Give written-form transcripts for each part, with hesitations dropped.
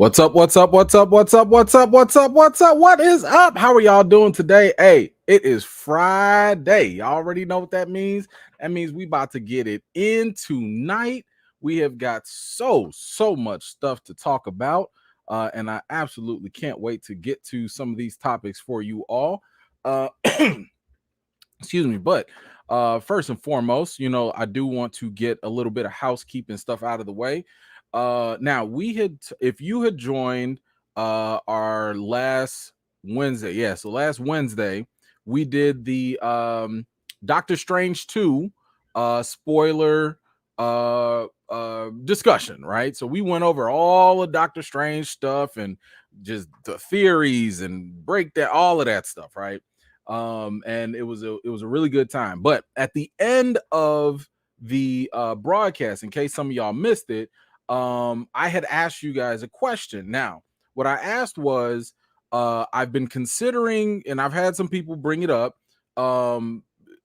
What's up? What's up? What's up? What's up? What's up? What's up? What's up? What is up? How are y'all doing today? Hey, it is Friday. Y'all already know what that means. That means we about to get it in tonight. We have got so much stuff to talk about, and I absolutely can't wait to get to some of these topics for you all. Excuse me, but first and foremost, I do want to get a little bit of housekeeping stuff out of the way. Now if you had joined our last Wednesday, so last Wednesday we did the Doctor Strange 2 spoiler discussion, right? So we went over all of Doctor Strange stuff and just the theories and breakdown, all of that stuff, right? And it was a really good time. But at the end of the broadcast, in case some of y'all missed it, I had asked you guys a question. Now, what I asked was, I've been considering, and I've had some people bring it up,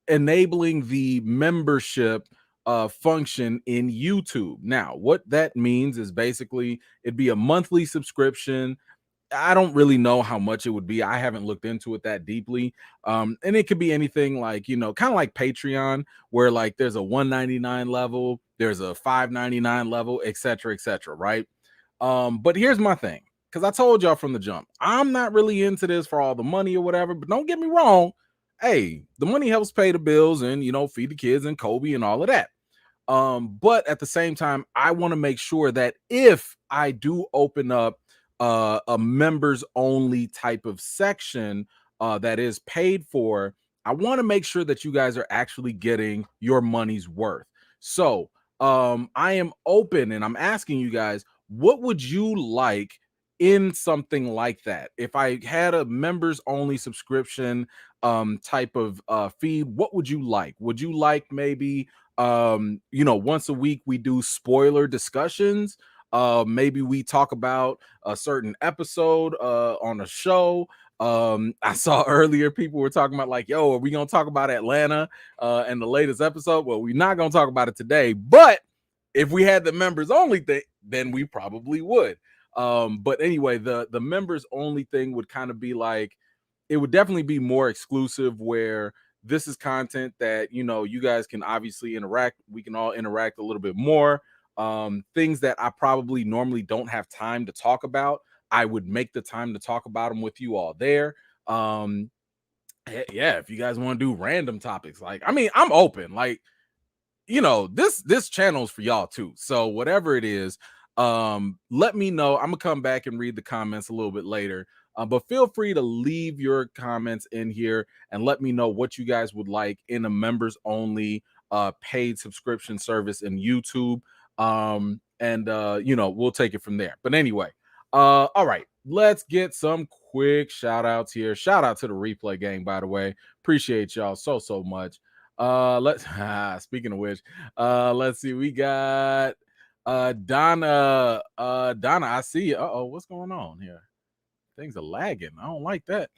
enabling the membership function in YouTube. Now, what that means is basically it'd be a monthly subscription. I don't really know how much it would be. I haven't looked into it that deeply. And it could be anything like, kind of like Patreon, where like there's a $1.99 level, there's a $5.99 level, etc., right? But here's my thing, because I told y'all from the jump, I'm not really into this for all the money or whatever, but don't get me wrong. Hey, the money helps pay the bills and, feed the kids and Kobe and all of that. But at the same time, I want to make sure that if I do open up a members only type of section that is paid for, I want to make sure that you guys are actually getting your money's worth. So I am open and I'm asking you guys, what would you like in something like that? If I had a members only subscription type of feed, what would you like? Would you like maybe once a week we do spoiler discussions? Maybe we talk about a certain episode on a show. I saw earlier people were talking about like, yo, are we gonna talk about Atlanta in the latest episode? Well, we're not gonna talk about it today, but if we had the members only thing, then we probably would. But anyway, the members only thing would kind of be like, it would definitely be more exclusive, where this is content that you guys can obviously interact. We can all interact a little bit more. Things that I probably normally don't have time to talk about, I would make the time to talk about them with you all there. If you guys want to do random topics, like, I mean, I'm open. Like, this channel's for y'all too. So whatever it is, let me know. I'm gonna come back and read the comments a little bit later. But feel free to leave your comments in here and let me know what you guys would like in a members only paid subscription service in YouTube. We'll take it from there. But anyway, all right, let's get some quick shout outs here. Shout out to the replay gang, by the way. Appreciate y'all so much. Let's speaking of which, let's see. We got Donna. Donna, I see you. What's going on here? Things are lagging. I don't like that.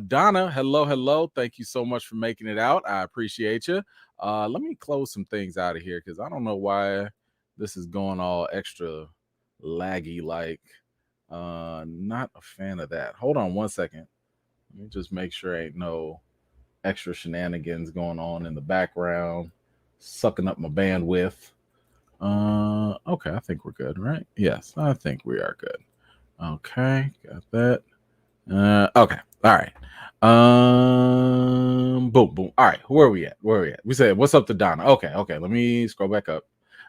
Donna, hello. Thank you so much for making it out. I appreciate you. Let me close some things out of here because I don't know why this is going all extra laggy. Like, not a fan of that. Hold on one second. Let me just make sure ain't no extra shenanigans going on in the background, sucking up my bandwidth. Okay, I think we're good, right? Yes, I think we are good. Okay, got that. Okay, all right. Boom. All right, where are we at? We said, what's up to Donna? Okay. Let me scroll back up.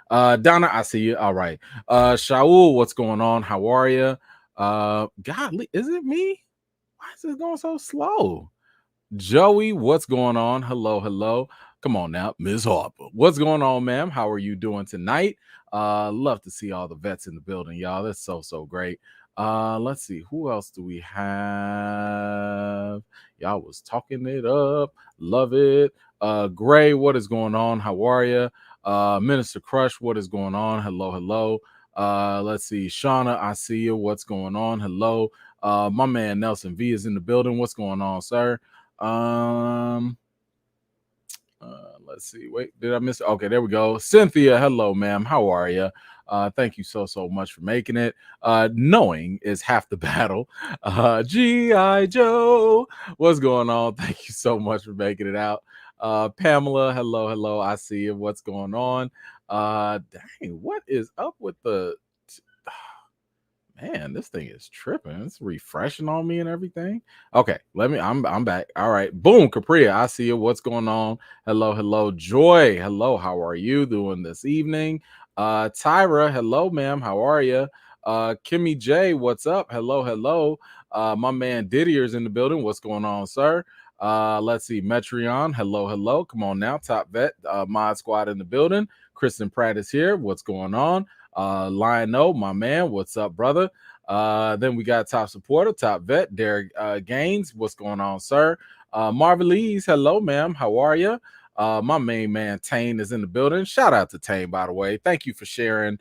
Donna, I see you. All right. Shaul, what's going on? How are you? Godly, is it me? Why is this going so slow? Joey, what's going on? Hello. Come on now, Ms. Harper. What's going on, ma'am? How are you doing tonight? Love to see all the vets in the building, y'all. That's so great. Let's see, who else do we have? Y'all was talking it up. Love it. Gray, what is going on? How are you? Minister Crush, what is going on? Hello. Let's see, Shauna, I see you. What's going on? Hello. My man Nelson V is in the building. What's going on, sir? Let's see. Wait, did I miss? Okay, there we go. Cynthia, hello, ma'am. How are you? Thank you so much for making it. Knowing is half the battle. G.I. Joe, what's going on? Thank you so much for making it out. Pamela, hello. I see you. What's going on? Dang, what is up with the man? This thing is tripping. It's refreshing on me and everything. Okay, I'm back. All right, boom, Capria, I see you. What's going on? Hello, Joy. Hello, how are you doing this evening? Tyra, hello, ma'am. How are you? Kimmy J, what's up? Hello. My man Didier's in the building. What's going on, sir? Let's see, Metreon, hello. Come on now, Top Vet, Mod Squad in the building. Kristen Pratt is here. What's going on? Lionel, my man, what's up, brother? Then we got Top Supporter, Top Vet, Derek Gaines. What's going on, sir? Marvelise, hello, ma'am. How are you? My main man Tane is in the building. Shout out to Tane, by the way. Thank you for sharing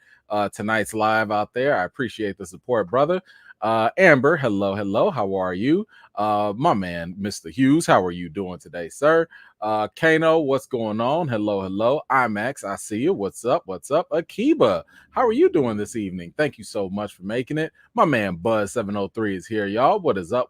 tonight's live out there. I appreciate the support, brother. Amber, hello. How are you? My man, Mr. Hughes, how are you doing today, sir? Kano, what's going on? Hello. IMAX, I see you. What's up? Akiba, how are you doing this evening? Thank you so much for making it. My man Buzz703 is here, y'all. What is up?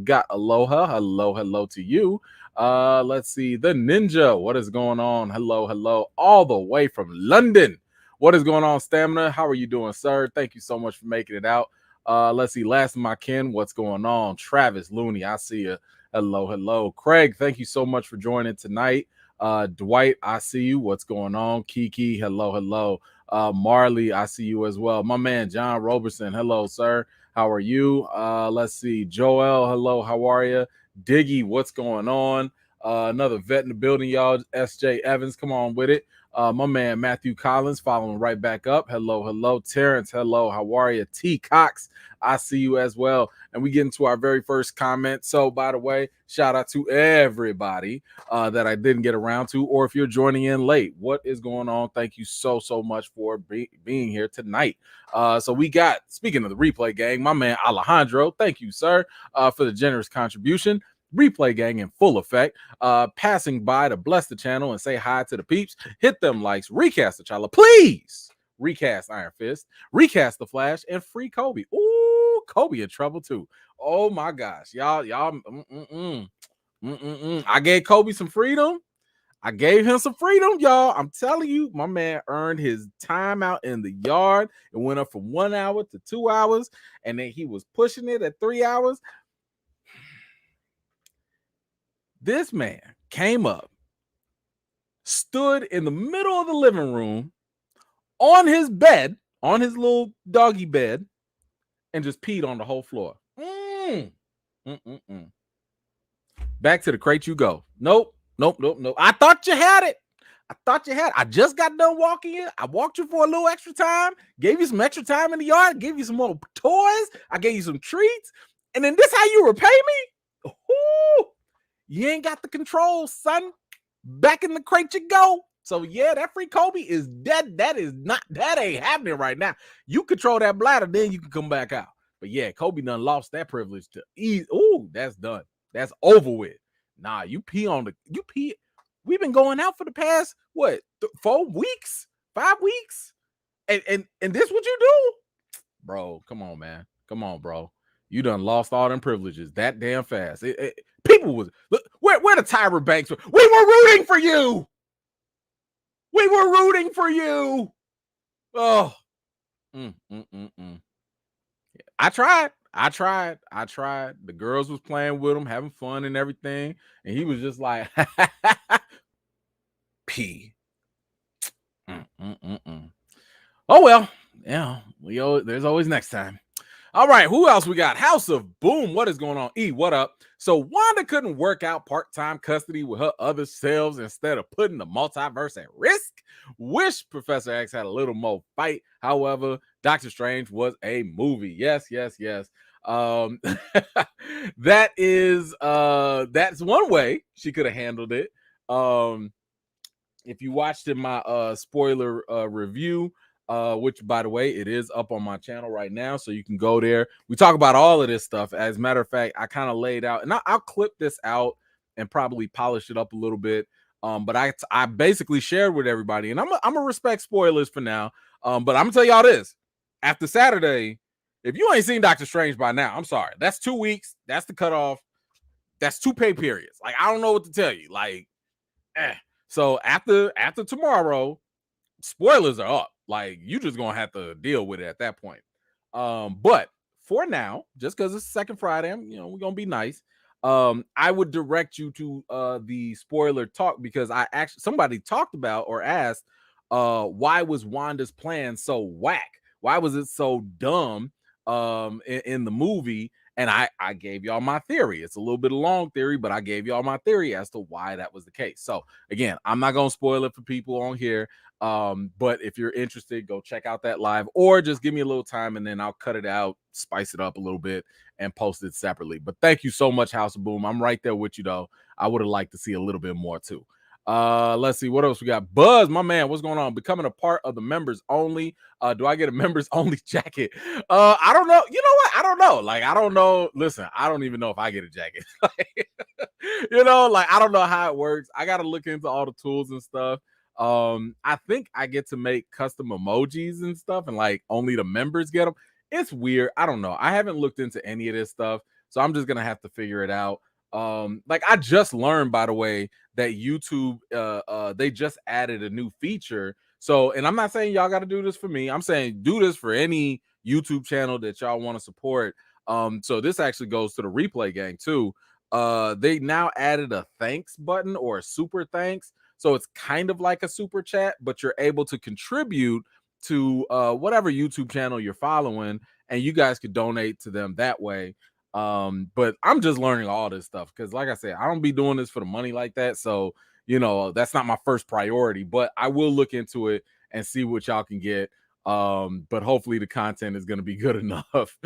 Got Aloha. Hello to you. Let's see, the Ninja, what is going on? Hello, all the way from London. What is going on, Stamina? How are you doing, sir? Thank you so much for making it out. Let's see, last of my kin, what's going on? Travis Looney, I see you. Hello. Craig, thank you so much for joining tonight. Dwight, I see you. What's going on? Kiki, hello. Marley, I see you as well. My man John Robertson, hello, sir. How are you? Let's see, Joel, hello. How are you? Diggy, what's going on? Another vet in the building, y'all. SJ Evans, come on with it. My man Matthew Collins following right back up. Hello. Terrence, hello. How are you? T Cox, I see you as well. And we get into our very first comment. So, by the way, shout out to everybody that I didn't get around to, or if you're joining in late, what is going on? Thank you so much for being here tonight. So we got, speaking of the replay gang, my man Alejandro, thank you, sir, for the generous contribution. Replay gang in full effect, passing by to bless the channel and say hi to the peeps. Hit them likes, recast the T'Challa, please. Recast Iron Fist, recast the Flash, and free Kobe. Ooh, Kobe in trouble too. Oh my gosh, y'all. I gave Kobe some freedom. I gave him some freedom, y'all. I'm telling you, my man earned his time out in the yard. It went up from 1 hour to 2 hours, and then he was pushing it at 3 hours. This man came up, stood in the middle of the living room on his bed, on his little doggy bed, and just peed on the whole floor. Back to the crate you go. Nope. I thought you had it. I just got done walking in. I walked you for a little extra time, gave you some extra time in the yard, gave you some more toys. I gave you some treats. And then this how you repay me? Ooh. You ain't got the control, son. Back in the crate you go. So yeah, that free Kobe is dead. That ain't happening right now. You control that bladder, then you can come back out. But yeah, Kobe done lost that privilege to ease. Ooh, that's done. That's over with. Nah, you pee. We've been going out for the past 4 weeks, 5 weeks, and this what you do, bro? Come on, man. Come on, bro. You done lost all them privileges that damn fast. People was look, where the Tyra Banks were. We were rooting for you. Oh, I tried. The girls was playing with him, having fun and everything, and he was just like, "P." Oh well, yeah. There's always next time. All right, who else we got? House of Boom. What is going on? E, what up? So Wanda couldn't work out part-time custody with her other selves instead of putting the multiverse at risk. Wish Professor X had a little more fight. However, Doctor Strange was a movie. Yes. That's one way she could have handled it. If you watched in my spoiler review, which, by the way, it is up on my channel right now, so you can go there. We talk about all of this stuff. As a matter of fact, I kind of laid out, and I'll clip this out and probably polish it up a little bit But I basically shared with everybody, and I'm gonna respect spoilers for now. But I'm gonna tell y'all this: after Saturday, if you ain't seen Doctor Strange by now, I'm sorry. That's 2 weeks. That's the cutoff. That's 2 pay periods. Like, I don't know what to tell you. Like, so after tomorrow, spoilers are up. Like, you just gonna have to deal with it at that point. But for now, just because it's second Friday, we're gonna be nice. I would direct you to the spoiler talk, because somebody talked about or asked, why was Wanda's plan so whack? Why was it so dumb in the movie? And I gave y'all my theory. It's a little bit of long theory, but I gave y'all my theory as to why that was the case. So again, I'm not gonna spoil it for people on here. But if you're interested, go check out that live, or just give me a little time and then I'll cut it out, spice it up a little bit, and post it separately. But thank you so much, House of Boom. I'm right there with you though. I would have liked to see a little bit more too. Let's see what else we got. Buzz, my man, what's going on? Becoming a part of the members only. Do I get a members only jacket? I don't know. You know what? I don't know. Like, I don't know. Listen, I don't even know if I get a jacket. Like, I don't know how it works. I gotta look into all the tools and stuff. I think I get to make custom emojis and stuff, and like only the members get them. It's weird. I don't know. I haven't looked into any of this stuff, so I'm just gonna have to figure it out. Like, I just learned, by the way, that YouTube they just added a new feature. So, and I'm not saying y'all got to do this for me. I'm saying do this for any YouTube channel that y'all want to support. So this actually goes to the replay gang too. They now added a thanks button, or a super thanks. So it's kind of like a super chat, but you're able to contribute to whatever YouTube channel you're following, and you guys could donate to them that way. But I'm just learning all this stuff because, like I said, I don't be doing this for the money like that. So, that's not my first priority, but I will look into it and see what y'all can get. But hopefully the content is going to be good enough.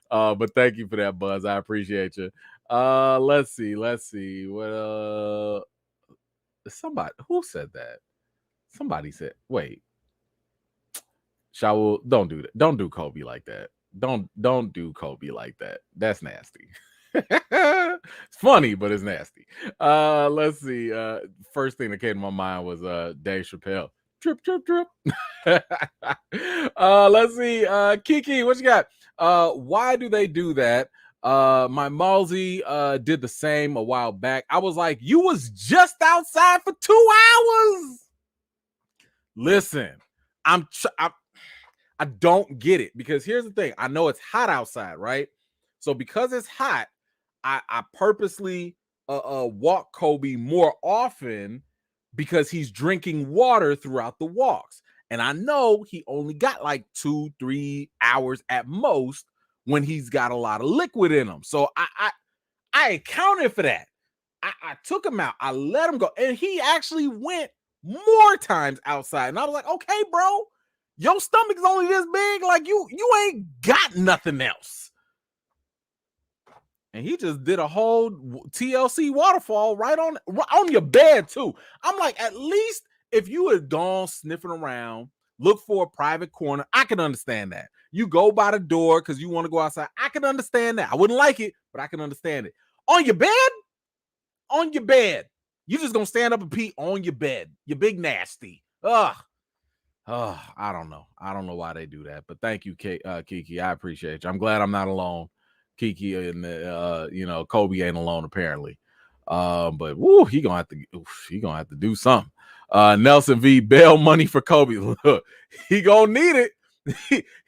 But thank you for that, Buzz. I appreciate you. Let's see. What somebody who said that? Somebody said, wait, Shaul, don't do that. Don't do Kobe like that. Don't do Kobe like that. That's nasty. It's funny, but it's nasty. Let's see. First thing that came to my mind was Dave Chappelle. Trip. Let's see. Kiki, what you got? Why do they do that? My Malsey did the same a while back. I was like, you was just outside for 2 hours. Listen, I don't get it, because here's the thing. I know it's hot outside, right? So because it's hot, I purposely walk Kobe more often, because he's drinking water throughout the walks. And I know he only got like 2-3 hours at most when he's got a lot of liquid in him. So I accounted for that. I took him out. I let him go. And he actually went more times outside. And I was like, okay, bro, your stomach's only this big. Like, you ain't got nothing else. And he just did a whole TLC waterfall right on your bed too. I'm like, at least if you had gone sniffing around, look for a private corner, I can understand that. You go by the door because you want to go outside. I can understand that. I wouldn't like it, but I can understand it. On your bed? On your bed. You just gonna stand up and pee on your bed. You big nasty. Ugh. I don't know. I don't know why they do that. But thank you, Kiki. I appreciate you. I'm glad I'm not alone. Kiki and Kobe ain't alone apparently. But he gonna have to do something. Nelson V, bail money for Kobe. Look, he gonna need it.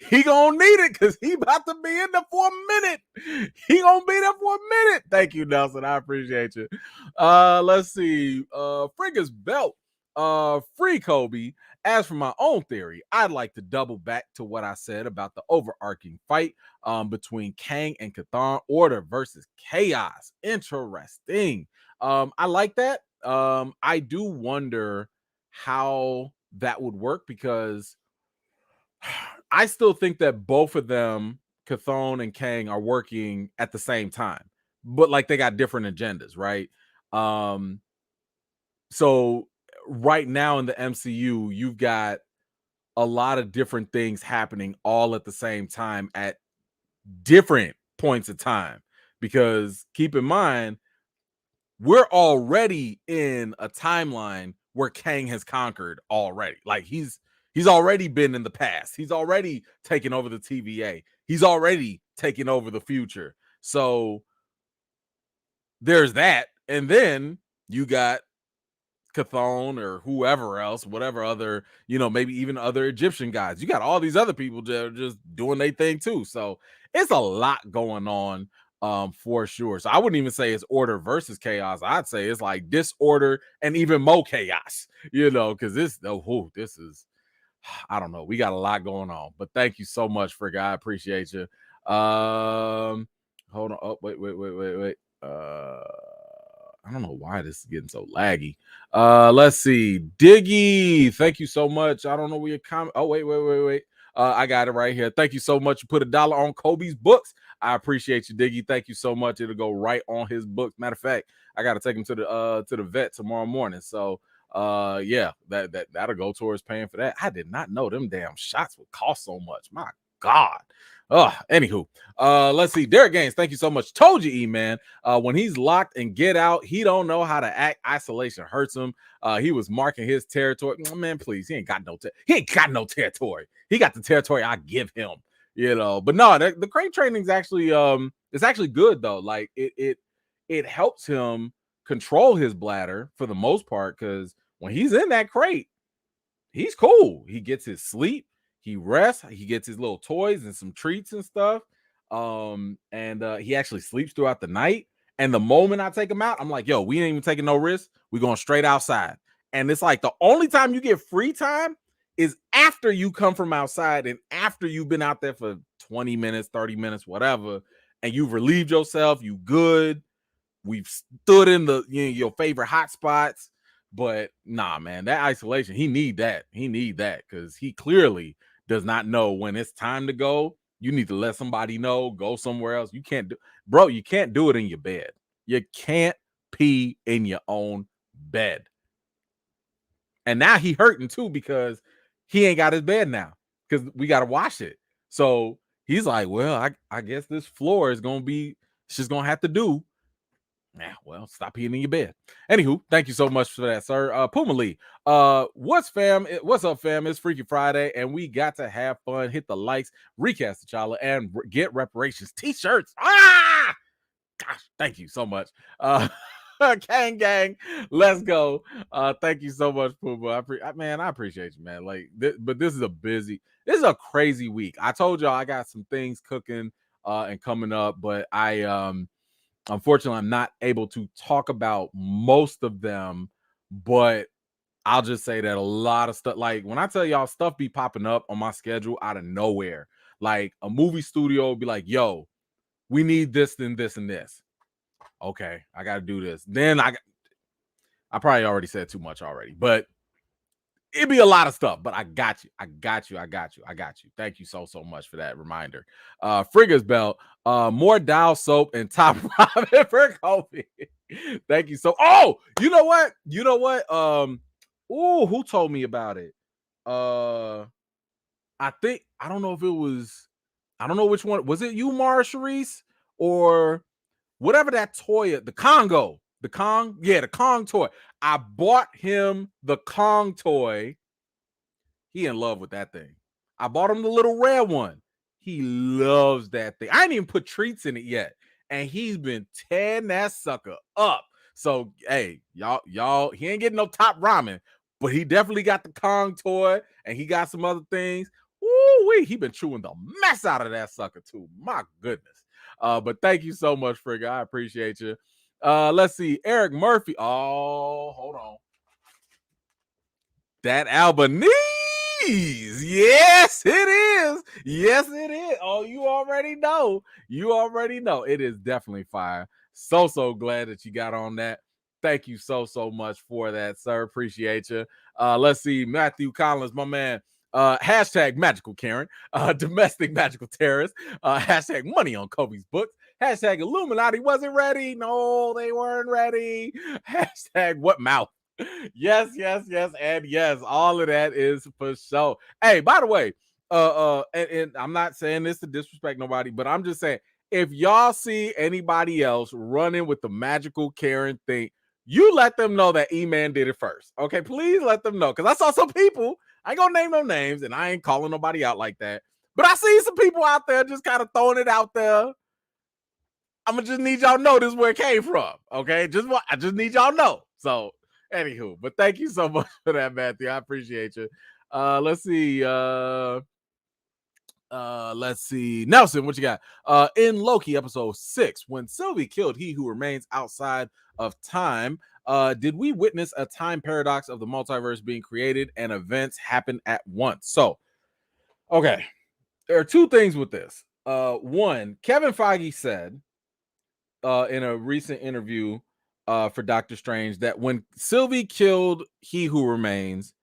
He gonna need it because he about to be in there for a minute. He gonna be there for a minute. Thank you, Nelson. I appreciate you. Let's see. Frigga's belt. Free Kobe. As for my own theory, I'd like to double back to what I said about the overarching fight between Kang and Chthon, order versus chaos. Interesting. I like that. I do wonder how that would work, because I still think that both of them, Chthon and Kang, are working at the same time, but like they got different agendas, right? So right now in the MCU, you've got a lot of different things happening all at the same time at different points of time, because keep in mind, we're already in a timeline where Kang has conquered already. Like he's already been in the past. He's already taken over the TVA. He's already taken over the future. So there's that. And then you got Chthon or whoever else, whatever other, maybe even other Egyptian guys. You got all these other people that are just doing their thing too. So it's a lot going on for sure. So I wouldn't even say it's order versus chaos. I'd say it's like disorder and even more chaos, because this is I don't know. We got a lot going on. But thank you so much, Frigga. I appreciate you. Hold on. Oh, wait. I don't know why this is getting so laggy. Let's see. Diggy, thank you so much. I don't know where your comment. Oh, wait. I got it right here. Thank you so much. You put $1 on Kobe's books. I appreciate you, Diggy. Thank you so much. It'll go right on his books. Matter of fact, I gotta take him to the vet tomorrow morning. So yeah, that'll go towards paying for that. I did not know them damn shots would cost so much. My God. Anywho, let's see. Derek Gaines, thank you so much. Told you, E-Man. When he's locked and get out, he don't know how to act. Isolation hurts him. He was marking his territory. Man, please, he ain't got no territory. He got the territory I give him. But no, the crate training is actually it's actually good though. Like it helps him control his bladder for the most part, because when he's in that crate, he's cool. He gets his sleep. He rests. He gets his little toys and some treats and stuff. And he actually sleeps throughout the night. And the moment I take him out, I'm like, yo, we ain't even taking no risk. We're going straight outside. And it's like the only time you get free time is after you come from outside and after you've been out there for 20 minutes, 30 minutes, whatever, and you've relieved yourself, you good. We've stood in your favorite hot spots. But nah, man, that isolation, he need that because he clearly does not know when it's time to go. You need to let somebody know, go somewhere else. You can't you can't do it in your bed. You can't pee in your own bed. And now he hurting too because he ain't got his bed now because we got to wash it. So he's like, well, I guess this floor is going to be, she's going to have to do. Yeah, well, stop peeing in your bed. Anywho, thank you so much for that, sir. Puma Lee, what's up, fam? It's Freaky Friday, and we got to have fun. Hit the likes, recast the T'Challa, and get reparations t-shirts. Gosh, thank you so much. Kang gang, let's go. Thank you so much, Puma. I appreciate you, man. Like, but this is a crazy week. I told y'all I got some things cooking and coming up, but unfortunately, I'm not able to talk about most of them, but I'll just say that a lot of stuff, like when I tell y'all stuff be popping up on my schedule out of nowhere, like a movie studio will be like, yo, we need this, then this, and this. Okay, I got to do this. Then I probably already said too much already, but it'd be a lot of stuff, but I got you. Thank you so much for that reminder. Frigga's belt, more dial soap and top ramen for Kobe. Thank you you know what? Who told me about it? I don't know if it was, I don't know which one. Was it you, Mara Sharice, or whatever that toy, the Congo? The Kong toy. I bought him the Kong toy. He in love with that thing. I bought him the little red one. He loves that thing. I didn't even put treats in it yet, and he's been tearing that sucker up. So, hey, y'all, he ain't getting no top ramen, but he definitely got the Kong toy, and he got some other things. Woo-wee, he been chewing the mess out of that sucker too. My goodness. But thank you so much, Frigga. I appreciate you. Let's see. Eric Murphy. Oh, hold on. That Albanese. Yes, it is. Yes, it is. Oh, you already know. It is definitely fire. So glad that you got on that. Thank you so much for that, sir. Appreciate you. Let's see. Matthew Collins, my man. Hashtag magical Karen, domestic magical terrorist, hashtag money on Kobe's books, hashtag Illuminati wasn't ready. No, they weren't ready. Hashtag what mouth. Yes, and yes, all of that is for sure. Hey, by the way, and I'm not saying this to disrespect nobody, but I'm just saying if y'all see anybody else running with the magical Karen thing, you let them know that E-Man did it first. Okay, please let them know. Because I saw some people, I ain't gonna name no names, and I ain't calling nobody out like that. But I see some people out there just kind of throwing it out there. I'm gonna just need y'all to know this is where it came from. Okay, I just need y'all to know. So, anywho, but thank you so much for that, Matthew. I appreciate you. Let's see. Let's see. Nelson, what you got? In Loki episode 6, when Sylvie killed he who remains outside of time, did we witness a time paradox of the multiverse being created and events happen at once? So, okay, there are two things with this. One, Kevin Feige said in a recent interview for Doctor Strange that when Sylvie killed he who remains,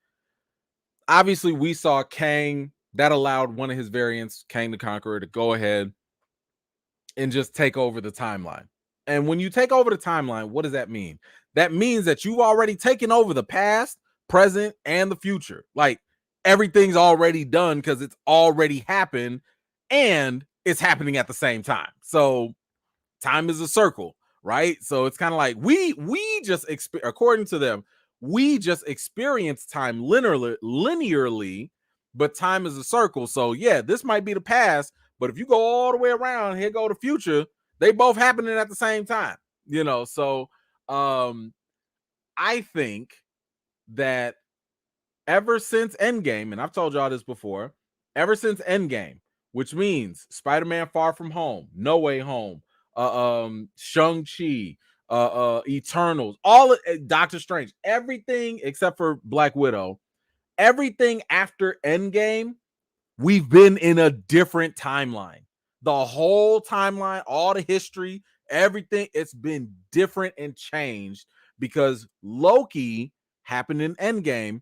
obviously we saw Kang. That allowed one of his variants, Kang the Conqueror, to go ahead and just take over the timeline. And when you take over the timeline, what does that mean? That means that you've already taken over the past, present, and the future. Like everything's already done because it's already happened and it's happening at the same time. So time is a circle, right? So it's kind of like we just according to them, we just experience time linearly, but time is a circle. So yeah, this might be the past, but if you go all the way around, here go the future, they both happening at the same time, So I think that ever since Endgame, and I've told y'all this before, ever since Endgame, which means Spider-Man Far From Home, No Way Home, Shang-Chi, Eternals, all of Doctor Strange, everything except for Black Widow, everything after Endgame, we've been in a different timeline. The whole timeline, all the history, everything, it's been different and changed because Loki happened in Endgame.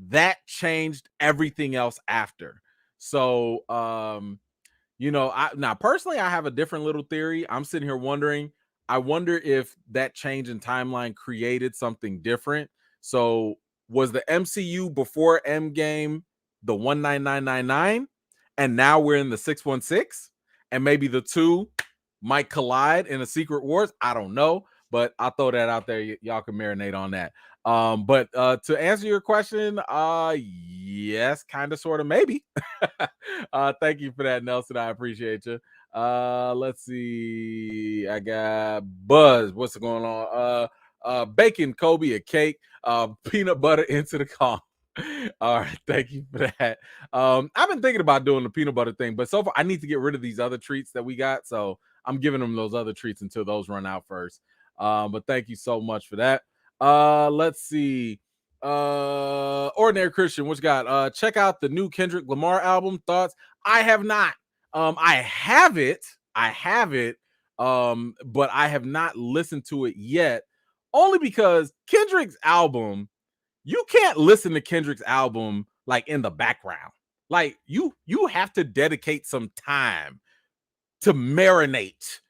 That changed everything else after. So, now personally, I have a different little theory. I'm sitting here wondering, I wonder if that change in timeline created something different. So, was the MCU before Endgame the 19999, and now we're in the 616, and maybe the two might collide in a Secret Wars? I don't know, but I'll throw that out there. Y'all can marinate on that. But to answer your question, yes, kind of, sort of, maybe. Thank you for that, Nelson. I appreciate you. Let's see. I got Buzz. What's going on? Bacon, Kobe, a cake, peanut butter into the car. All right, thank you for that. I've been thinking about doing the peanut butter thing, but so far I need to get rid of these other treats that we got. So I'm giving them those other treats until those run out first. But thank you so much for that. Let's see. Ordinary Christian, what you got? Check out the new Kendrick Lamar album. Thoughts? I have not. I have it. But I have not listened to it yet. Only because Kendrick's album, you can't listen to Kendrick's album like in the background. Like you have to dedicate some time to marinate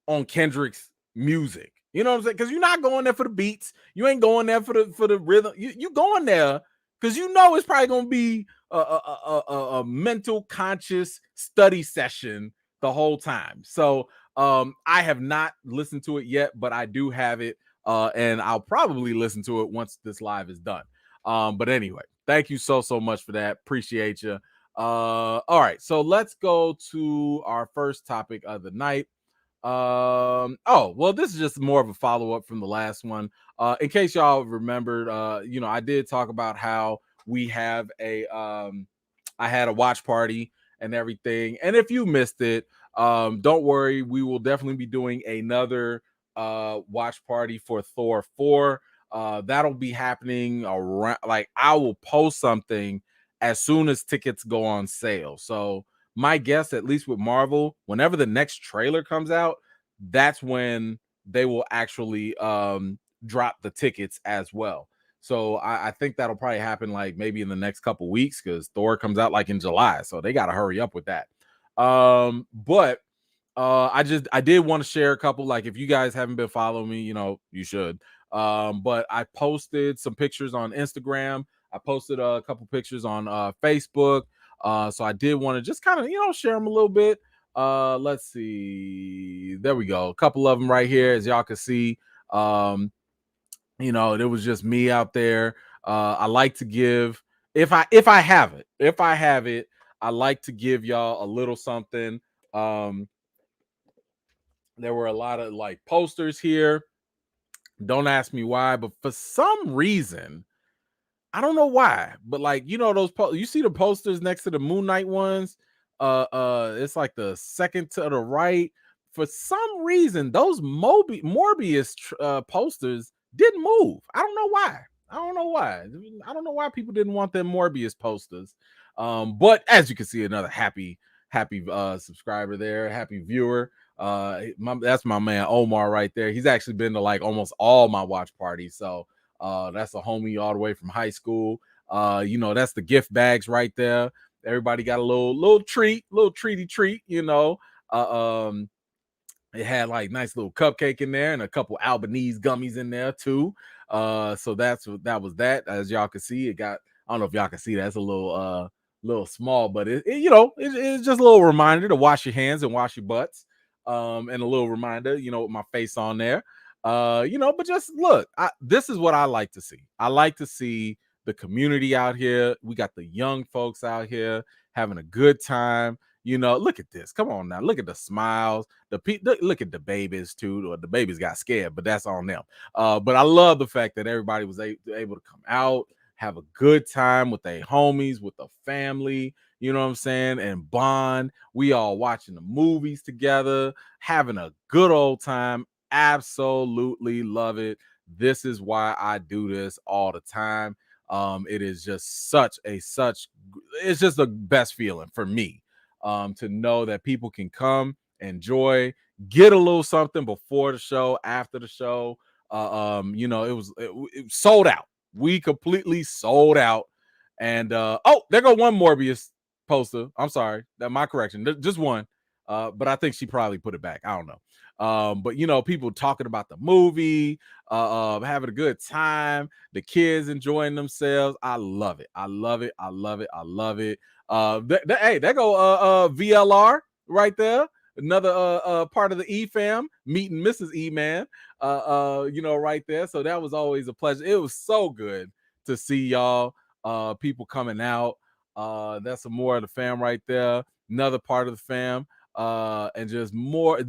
on Kendrick's music. You know what I'm saying? Because you're not going there for the beats. You ain't going there for the rhythm. You going there because you know it's probably gonna be a mental conscious study session the whole time. So I have not listened to it yet, but I do have it, and I'll probably listen to it once this live is done. But anyway, thank you so much for that. Appreciate you. All right, so let's go to our first topic of the night. This is just more of a follow-up from the last one. In case y'all remembered, I did talk about how we have I had a watch party and everything. And if you missed it, don't worry, we will definitely be doing another watch party for Thor 4. That'll be happening around, like, I will post something as soon as tickets go on sale. So my guess, at least with Marvel, whenever the next trailer comes out, that's when they will actually drop the tickets as well. So I think that'll probably happen like maybe in the next couple weeks, because Thor comes out like in July, so they got to hurry up with that. But I did want to share a couple. Like, if you guys haven't been following me, you should. But I posted some pictures on Instagram. I posted a couple pictures on Facebook. So I did want to just kind of, share them a little bit. Let's see. There we go. A couple of them right here, as y'all can see. It was just me out there. I like to give, if I have it, I like to give y'all a little something. There were a lot of like posters here. Don't ask me why, but for some reason, I don't know why, but like those you see the posters next to the Moon Knight ones. It's like the second to the right. For some reason, those Morbius posters didn't move. I don't know why. I don't know why people didn't want them Morbius posters. But as you can see, another happy subscriber there, happy viewer. That's my man Omar right there. He's actually been to like almost all my watch parties. So that's a homie all the way from high school. That's the gift bags right there. Everybody got a little treat, little treaty treat. It had like nice little cupcake in there and a couple Albanese gummies in there too. So that was that. As y'all can see, it got. I don't know if y'all can see that. It's a little small, but it's just a little reminder to wash your hands and wash your butts. And a little reminder, with my face on there. But just look, this is what I like to see. I like to see the community out here. We got the young folks out here having a good time. Look at this. Come on now. Look at the smiles. Look at the babies too. Or the babies got scared, but that's on them. But I love the fact that everybody was able to come out, have a good time with their homies, with the family. You know what I'm saying? And bond. We all watching the movies together, having a good old time. Absolutely love it. This is why I do this all the time. It is just it's just the best feeling for me. To know that people can come, enjoy, get a little something before the show, after the show. It was sold out. We completely sold out. And there go one Morbius poster. I'm sorry, that my correction. Just one. But I think she probably put it back. I don't know. But people talking about the movie, having a good time, the kids enjoying themselves. I love it. I love it. I love it. I love it. Hey, there go VLR right there. Another part of the E fam meeting Mrs. E Man. Right there. So that was always a pleasure. It was so good to see y'all. People coming out. That's some more of the fam right there. Another part of the fam. And just more.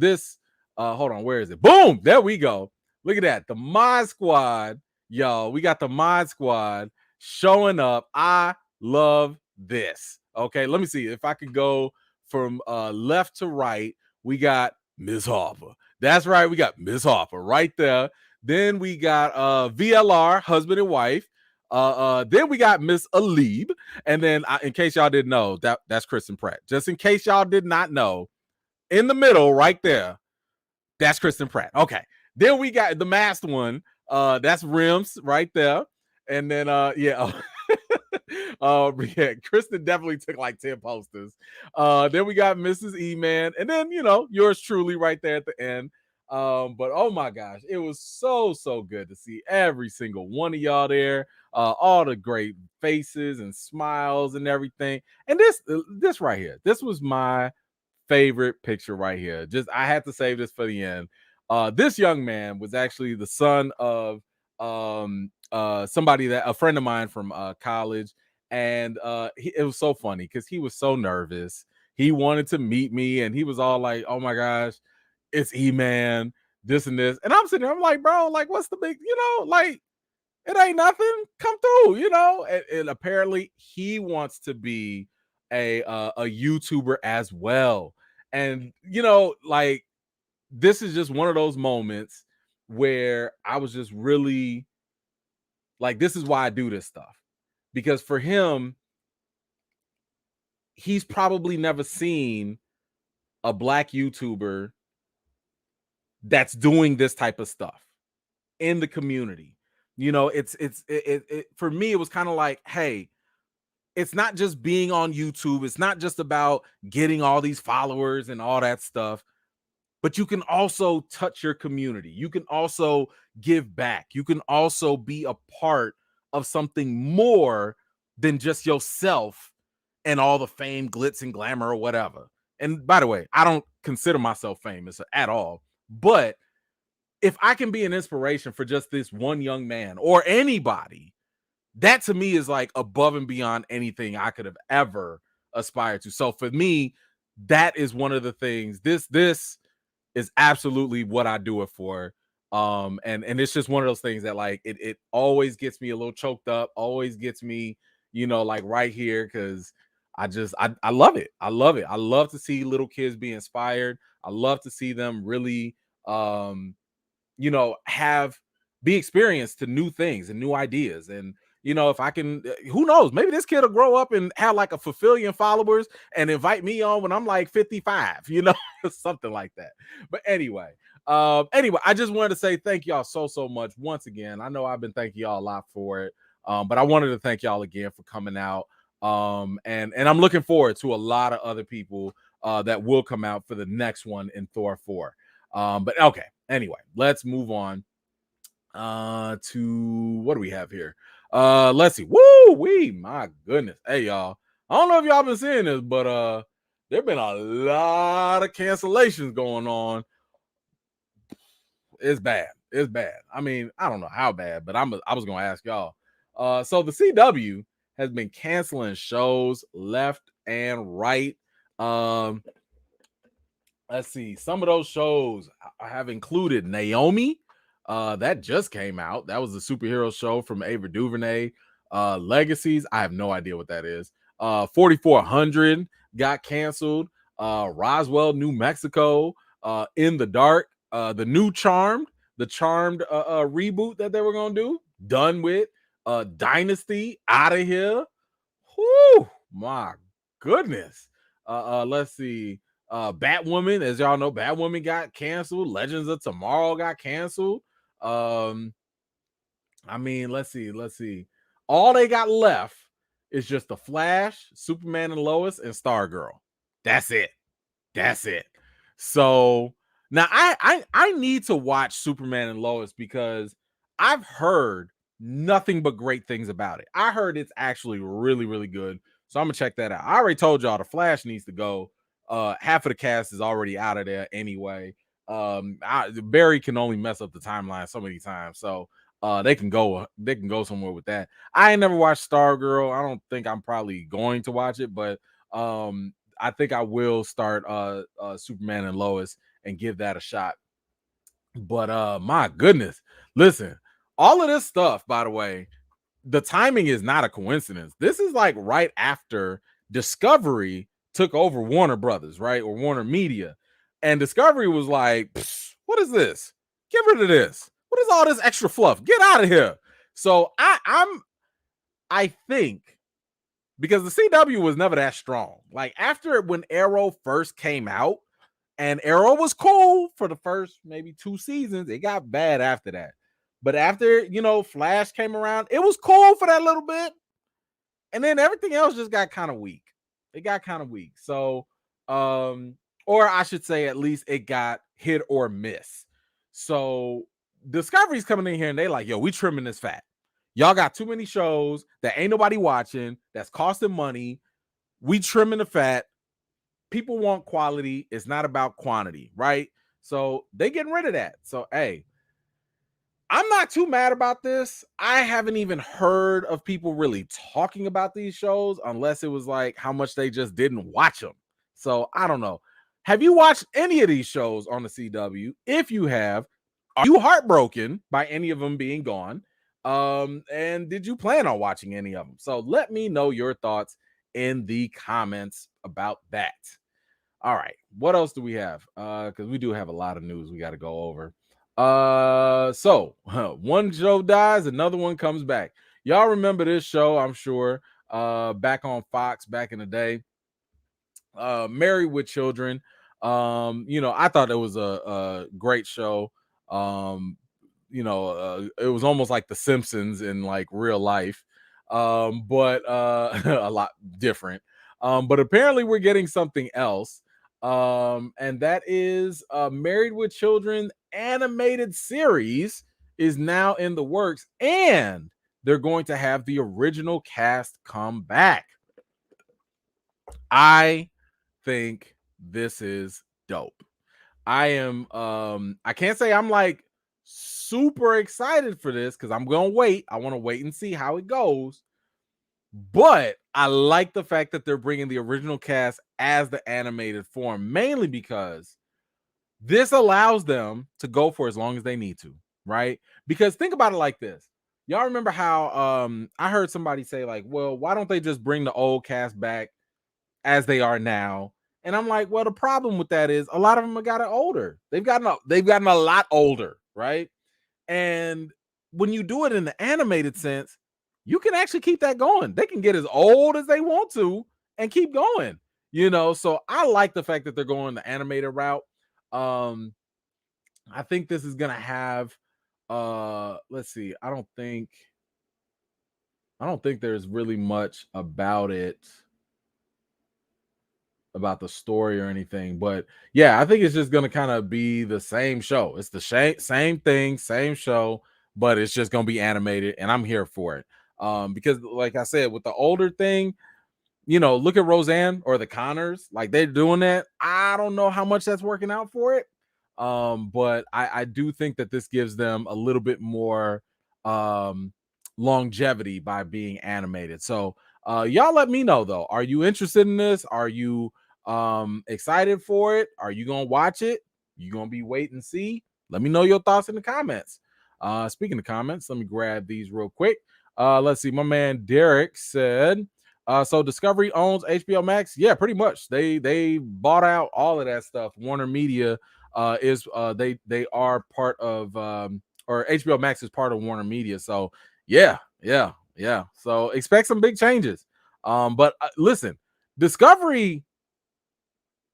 Hold on, where is it? Boom! There we go. Look at that. The Mod Squad, y'all. We got the Mod Squad showing up. I love this. Okay, let me see if I can go from left to right. We got Miss Harper. That's right. We got Miss Harper right there. Then we got VLR, husband and wife. Then we got Miss Alib. And then, in case y'all didn't know, that's Kristen Pratt. Just in case y'all did not know, in the middle, right there, that's Kristen Pratt. Okay. Then we got the masked one. That's Rims right there. And then yeah. Yeah, Kristen definitely took like 10 posters. Then we got Mrs. E-Man, and then yours truly right there at the end. But oh my gosh, it was so good to see every single one of y'all there. All the great faces and smiles and everything. And this right here, this was my favorite picture right here. Just I had to save this for the end. This young man was actually the son of somebody a friend of mine from college, and it was so funny because he was so nervous. He wanted to meet me, and he was all like, "Oh my gosh, it's E-Man, this and this," and I'm sitting there, I'm like, "Bro, like, what's the big, like." It ain't nothing. Come through, and apparently he wants to be a YouTuber as well. And like this is just one of those moments where I was just really like, this is why I do this stuff. Because for him, he's probably never seen a black YouTuber that's doing this type of stuff in the community. It for me, it was kind of like, hey, it's not just being on YouTube. It's not just about getting all these followers and all that stuff, but you can also touch your community. You can also give back. You can also be a part of something more than just yourself and all the fame, glitz, and glamour or whatever. and by the way, I don't consider myself famous at all, but if I can be an inspiration for just this one young man or anybody, that to me is like above and beyond anything I could have ever aspired to. So for me, that is one of the things. This is absolutely what I do it for. And it's just one of those things that like it always gets me a little choked up, always gets me, like right here, because I love it. I love it. I love to see little kids be inspired. I love to see them really have be experienced to new things and new ideas. And if I can, who knows, maybe this kid will grow up and have like a fulfilling followers and invite me on when I'm like 55, something like that. But anyway, I just wanted to say thank y'all so much once again. I know I've been thanking y'all a lot for it, but I wanted to thank y'all again for coming out. And I'm looking forward to a lot of other people that will come out for the next one in Thor 4. But okay, anyway, let's move on to what do we have here? Let's see. My goodness. Hey y'all, I don't know if y'all been seeing this, but there've been a lot of cancellations going on. It's bad. I mean, I don't know how bad, but I was gonna ask y'all. So the CW has been canceling shows left and right. Let's see. Some of those shows have included Naomi. That just came out. That was a superhero show from Ava DuVernay. Legacies. I have no idea what that is. 4400 got canceled. Roswell, New Mexico. In the Dark. The new Charmed. The Charmed reboot that they were gonna do. Done with. Dynasty. Out of here. Whoo, my goodness. Let's see. Batwoman, as y'all know, Batwoman got canceled. Legends of Tomorrow got canceled. I mean, let's see. All they got left is just the Flash, Superman and Lois, and Stargirl. That's it. So now I need to watch Superman and Lois because I've heard nothing but great things about it. I heard it's actually really, really good. So I'm gonna check that out. I already told y'all the Flash needs to go. Half of the cast is already out of there anyway. Barry can only mess up the timeline so many times, so they can go somewhere with that. I ain't never watched Stargirl. I don't think I'm probably going to watch it, but I think I will start Superman and Lois and give that a shot. But my goodness, listen, all of this stuff, by the way, the timing is not a coincidence. This is like right after Discovery took over Warner Brothers, right? Or Warner Media. And Discovery was like, what is this? Get rid of this. What is all this extra fluff? Get out of here. So I think because the CW was never that strong. Like after when Arrow first came out, and Arrow was cool for the first maybe 2 seasons, it got bad after that. But after, Flash came around, it was cool for that little bit. And then everything else just got kind of weak. It got kind of weak. So, or I should say at least it got hit or miss. So Discovery's coming in here and they like, yo, we trimming this fat. Y'all got too many shows that ain't nobody watching, that's costing money. We trimming the fat. People want quality. It's not about quantity, right? So they getting rid of that. So, hey, I'm not too mad about this. I haven't even heard of people really talking about these shows unless it was like how much they just didn't watch them. So I don't know. Have you watched any of these shows on the CW? If you have, are you heartbroken by any of them being gone? And did you plan on watching any of them? So let me know your thoughts in the comments about that. All right, what else do we have? Because we do have a lot of news we got to go over. So one show dies, another one comes back. Y'all remember this show, I'm sure. Back on Fox back in the day. Married with Children. I thought it was a great show. It was almost like The Simpsons in like real life. But a lot different. But apparently we're getting something else. And that is Married with Children animated series is now in the works, and they're going to have the original cast come back. I think this is dope. I can't say I'm like super excited for this because I'm gonna wait. I want to wait and see how it goes. But I like the fact that they're bringing the original cast as the animated form, mainly because this allows them to go for as long as they need to, right? Because think about it like this. Y'all remember how I heard somebody say, like, well, why don't they just bring the old cast back as they are now? And I'm like, well, the problem with that is a lot of them have gotten older. They've gotten a lot older, right? And when you do it in the animated sense, you can actually keep that going. They can get as old as they want to and keep going, So I like the fact that they're going the animated route. Um, I think this is gonna have let's see, I don't think there's really much about the story or anything, but yeah, I think it's just gonna kind of be the same show. It's the same thing, same show, but it's just gonna be animated, and I'm here for it. Because like I said, with the older thing, look at Roseanne or the Connors, like they're doing that. I don't know how much that's working out for it. But I do think that this gives them a little bit more longevity by being animated. So y'all let me know though. Are you interested in this? Are you excited for it? Are you gonna watch it? You gonna be wait and see? Let me know your thoughts in the comments. Speaking of comments, let me grab these real quick. Let's see. My man Derek said, so Discovery owns HBO Max. Yeah, pretty much. They bought out all of that stuff. Warner Media they are part of or HBO Max is part of Warner Media. So yeah. So expect some big changes. But listen, Discovery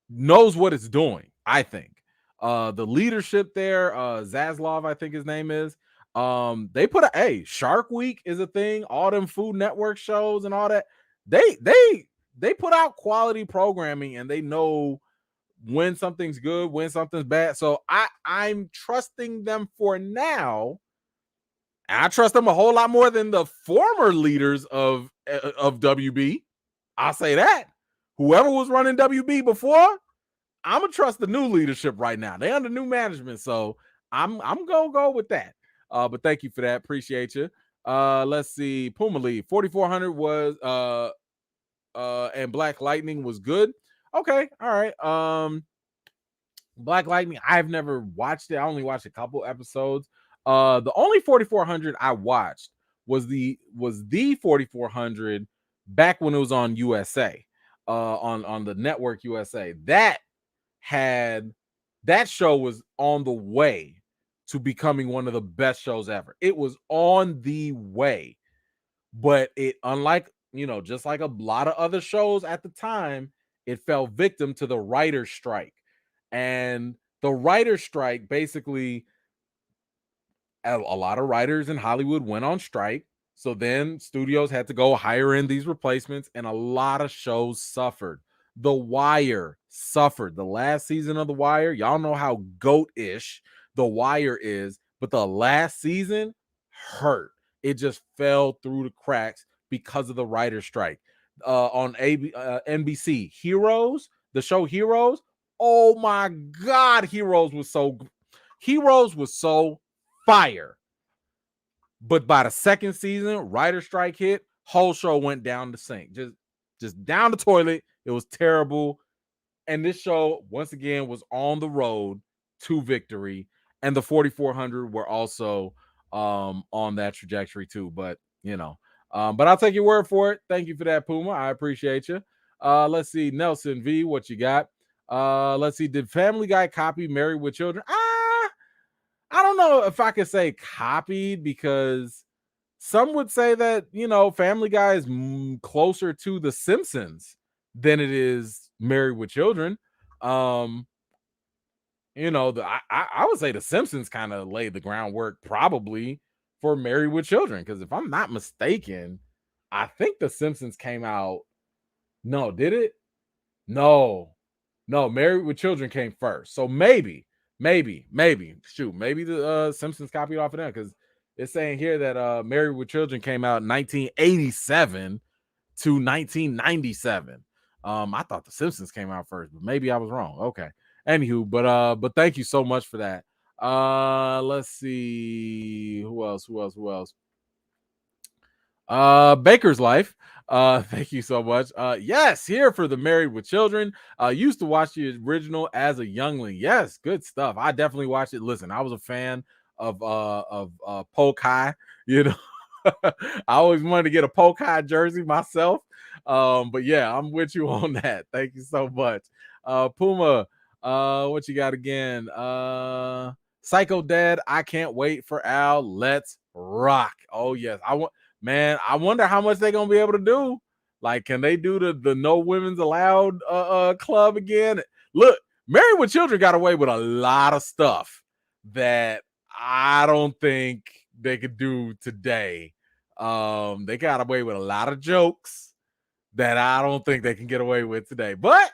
knows what it's doing. I think the leadership there, Zaslav, I think his name is. They put Shark Week is a thing. All them Food Network shows and all that. They put out quality programming, and they know when something's good, when something's bad. So I'm trusting them for now. I trust them a whole lot more than the former leaders of WB. I'll say that. Whoever was running WB before, I'm gonna trust the new leadership right now. They under new management, so I'm gonna go with that. But thank you for that. Appreciate you. Let's see. Puma Lee 4400 was and Black Lightning was good. Okay, all right. Black Lightning, I've never watched it. I only watched a couple episodes. The only 4400 I watched was the 4400 back when it was on USA, on the network USA. That show was on the way to becoming one of the best shows ever. It was on the way, but it, unlike, just like a lot of other shows at the time, it fell victim to the writer's strike. And the writer's strike, basically, a lot of writers in Hollywood went on strike. So then studios had to go hire in these replacements, and a lot of shows suffered. The Wire suffered. The last season of The Wire, y'all know how goat-ish The Wire is, but the last season hurt. It just fell through the cracks because of the writer's strike. On NBC, Heroes, the show Heroes, oh my God, Heroes was so fire. But by the second season, writer strike hit, whole show went down the sink. Just down the toilet. It was terrible. And this show, once again, was on the road to victory. And the 4400 were also on that trajectory too. But, but I'll take your word for it. Thank you for that, Puma. I appreciate you. Let's see. Nelson V, what you got? Let's see. Did Family Guy copy Married with Children? I don't know if I could say copied, because some would say that, Family Guy is closer to The Simpsons than it is Married with Children. I would say The Simpsons kind of laid the groundwork probably for Married with Children, because if I'm not mistaken, I think The Simpsons came out. No, did it? No, Married with Children came first. So maybe. Shoot, maybe the Simpsons copied off of them, because it's saying here that Married with Children came out in 1987 to 1997. I thought The Simpsons came out first, but maybe I was wrong. Okay. Anywho, but thank you so much for that. Let's see. Who else? Baker's Life. Thank you so much. Yes, here for the Married with Children. Used to watch the original as a youngling. Yes, good stuff. I definitely watched it. Listen, I was a fan of Polk High, you know. I always wanted to get a Polk High jersey myself. But yeah, I'm with you on that. Thank you so much. Puma, what you got again? Psycho Dad, I can't wait for Al. Let's rock. Oh, yes. Man, I wonder how much they're gonna be able to do. Like, can they do the no women's allowed club again? Look, Married with Children got away with a lot of stuff that I don't think they could do today. They got away with a lot of jokes that I don't think they can get away with today. But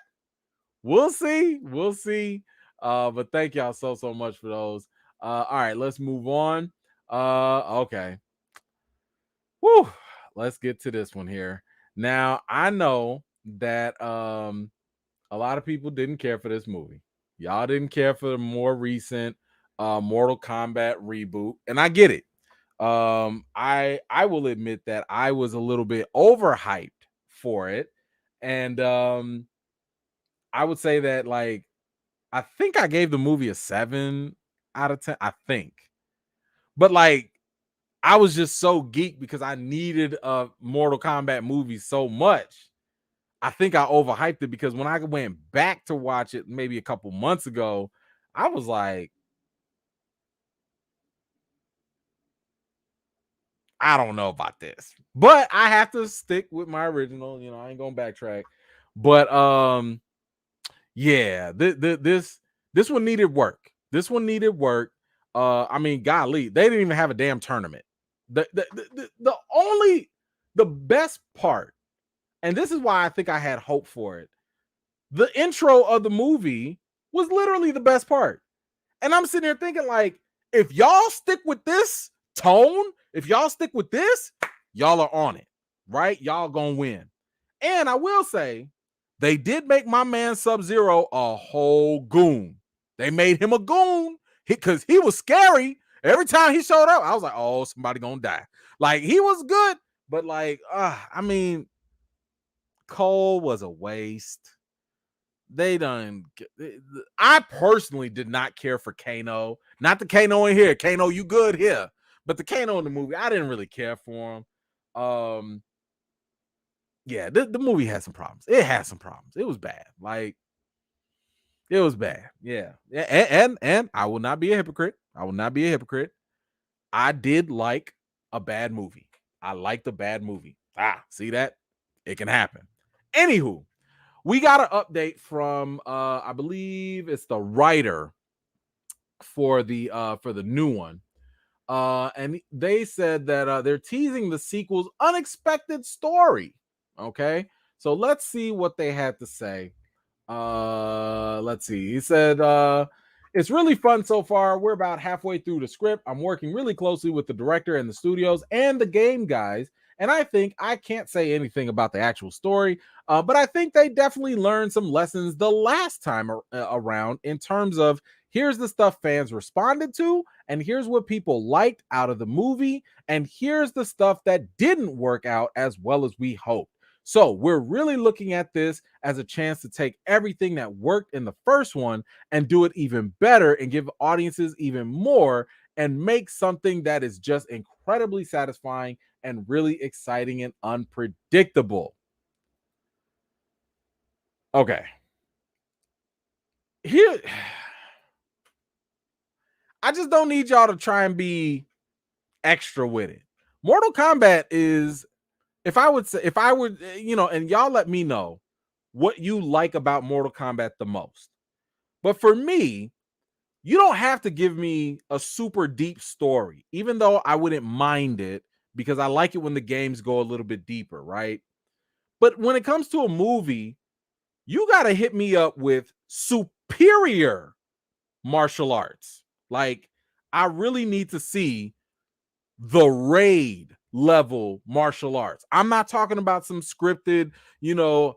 we'll see. We'll see. But thank y'all so much for those. All right, let's move on. Okay. Whew. Let's get to this one here. Now, I know that a lot of people didn't care for this movie. Y'all didn't care for the more recent Mortal Kombat reboot, and I get it. I will admit that I was a little bit overhyped for it, and I would say that, like, I think I gave the movie a 7 out of 10. I think, but like, I was just so geeked because I needed a Mortal Kombat movie so much. I think I overhyped it because when I went back to watch it maybe a couple months ago, I was like, I don't know about this. But I have to stick with my original, you know, I ain't gonna backtrack. But yeah, this one needed work. This one needed work. I mean, golly, they didn't even have a damn tournament. The best part, and this is why I think I had hope for it. The intro of the movie was literally the best part. And I'm sitting here thinking, like, if y'all stick with this tone, if y'all stick with this, y'all are on it, right? Y'all gonna win. And I will say, they did make my man Sub-Zero a whole goon. They made him a goon because he was scary. Every time he showed up, I was like, oh, somebody gonna die. Like, he was good, but like, I mean, Cole was a waste. They done. I personally did not care for Kano. Not the Kano in here. Kano, you good here. But the Kano in the movie, I didn't really care for him. Yeah, the movie had some problems. It had some problems. It was bad. Like, it was bad. Yeah. And I will not be a hypocrite. I will not be a hypocrite. I did like a bad movie. I liked a bad movie. See that? It can happen. Anywho, we got an update from I believe it's the writer for the new one. And they said that they're teasing the sequel's unexpected story. Okay, so let's see what they had to say. Let's see. He said, it's really fun so far. We're about halfway through the script. I'm working really closely with the director and the studios and the game guys. And I think I can't say anything about the actual story, but I think they definitely learned some lessons the last time around in terms of here's the stuff fans responded to, and here's what people liked out of the movie, and here's the stuff that didn't work out as well as we hoped. So we're really looking at this as a chance to take everything that worked in the first one and do it even better and give audiences even more and make something that is just incredibly satisfying and really exciting and unpredictable. Okay. Here, I just don't need y'all to try and be extra with it. Mortal Kombat is, if I would, and y'all let me know what you like about Mortal Kombat the most. But for me, you don't have to give me a super deep story, even though I wouldn't mind it because I like it when the games go a little bit deeper, right? But when it comes to a movie, you got to hit me up with superior martial arts. Like, I really need to see The Raid level martial arts. I'm not talking about some scripted, hiya,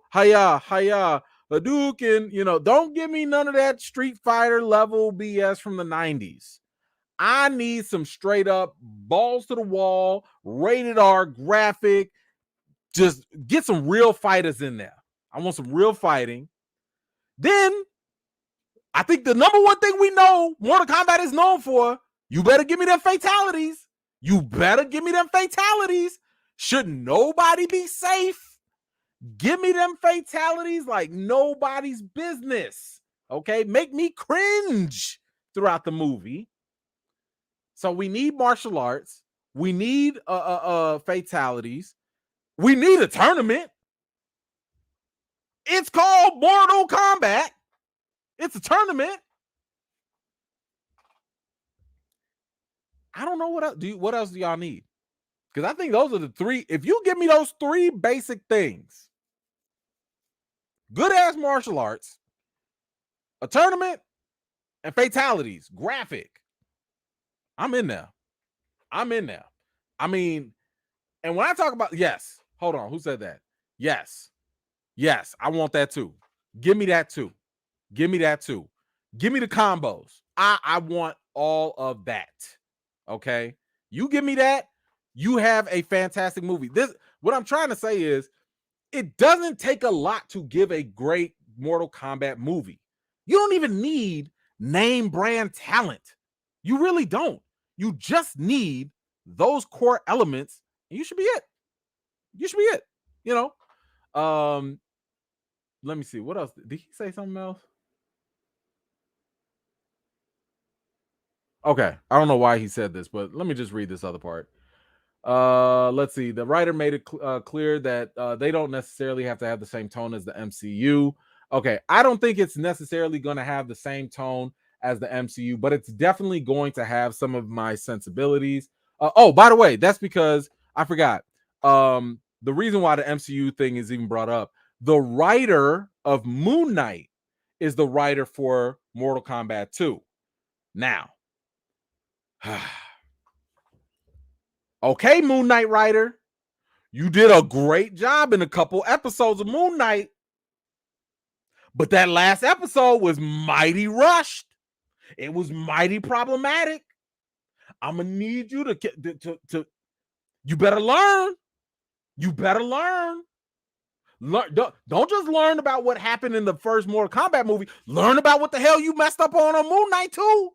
Hadouken, don't give me none of that Street Fighter level BS from the 90s. I need some straight up balls to the wall, rated R graphic. Just get some real fighters in there. I want some real fighting. Then I think the number one thing we know Mortal Kombat is known for, you better give me them fatalities. You better give me them fatalities. Should nobody be safe? Give me them fatalities like nobody's business. Okay? Make me cringe throughout the movie. So we need martial arts. We need fatalities. We need a tournament. It's called Mortal Kombat. It's a tournament. I don't know what else. What else do y'all need? Because I think those are the three. If you give me those three basic things, good ass martial arts, a tournament, and fatalities, graphic, I'm in there. I'm in there. I mean, and when I talk about, yes, hold on, who said that? Yes, I want that too. Give me that too. Give me that too. Give me the combos. I want all of that. Okay, you give me that, you have a fantastic movie. What I'm trying to say is, it doesn't take a lot to give a great Mortal Kombat movie. You don't even need name brand talent. You really don't. You just need those core elements, and you should be it. You should be it. Let me see. What else? Did he say something else? Okay. I don't know why he said this, but let me just read this other part. Let's see. The writer made it clear that they don't necessarily have to have the same tone as the MCU. Okay. I don't think it's necessarily going to have the same tone as the MCU, but it's definitely going to have some of my sensibilities. By the way, that's because I forgot. The reason why the MCU thing is even brought up, the writer of Moon Knight is the writer for Mortal Kombat 2. Now, okay, Moon Knight writer, you did a great job in a couple episodes of Moon Knight, but that last episode was mighty rushed. It was mighty problematic. I'm gonna need you to you better learn. You better learn. Don't just learn about what happened in the first Mortal Kombat movie. Learn about what the hell you messed up on Moon Knight too,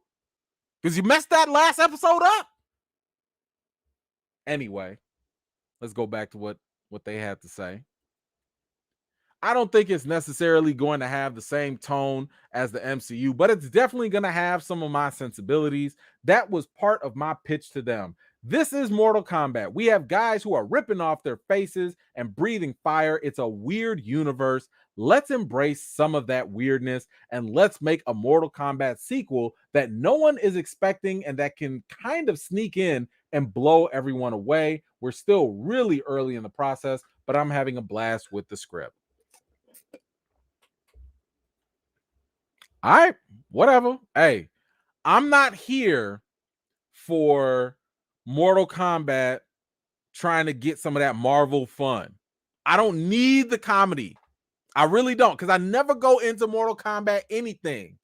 because you messed that last episode up. Anyway, let's go back to what they had to say. I don't think it's necessarily going to have the same tone as the MCU, but it's definitely going to have some of my sensibilities. That was part of my pitch to them. This is Mortal Kombat. We have guys who are ripping off their faces and breathing fire. It's a weird universe. Let's embrace some of that weirdness, and let's make a Mortal Kombat sequel that no one is expecting and that can kind of sneak in and blow everyone away. We're still really early in the process, but I'm having a blast with the script. All right, whatever. Hey, I'm not here for Mortal Kombat trying to get some of that Marvel fun. I don't need the comedy. I really don't, because I never go into Mortal Kombat anything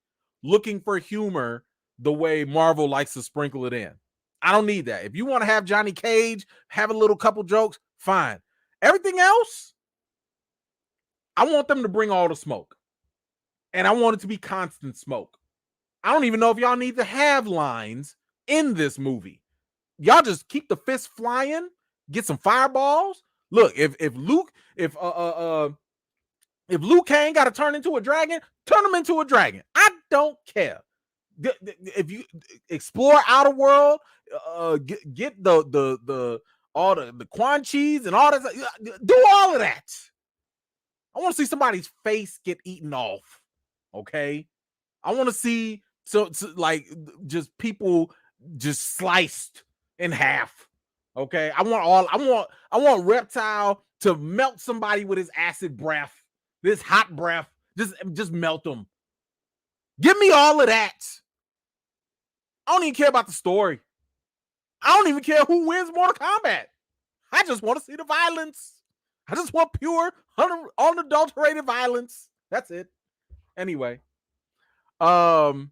looking for humor the way Marvel likes to sprinkle it in. I don't need that. If you want to have Johnny Cage have a little couple jokes, fine. Everything else, I want them to bring all the smoke. And I want it to be constant smoke. I don't even know if y'all need to have lines in this movie. Y'all just keep the fist flying, get some fireballs. Look, if Luke Kang got to turn into a dragon, turn him into a dragon. I don't care. If you explore outer world, get the all the Quan Chis and all that, do all of that. I want to see somebody's face get eaten off. Okay, I want to see so like just people just sliced in half. Okay, I want Reptile to melt somebody with his acid breath, this hot breath, just melt them. Give me all of that. I don't even care about the story. I don't even care who wins Mortal Kombat. I just want to see the violence. I just want pure, unadulterated violence. That's it. Anyway, and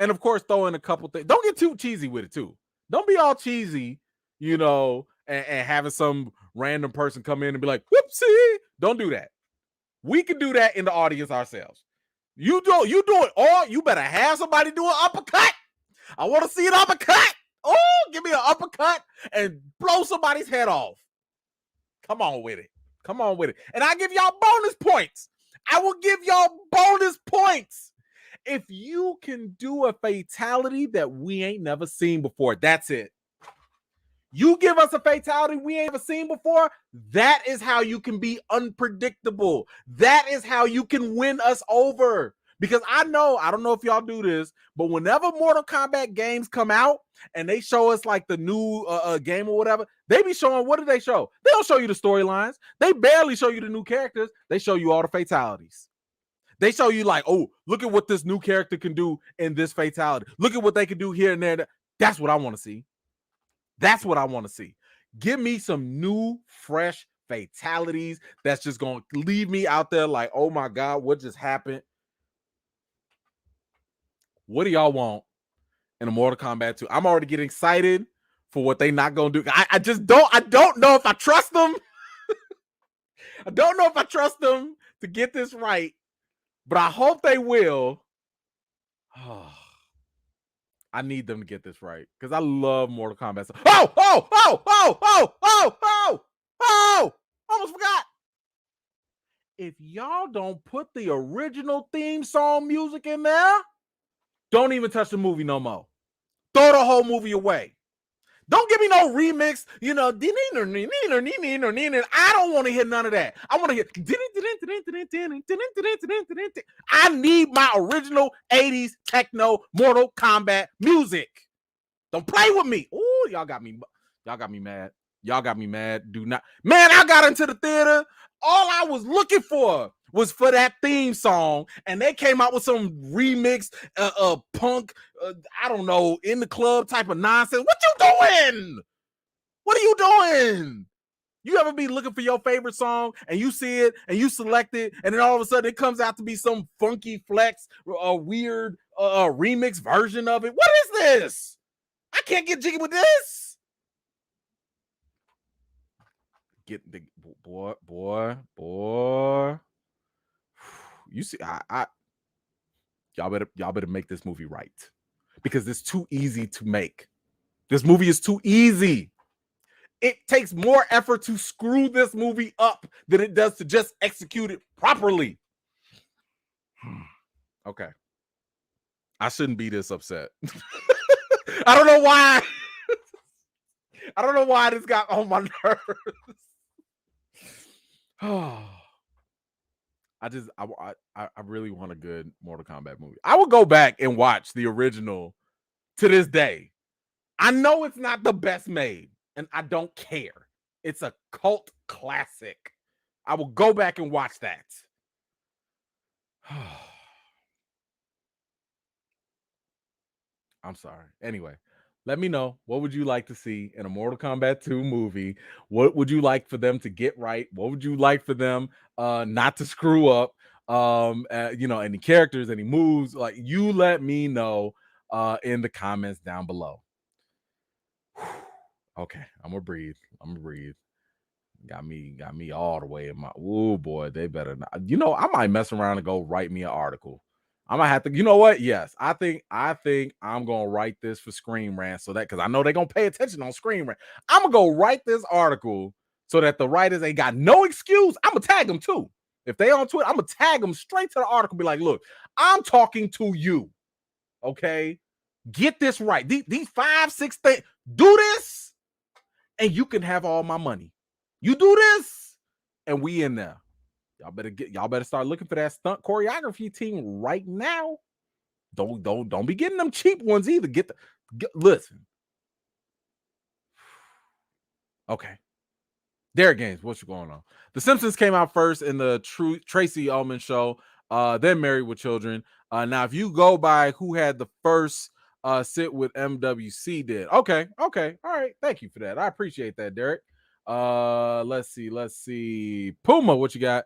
of course, throw in a couple things. Don't get too cheesy with it too. Don't be all cheesy, and having some random person come in and be like, "Whoopsie!" Don't do that. We can do that in the audience ourselves. You do it, or you better have somebody do an uppercut. I want to see an uppercut. Oh, give me an uppercut and blow somebody's head off. Come on with it. Come on with it. And I give y'all bonus points. I will give y'all bonus points if you can do a fatality that we ain't never seen before. That's it. You give us a fatality we ain't ever seen before. That is how you can be unpredictable. That is how you can win us over. Because I don't know if y'all do this, but whenever Mortal Kombat games come out and they show us like the new game or whatever, they be showing, what do they show? They don't show you the storylines. They barely show you the new characters. They show you all the fatalities. They show you like, oh, look at what this new character can do in this fatality. Look at what they can do here and there. That's what I want to see. That's what I want to see. Give me some new, fresh fatalities that's just going to leave me out there like, oh my God, what just happened? What do y'all want in a Mortal Kombat 2? I'm already getting excited for what they not going to do. I don't know if I trust them. I don't know if I trust them to get this right, but I hope they will. I need them to get this right because I love Mortal Kombat. Almost forgot. If y'all don't put the original theme song music in there, don't even touch the movie no more. Throw the whole movie away. Don't give me no remix, I don't want to hear none of that. I want to hear. I need my original 80s techno Mortal Kombat music. Don't play with me. Oh, y'all got me mad. Y'all got me mad. Do not. Man, I got into the theater. All I was looking for was for that theme song, and they came out with some remix, punk, I don't know, in the club type of nonsense. What you doing? What are you doing? You ever be looking for your favorite song and you see it and you select it, and then all of a sudden it comes out to be some funky flex, weird remix version of it? What is this? I can't get jiggy with this. Get the boy. You see, y'all better make this movie right because it's too easy to make. This movie is too easy. It takes more effort to screw this movie up than it does to just execute it properly. Okay. I shouldn't be this upset. I don't know why. I don't know why this got on my nerves. I really want a good Mortal Kombat movie. I will go back and watch the original to this day. I know it's not the best made, and I don't care. It's a cult classic. I will go back and watch that. I'm sorry. Anyway, let me know, what would you like to see in a Mortal Kombat 2 movie? What would you like for them to get right? What would you like for them not to screw up? Any characters, any moves? Like, you let me know in the comments down below. Okay, I'm gonna breathe. Got me all the way in my. Oh boy, they better not. I might mess around and go write me an article. I might have to. You know what? Yes, I think I'm gonna write this for Screen Rant so that, because I know they're gonna pay attention on Screen Rant. I'm gonna go write this article so that the writers ain't got no excuse. I'm gonna tag them too. If they on Twitter, I'm gonna tag them straight to the article. Be like, look, I'm talking to you. Okay, get this right. These 5-6 things. Do this, and you can have all my money. You do this, and we in there. Y'all better start looking for that stunt choreography team right now. Don't be getting them cheap ones either. Listen. Okay. Derek Games, what's going on? The Simpsons came out first in the Tracy Ullman show, then Married with Children. Now, if you go by who had the first sit with MWC did. Okay. All right. Thank you for that. I appreciate that, Derek. Let's see. Puma, what you got?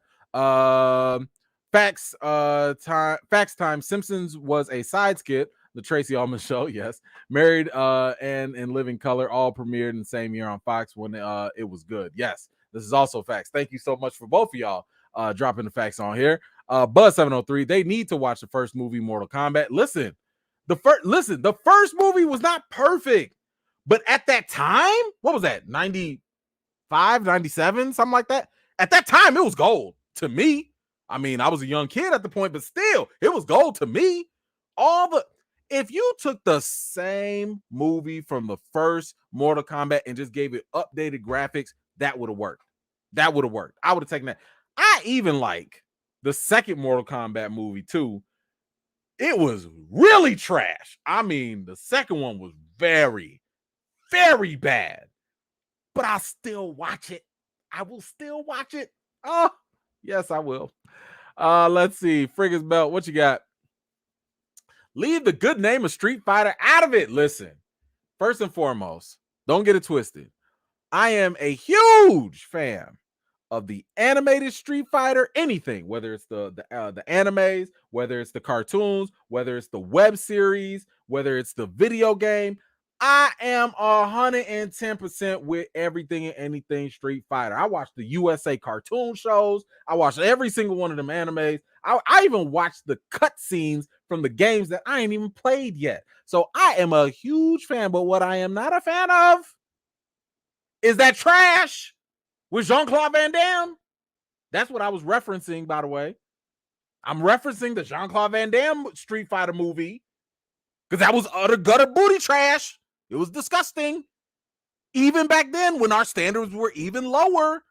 Facts time. Simpsons was a side skit. The Tracy Ullman Show, yes. Married and in Living Color all premiered in the same year on Fox when it was good. Yes, this is also facts. Thank you so much for both of y'all dropping the facts on here. Buzz 703, they need to watch the first movie, Mortal Kombat. Listen, the first movie was not perfect, but at that time, what was that? 95, 97, something like that. At that time, it was gold to me. I mean, I was a young kid at the point, but still, it was gold to me. If you took the same movie from the first Mortal Kombat and just gave it updated graphics, that would have worked. I would have taken that. I even like the second Mortal Kombat movie too. It was really trash. I mean, the second one was very, very bad. But I'll still watch it. I will still watch it. Oh, yes, I will. Let's see. Friggers Belt, what you got? Leave the good name of Street Fighter out of it. Listen, first and foremost, don't get it twisted. I am a huge fan of the animated Street Fighter, anything, whether it's the animes, whether it's the cartoons, whether it's the web series, whether it's the video game. I am 110% with everything and anything Street Fighter. I watch the USA cartoon shows. I watch every single one of them animes. I even watch the cutscenes from the games that I ain't even played yet. So I am a huge fan, but what I am not a fan of is that trash with Jean-Claude Van Damme. That's what I was referencing, by the way. I'm referencing the Jean-Claude Van Damme Street Fighter movie because that was utter gutter booty trash. It was disgusting. Even back then when our standards were even lower.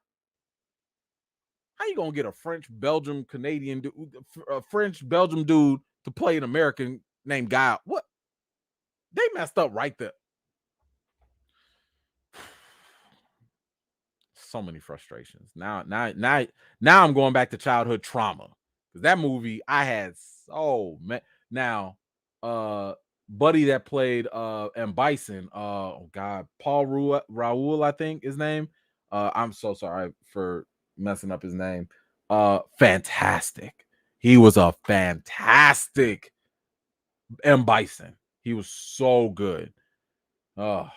How you going to get a French-Belgium dude to play an American named Guile? What? They messed up right there. So many frustrations. Now I'm going back to childhood trauma. Because that movie, I had so many. Now, buddy that played M. Bison, oh God, Paul Raul, I think his name. I'm so sorry for messing up his name. Fantastic. He was a fantastic M. Bison. He was so good. Oh,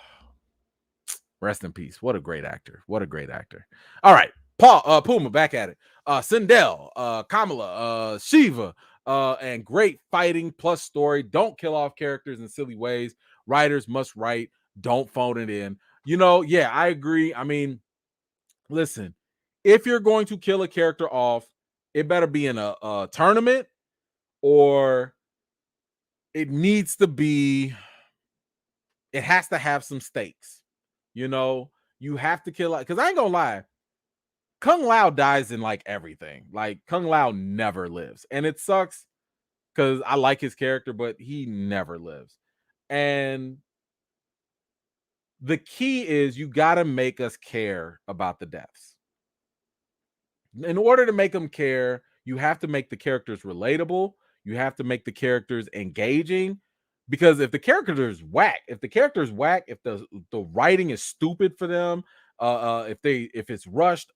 rest in peace. What a great actor. All right. Puma back at it. Sindel, Kamala, Shiva, and great fighting plus story. Don't kill off characters in silly ways. Writers must write. Don't phone it in. Yeah, I agree. I mean, listen, if you're going to kill a character off, it better be in a tournament, or it has to have some stakes. You have to kill, because I ain't gonna lie, Kung Lao dies in like everything. Like Kung Lao never lives, and it sucks because I like his character, but he never lives. And the key is you got to make us care about the deaths. In order to make them care, you have to make the characters relatable. You have to make the characters engaging. Because if the character is whack, if the writing is stupid for them, if it's rushed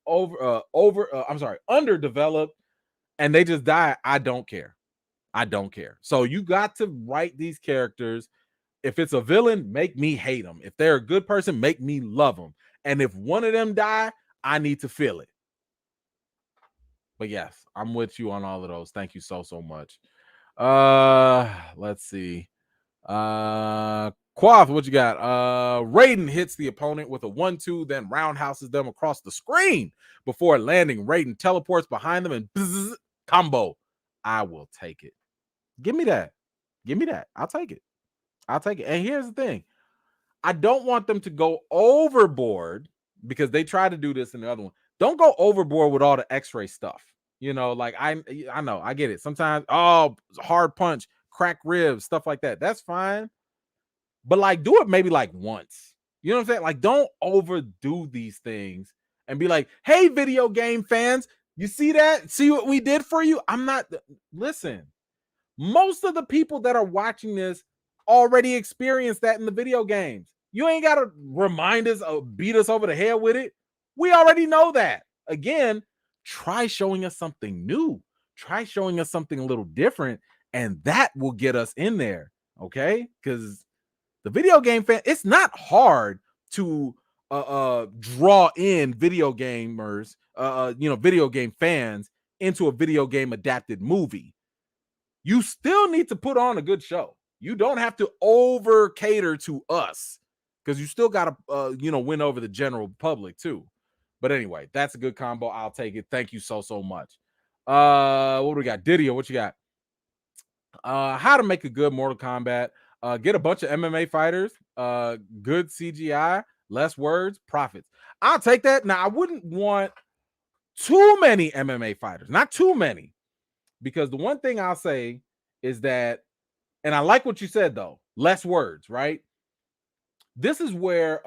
underdeveloped, and they just die, I don't care. So you got to write these characters. If it's a villain, make me hate them. If they're a good person, make me love them. And if one of them die, I need to feel it. But yes, I'm with you on all of those. Thank you so much. Let's see. Quaff, what you got? Raiden hits the opponent with a 1-2, then roundhouses them across the screen before landing. Raiden teleports behind them and bzz, combo. I will take it. Give me that. I'll take it. And here's the thing. I don't want them to go overboard, because they try to do this in the other one. Don't go overboard with all the X-ray stuff. Like I know, I get it. Sometimes, hard punch, crack ribs, stuff like that. That's fine. But like, do it maybe like once. You know what I'm saying? Like, don't overdo these things and be like, hey, video game fans, you see that? See what we did for you? Listen, most of the people that are watching this already experienced that in the video games. You ain't got to remind us or beat us over the head with it. We already know that. Again, try showing us something new. Try showing us something a little different, and that will get us in there. Okay, because the video game fan, it's not hard to draw in video gamers, video game fans into a video game adapted movie. You still need to put on a good show. You don't have to over cater to us, because you still got to win over the general public too. But anyway, that's a good combo. I'll take it. Thank you so much. What do we got? Didio, what you got? How to make a good Mortal Kombat. Get a bunch of MMA fighters, good CGI, less words, profits. I'll take that. Now, I wouldn't want too many MMA fighters, not too many, because the one thing I'll say is that, and I like what you said though, less words, right? This is where,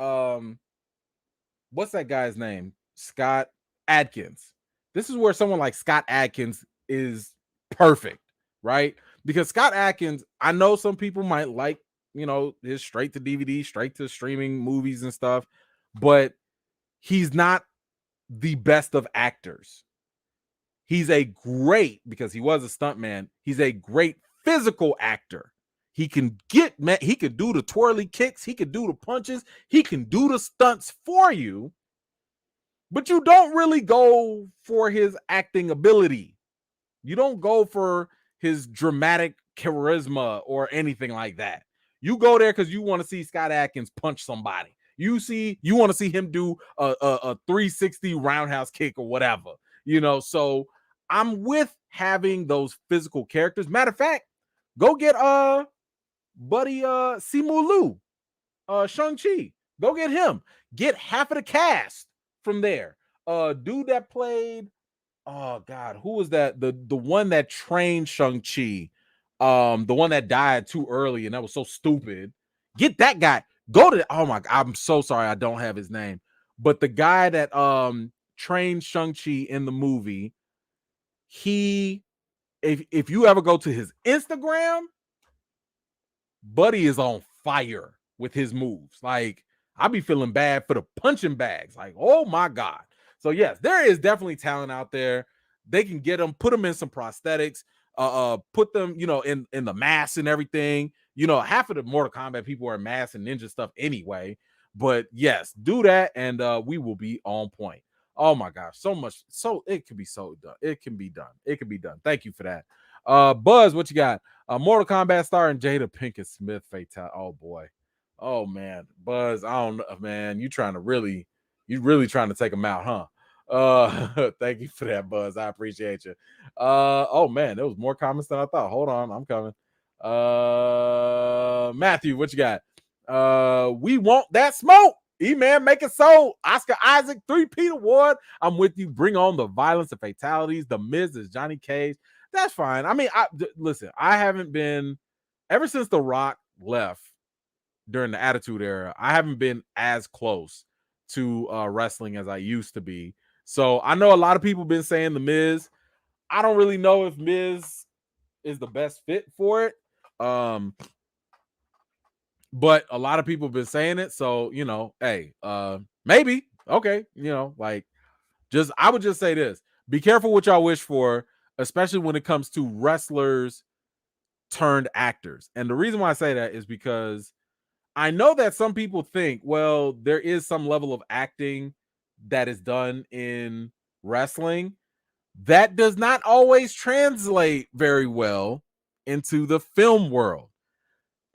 what's that guy's name? Scott Adkins. This is where someone like Scott Adkins is perfect, right? Because Scott Adkins, I know some people might like, his straight to DVD, straight to streaming movies and stuff, but he's not the best of actors. He's a great, because he was a stuntman, he's a great physical actor. He can he could do the twirly kicks, he could do the punches, he can do the stunts for you, but you don't really go for his acting ability. You don't go for his dramatic charisma or anything like that. You go there because you want to see Scott Adkins punch somebody. You want to see him do a 360 roundhouse kick or whatever. So I'm with having those physical characters. Matter of fact, go get buddy Simu Liu, Shang-Chi. Go get him. Get half of the cast from there. Dude that played, oh God, who was that? The one that trained Shang-Chi, the one that died too early, and that was so stupid. Get that guy. Go to, oh my God, I'm so sorry I don't have his name. But the guy that trained Shang-Chi in the movie, if you ever go to his Instagram, buddy is on fire with his moves. Like, I be feeling bad for the punching bags. Like, oh my God. So yes, there is definitely talent out there. They can get them, put them in some prosthetics, put them, in the masks and everything. Half of the Mortal Kombat people are masks and ninja stuff anyway. But yes, do that, and we will be on point. Oh my gosh, so much. So it can be so done. It can be done. It can be done. Thank you for that. Buzz, what you got? Mortal Kombat starring Jada Pinkett Smith fatality. Oh boy. Oh man, Buzz. I don't know, man. You really trying to take him out, huh? Thank you for that, Buzz. I appreciate you. Oh man, there was more comments than I thought. Hold on, I'm coming. Matthew, what you got? We want that smoke. E-Man, make it so. Oscar Isaac, 3-peat award. I'm with you. Bring on the violence and fatalities. The Miz is Johnny Cage. That's fine. I mean, listen, I haven't been, ever since The Rock left during the Attitude Era, I haven't been as close to wrestling as I used to be. So I know a lot of people been saying The Miz. I don't really know if Miz is the best fit for it. But a lot of people have been saying it. So, hey, maybe. Okay. I would just say this. Be careful what y'all wish for, especially when it comes to wrestlers turned actors. And the reason why I say that is because I know that some people think, well, there is some level of acting that is done in wrestling. That does not always translate very well into the film world.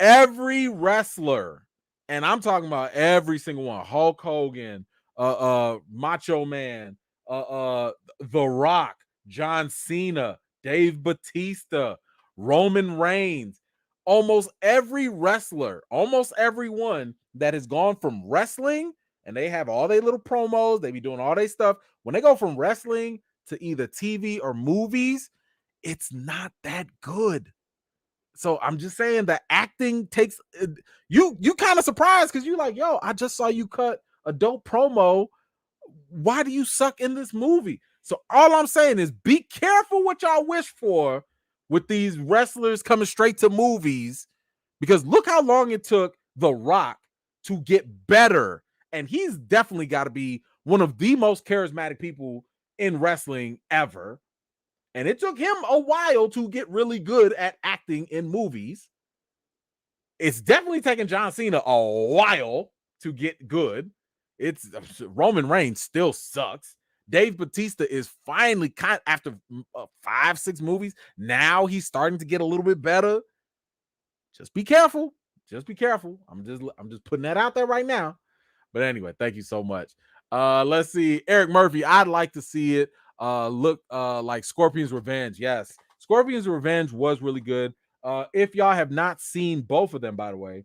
Every wrestler, and I'm talking about every single one, Hulk Hogan, Macho Man, The Rock, John Cena, Dave Bautista, Roman Reigns, almost every wrestler, almost everyone that has gone from wrestling, and they have all their little promos, they be doing all their stuff. When they go from wrestling to either TV or movies, it's not that good. So I'm just saying that acting takes you kind of surprised because you're like, yo, I just saw you cut a dope promo. Why do you suck in this movie? So all I'm saying is be careful what y'all wish for with these wrestlers coming straight to movies, because look how long it took The Rock to get better. And he's definitely got to be one of the most charismatic people in wrestling ever. And it took him a while to get really good at acting in movies. It's definitely taken John Cena a while to get good. It's Roman Reigns still sucks. Dave Bautista is finally after 5-6 movies. Now he's starting to get a little bit better. Just be careful. Just be careful. I'm just putting that out there right now. But anyway, thank you so much. Let's see. Eric Murphy, I'd like to see it look like Scorpion's Revenge. Yes. Scorpion's Revenge was really good. If y'all have not seen both of them, by the way,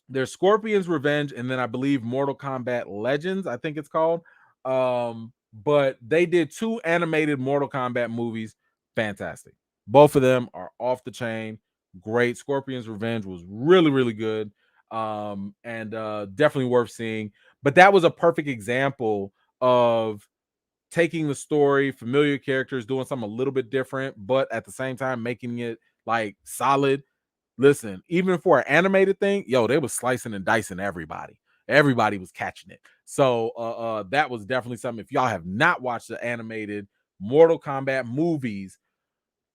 there's Scorpion's Revenge, and then I believe Mortal Kombat Legends, I think it's called. But they did 2 animated Mortal Kombat movies. Fantastic. Both of them are off the chain. Great. Scorpion's Revenge was really, really good. And definitely worth seeing. But that was a perfect example of taking the story, familiar characters, doing something a little bit different, but at the same time making it like solid. Listen, even for an animated thing, they was slicing and dicing everybody. Everybody was catching it. So that was definitely something. If y'all have not watched the animated Mortal Kombat movies,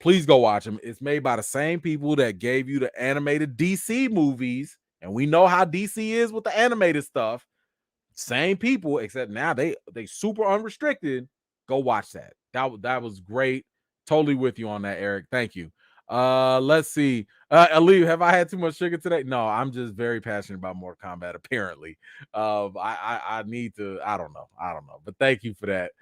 please go watch them. It's made by the same people that gave you the animated DC movies, and we know how DC is with the animated stuff. Same people, except now they super unrestricted. Go watch that. That was great. Totally with you on that, Eric. Thank you. Let's see. Ali, have I had too much sugar today? No, I'm just very passionate about Mortal Kombat, apparently. I need to, I don't know. But thank you for that.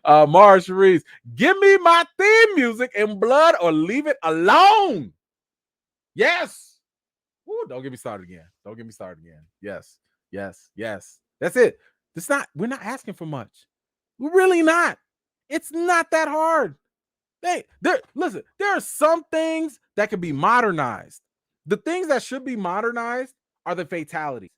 Mara Sharice, give me my theme music in blood or leave it alone. Yes. Ooh, don't get me started again. Yes. That's it. We're not asking for much. We're really not. It's not that hard. Listen, there are some things that can be modernized. The things that should be modernized are the fatalities.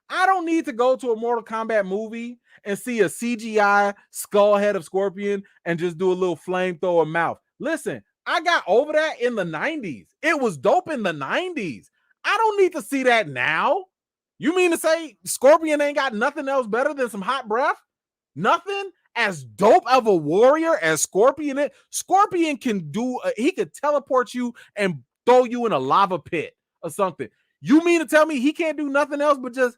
I don't need to go to a Mortal Kombat movie and see a CGI skull head of Scorpion and just do a little flamethrower mouth. Listen, I got over that in the 90s. It was dope in the 90s. I don't need to see that now. You mean to say Scorpion ain't got nothing else better than some hot breath? Nothing as dope of a warrior as Scorpion is. Scorpion can he could teleport you and throw you in a lava pit or something. You mean to tell me he can't do nothing else but just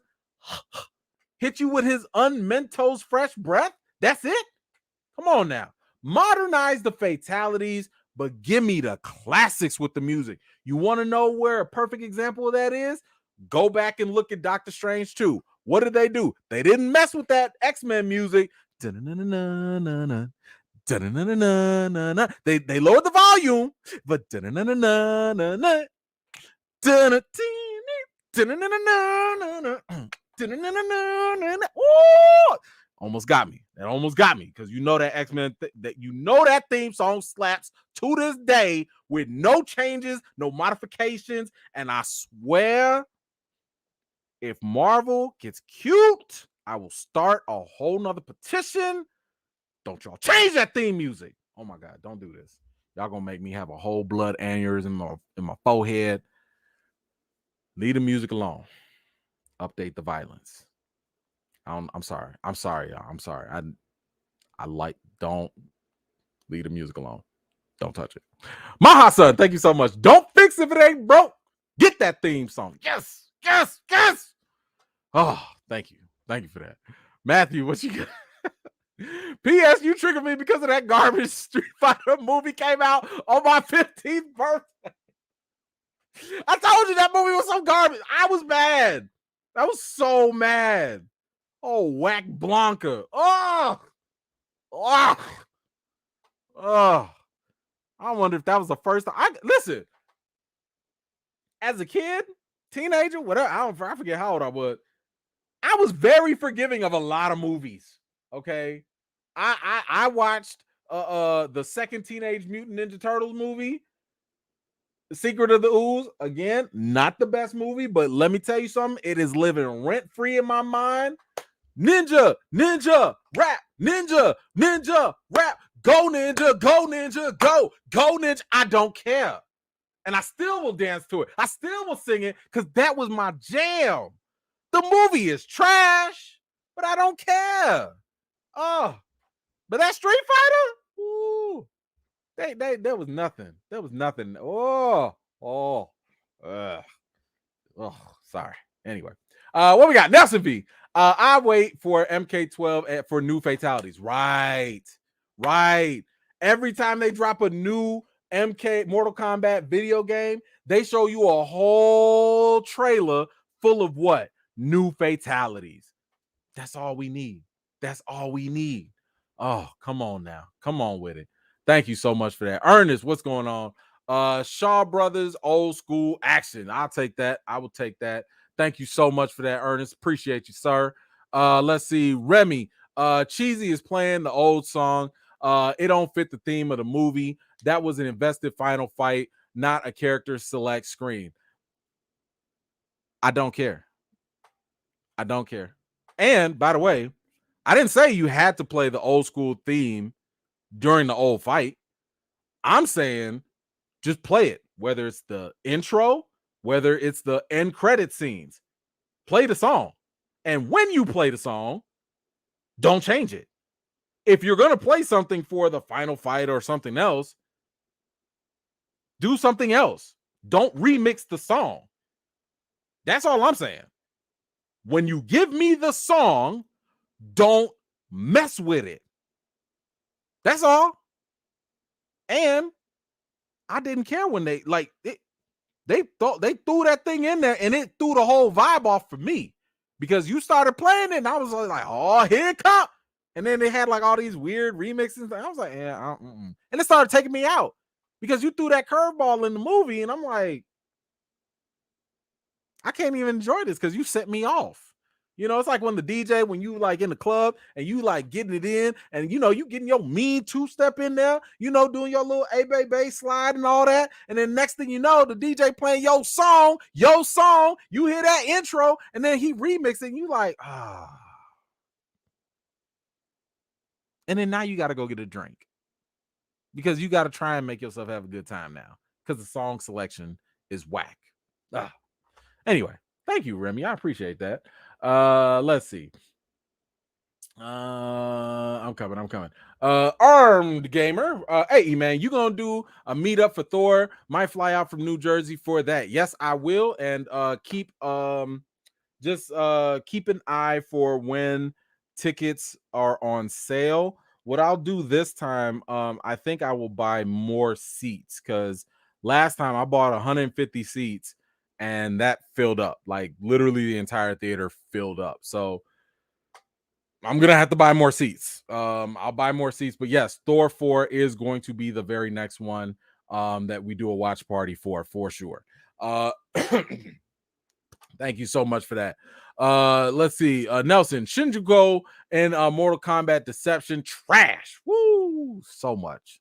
hit you with his unmentos fresh breath? That's it? Come on now. Modernize the fatalities, but give me the classics with the music. You want to know where a perfect example of that is? Go back and look at Doctor Strange 2. What did they do? They didn't mess with that X-Men music. They lowered the volume, but almost got me. That almost got me because you know that X-Men that theme song slaps to this day with no changes, no modifications, and I swear, if Marvel gets cute, I will start a whole nother petition. Don't y'all change that theme music. Oh my God, don't do this. Y'all gonna make me have a whole blood aneurysm in my forehead. Leave the music alone. Update the violence. I'm sorry, y'all. I'm sorry. Don't leave the music alone. Don't touch it. Maha son, thank you so much. Don't fix if it ain't broke. Get that theme song. Yes. Oh, thank you. Thank you for that. Matthew, what you got? P.S. You triggered me because of that garbage Street Fighter movie came out on my 15th birthday. I told you that movie was so garbage. I was mad. I was so mad. Oh, whack Blanca. Oh. I wonder if that was the first time. Listen, as a kid, teenager, whatever, I forget how old I was. I was very forgiving of a lot of movies. Okay, I watched the second Teenage Mutant Ninja Turtles movie, The Secret of the Ooze. Again, not the best movie, but let me tell you something. It is living rent free in my mind. Ninja, rap, ninja, rap. Go ninja, go ninja, go ninja. I don't care. And I still will dance to it. I still will sing it because that was my jam. The movie is trash, but I don't care. Oh, but that Street Fighter, ooh, there was nothing. There was nothing. Oh, sorry. Anyway, what we got? Nelson V. I wait for MK12 for new fatalities. Right. Every time they drop a new MK Mortal Kombat video game, they show you a whole trailer full of what? New fatalities. That's all we need. That's all we need. Oh, come on now. Come on with it. Thank you so much for that. Ernest, what's going on? Shaw Brothers, old school action. I'll take that. I will take that. Thank you so much for that, Ernest. Appreciate you, sir. Let's see. Remy, Cheesy is playing the old song. It don't fit the theme of the movie. That was an invested final fight, not a character select screen. I don't care. I don't care. And by the way, I didn't say you had to play the old school theme during the old fight. I'm saying just play it, whether it's the intro, whether it's the end credit scenes. Play the song. And when you play the song, don't change it. If you're going to play something for the final fight or something else, do something else. Don't remix the song. That's all I'm saying. When you give me the song, don't mess with it. That's all. And I didn't care when they threw that thing in there and it threw the whole vibe off for me because you started playing it and I was like, oh, here it comes. And then they had like all these weird remixes. I was like, yeah, and it started taking me out because you threw that curveball in the movie and I'm like, I can't even enjoy this because you set me off. You know, it's like when the DJ, when you like in the club and you like getting it in and, you know, you getting your mean two-step in there, you know, doing your little A-Bay slide and all that. And then next thing you know, the DJ playing your song, you hear that intro and then he remixing and you like, And then now you got to go get a drink because you got to try and make yourself have a good time now because the song selection is whack. Anyway, thank you, Remy. I appreciate that. Let's see. I'm coming. Armed Gamer. Hey, man, you gonna do a meetup for Thor? Might fly out from New Jersey for that. Yes, I will. And keep an eye for when tickets are on sale. What I'll do this time, I think I will buy more seats because last time I bought 150 seats and that filled up, like literally the entire theater filled up. So I'm gonna have to buy more seats. I'll buy more seats, but yes, Thor 4 is going to be the very next one that we do a watch party for sure. Thank you so much for that. Let's see. Nelson, Shinjuku and Mortal Kombat Deception trash. Woo! So much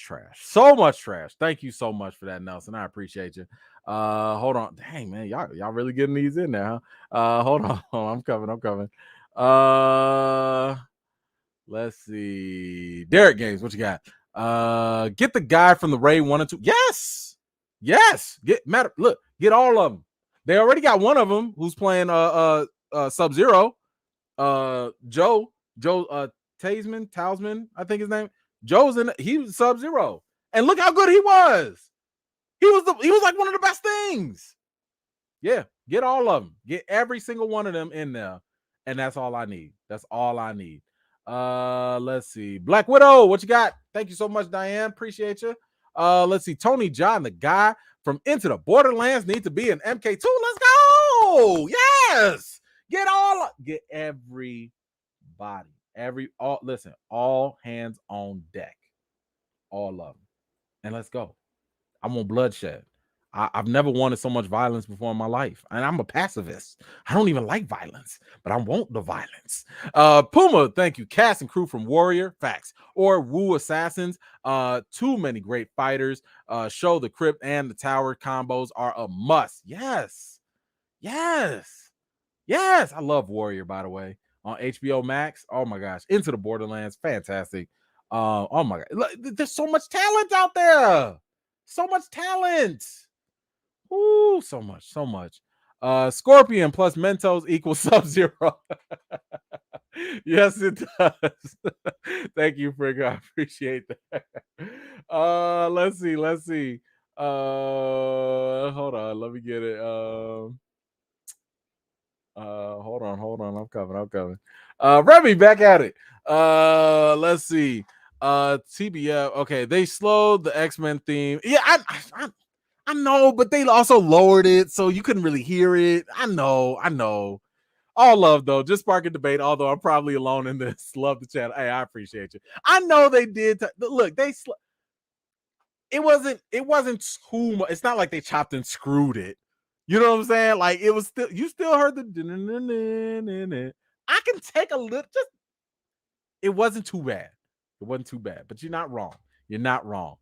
trash. Thank you so much for that, Nelson. I appreciate you. Hold on. Dang, man, y'all really getting these in there, huh? Hold on. I'm coming. Let's see. Derek Games, what you got? Get the guy from the Ray 1 and 2. Yes. Get all of them. They already got one of them who's playing Sub-Zero. Joe Talisman, I think his name. He was Sub-Zero. And look how good he was. He was like one of the best things. Yeah, get all of them. Get every single one of them in there. And that's all I need. Let's see. Black Widow, what you got? Thank you so much, Diane. Appreciate you. Let's see. Tony John, the guy from Into the Borderlands, need to be an MK2. Let's go. Yes. Get everybody. All hands on deck. All of them. And let's go. I want bloodshed. I've never wanted so much violence before in my life. And I'm a pacifist. I don't even like violence, but I want the violence. Puma, thank you. Cast and crew from Warrior, facts. Or Wu Assassins. Too many great fighters. Show the Crypt and the Tower combos are a must. Yes. I love Warrior, by the way. On HBO Max. Oh my gosh. Into the Borderlands. Fantastic. Oh my God. There's so much talent out there. So much talent. Ooh, so much. Scorpion plus Mentos equals Sub-Zero. Yes, it does. Thank you, Frigga. I appreciate that. Let's see. Hold on. Let me get it. Hold on. I'm coming. Remy, back at it. Let's see. TBF. Okay, they slowed the X-Men theme. Yeah, I know, but they also lowered it, so you couldn't really hear it. I know. All love though, just spark a debate. Although I'm probably alone in this. Love the chat. Hey, I appreciate you. I know they did. Look, it wasn't too much. It's not like they chopped and screwed it. You know what I'm saying? Like it was still. You still heard the. I can take a little. Just it wasn't too bad. It wasn't too bad. But you're not wrong. You're not wrong.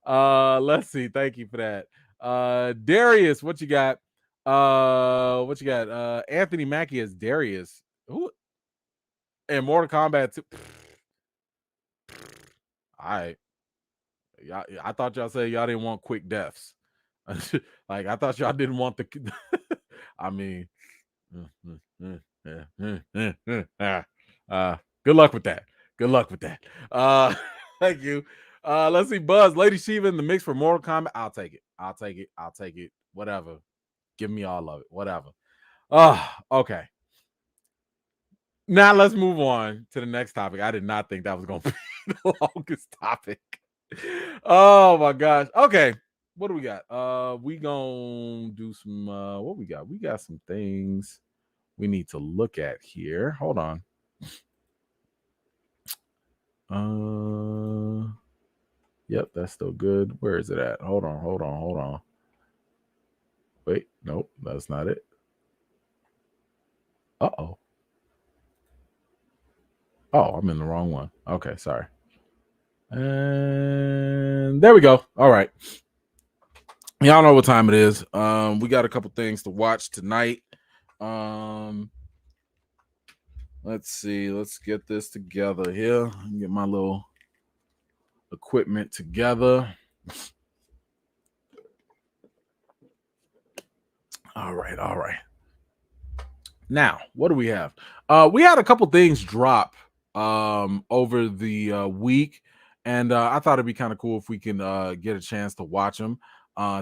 Let's see. Thank you for that. Darius, what you got? Anthony Mackie as Darius. Who? And Mortal Kombat 2. All right. I thought y'all said y'all didn't want quick deaths. Like I thought y'all didn't want the. I mean, good luck with that. Good luck with that. Thank you. Let's see, Buzz, Lady Shiva in the mix for Mortal Kombat. I'll take it. Whatever. Give me all of it. Whatever. Okay. Now let's move on to the next topic. I did not think that was going to be the longest topic. Oh my gosh. Okay. What do we got? We gonna do some what we got? We got some things we need to look at here. Hold on. Yep, that's still good. Where is it at? Hold on. Wait, nope, that's not it. Oh, I'm in the wrong one. Okay, sorry. And there we go. All right. Y'all know what time it is. We got a couple things to watch tonight. Let's see. Let's get this together here. Get my little equipment together. All right. Now, what do we have? We had a couple things drop over the week, and I thought it'd be kind of cool if we can get a chance to watch them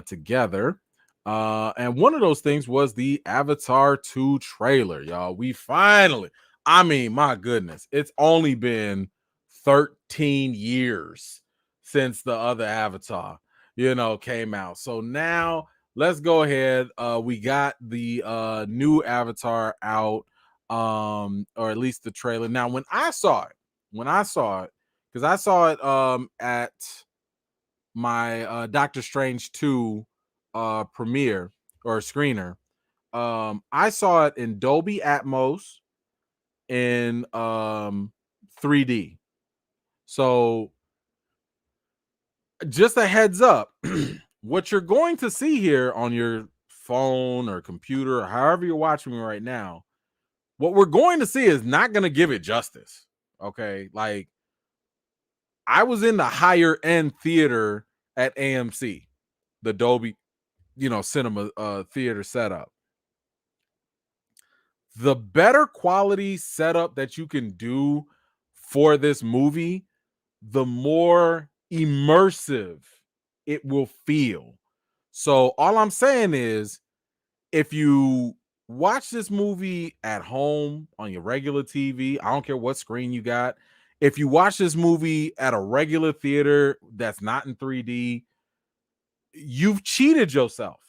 together. And one of those things was the Avatar 2 trailer, y'all. We finally, I mean, my goodness, it's only been 13 years since the other Avatar, came out. So now let's go ahead. We got the new Avatar out, or at least the trailer. Now, when I saw it, because I saw it at my Doctor Strange 2 premiere or screener. I saw it in Dolby Atmos in 3D. So just a heads up, what you're going to see here on your phone or computer or however you're watching me right now, what we're going to see is not going to give it justice. Okay, like I was in the higher end theater at AMC, the Dolby cinema theater setup. The better quality setup that you can do for this movie, the more immersive it will feel. So all I'm saying is, if you watch this movie at home on your regular TV, I don't care what screen you got. If you watch this movie at a regular theater that's not in 3D, you've cheated yourself.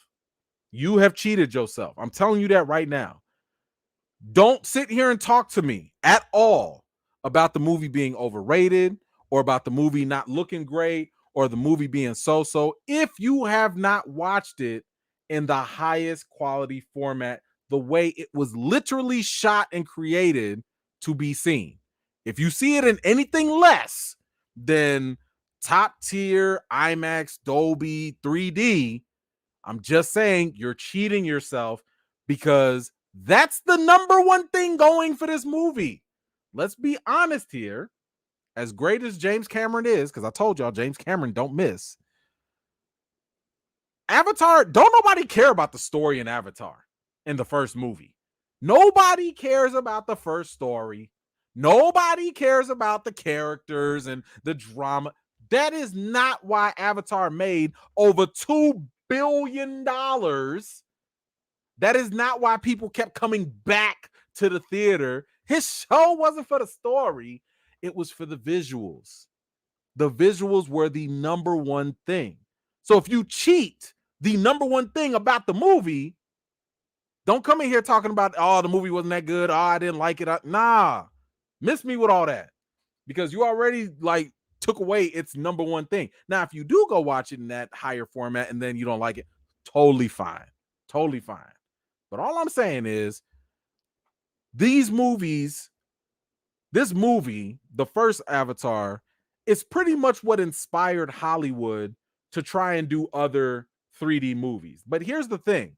You have cheated yourself. I'm telling you that right now. Don't sit here and talk to me at all about the movie being overrated or about the movie not looking great or the movie being so-so if you have not watched it in the highest quality format, the way it was literally shot and created to be seen. If you see it in anything less than top tier IMAX, Dolby, 3D, I'm just saying you're cheating yourself, because that's the number one thing going for this movie. Let's be honest here. As great as James Cameron is, because I told y'all James Cameron don't miss. Avatar, don't nobody care about the story in Avatar. in the first movie. Nobody cares about the first story. Nobody cares about the characters and the drama. That is not why Avatar made over $2 billion. That is not why people kept coming back to the theater. His show wasn't for the story. It was for the visuals. The visuals were the number one thing. So if you cheat the number one thing about the movie, don't come in here talking about, oh, the movie wasn't that good. Oh, I didn't like it. Nah, miss me with all that, because you already like took away its number one thing. Now, if you do go watch it in that higher format and then you don't like it, totally fine. Totally fine. But all I'm saying is this movie, the first Avatar, is pretty much what inspired Hollywood to try and do other 3D movies. But here's the thing.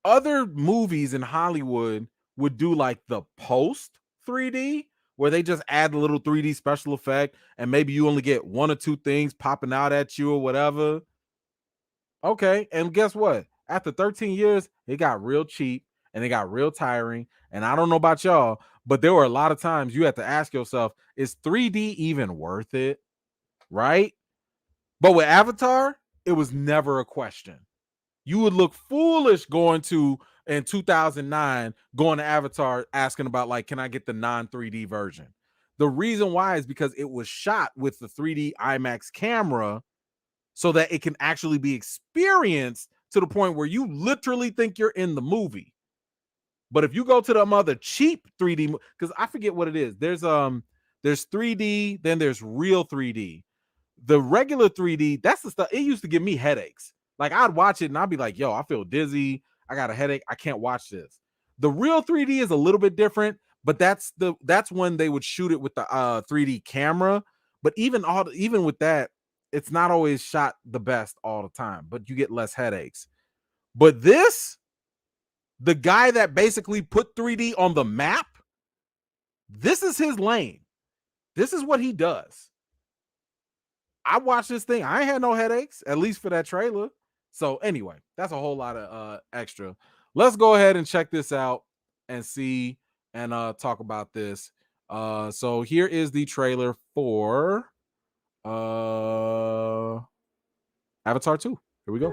Other movies in Hollywood would do like the post 3D, where they just add a little 3D special effect and maybe you only get one or two things popping out at you or whatever. Okay, and guess what? After 13 years, it got real cheap and it got real tiring. And I don't know about y'all, but there were a lot of times you had to ask yourself, is 3D even worth it? Right? But with Avatar, it was never a question. You would look foolish going to, in 2009, going to Avatar asking about, like, can I get the non-3D version? The reason why is because it was shot with the 3D IMAX camera so that it can actually be experienced to the point where you literally think you're in the movie. But if you go to the other cheap 3D, because I forget what it is, there's 3D, then there's real 3D. The regular 3D, that's the stuff, it used to give me headaches. Like, I'd watch it and I'd be like, yo, I feel dizzy, I got a headache, I can't watch this. The real 3D is a little bit different, but that's when they would shoot it with the 3D camera. But even with that, it's not always shot the best all the time, but you get less headaches. But this, the guy that basically put 3D on the map, this is his lane. This is what he does. I watched this thing. I ain't had no headaches, at least for that trailer. So anyway, that's a whole lot of extra. Let's go ahead and check this out and see and talk about this. So here is the trailer for Avatar 2. Here we go.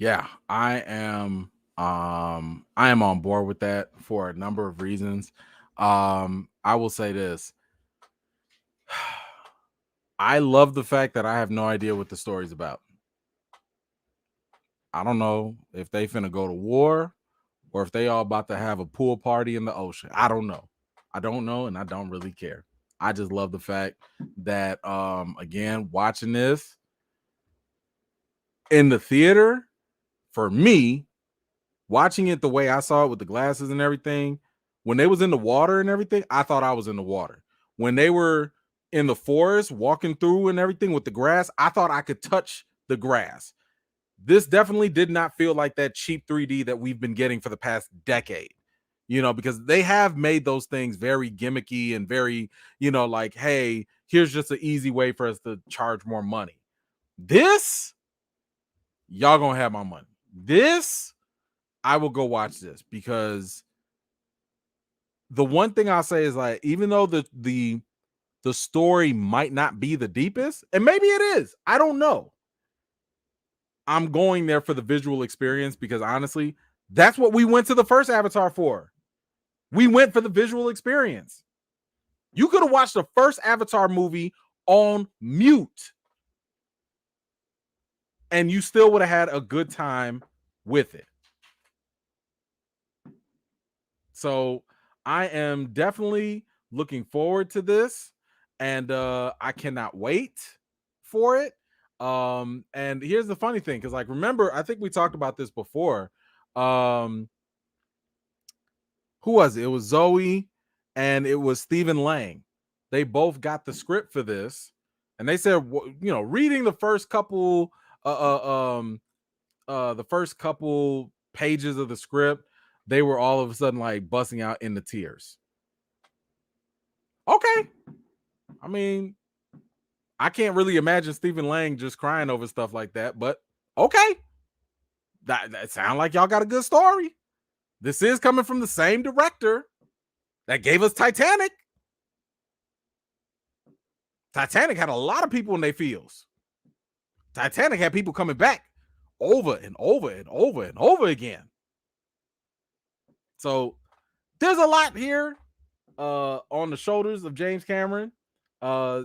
Yeah, I am on board with that for a number of reasons. I will say this. I love the fact that I have no idea what the story's about. I don't know if they finna go to war or if they all about to have a pool party in the ocean. I don't know. And I don't really care. I just love the fact that again, watching this in the theater, for me, watching it the way I saw it with the glasses and everything, when they was in the water and everything, I thought I was in the water. when they were in the forest walking through and everything with the grass, I thought I could touch the grass. This definitely did not feel like that cheap 3D that we've been getting for the past decade, because they have made those things very gimmicky and very, like, hey, here's just an easy way for us to charge more money. This, y'all gonna have my money. This, I will go watch this, because the one thing I'll say is, like, even though the story might not be the deepest, and maybe it is, I don't know, I'm going there for the visual experience, because honestly, that's what we went to the first Avatar for. We went for the visual experience. You could have watched the first Avatar movie on mute and you still would have had a good time with it. So I am definitely looking forward to this, and I cannot wait for it. And here's the funny thing, because, like, remember, I think we talked about this before. Who was it? It was Zoe and it was Stephen Lang. They both got the script for this, and they said, reading the first couple, the first couple pages of the script, they were all of a sudden like busting out into tears. Okay, I mean, I can't really imagine Stephen Lang just crying over stuff like that, but okay, that sounds like y'all got a good story. This is coming from the same director that gave us Titanic. Titanic had a lot of people in their feels. Titanic had people coming back over and over and over and over again. So there's a lot here on the shoulders of James Cameron.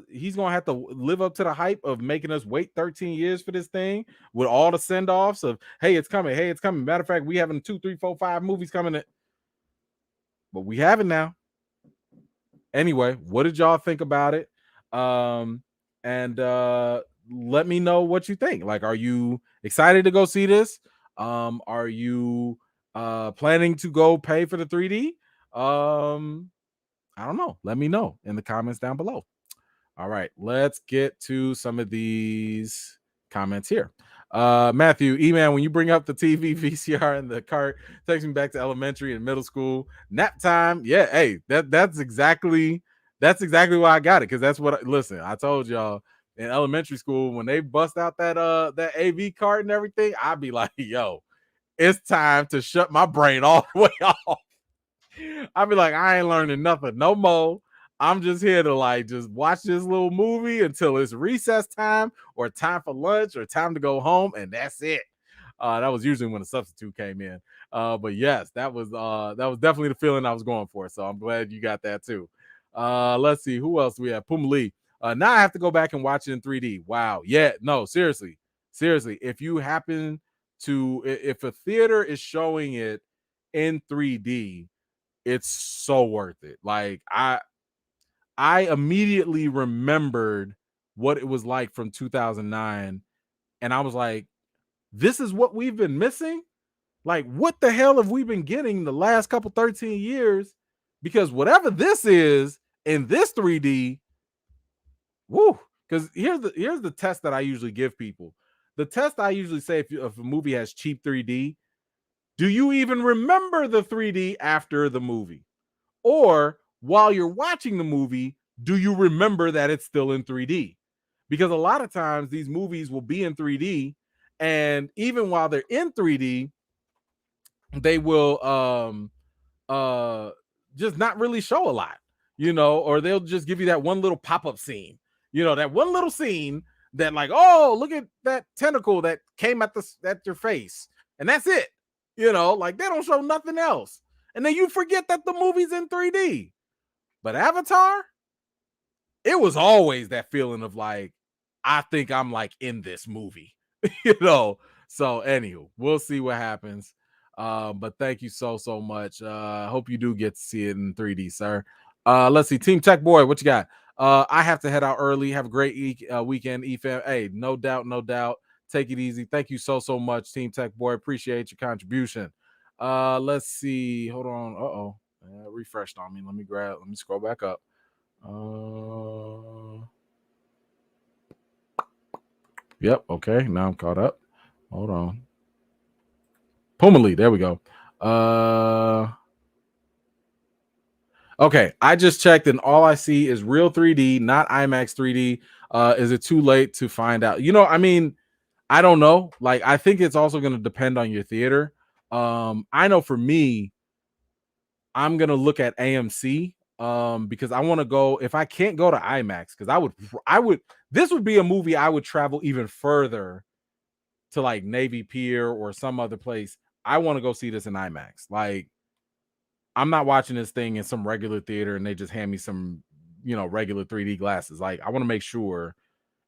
He's gonna have to live up to the hype of making us wait 13 years for this thing, with all the send-offs of, hey, it's coming, hey, it's coming. Matter of fact, we having 2, 3, 4, 5 movies coming in, but we have it now. Anyway, what did y'all think about it? And let me know what you think. Like, are you excited to go see this? Are you planning to go pay for the 3D? I don't know. Let me know in the comments down below. All right, let's get to some of these comments here. Matthew, E-Man, when you bring up the TV, VCR, and the cart, takes me back to elementary and middle school. Nap time. Yeah, hey, that's exactly why I got it, because that's what listen, I told y'all in elementary school, when they bust out that AV cart and everything, I'd be like, yo, it's time to shut my brain all the way off. I'd be like, I ain't learning nothing no more. I'm just here to like just watch this little movie until it's recess time or time for lunch or time to go home, and that's it. That was usually when the substitute came in. But yes, that was definitely the feeling I was going for. So I'm glad you got that too. Let's see, who else do we have? Puma Lee. Now I have to go back and watch it in 3D. Wow. Yeah, no, seriously. If you happen to, if a theater is showing it in 3D, it's so worth it. Like, I immediately remembered what it was like from 2009, and I was like, this is what we've been missing? Like, what the hell have we been getting the last couple 13 years? Because whatever this is in this 3D, woo, because here's the test that I usually give people. The test I usually say, if a movie has cheap 3D, do you even remember the 3D after the movie? Or while you're watching the movie, do you remember that it's still in 3D? Because a lot of times these movies will be in 3D, and even while they're in 3D, they will just not really show a lot, or they'll just give you that one little pop-up scene, that one little scene that, like, oh, look at that tentacle that came at your face, and that's it. Like, they don't show nothing else. And then you forget that the movie's in 3D. But Avatar, it was always that feeling of like, I think I'm like in this movie, So anywho, we'll see what happens. But thank you so much. Hope you do get to see it in 3D, sir. Let's see, Team Tech Boy, what you got? I have to head out early. Have a great weekend, EFAM. Hey, no doubt. Take it easy. Thank you so much, Team Tech Boy. Appreciate your contribution. Let's see. Hold on. Refreshed on me. Let me scroll back up. Yep. Okay. Now I'm caught up. Hold on. Pumali. There we go. Okay. I just checked, and all I see is real 3D, not IMAX 3D. Is it too late to find out? I mean, I don't know. Like, I think it's also going to depend on your theater. I know for me, I'm gonna look at AMC because I want to go. If I can't go to IMAX, because I would this would be a movie I would travel even further to, like Navy Pier or some other place. I want to go see this in IMAX. Like, I'm not watching this thing in some regular theater and they just hand me some, regular 3D glasses. Like, I want to make sure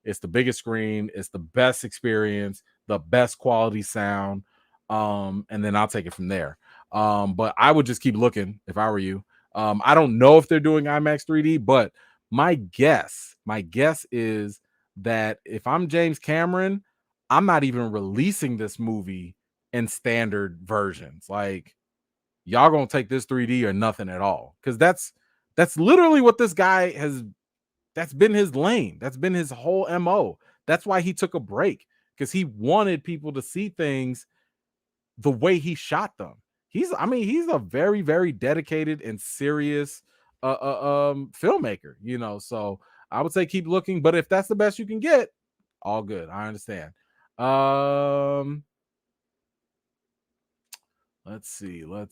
it's the biggest screen, it's the best experience, the best quality sound, and then I'll take it from there. But I would just keep looking if I were you. I don't know if they're doing IMAX 3D, but my guess is that if I'm James Cameron, I'm not even releasing this movie in standard versions. Like, y'all gonna take this 3D or nothing at all, because that's literally what this guy has. That's been his lane. That's been his whole MO. That's why he took a break, because he wanted people to see things the way he shot them. He's a very, very dedicated and serious filmmaker, So I would say keep looking, but if that's the best you can get, all good. I understand. Let's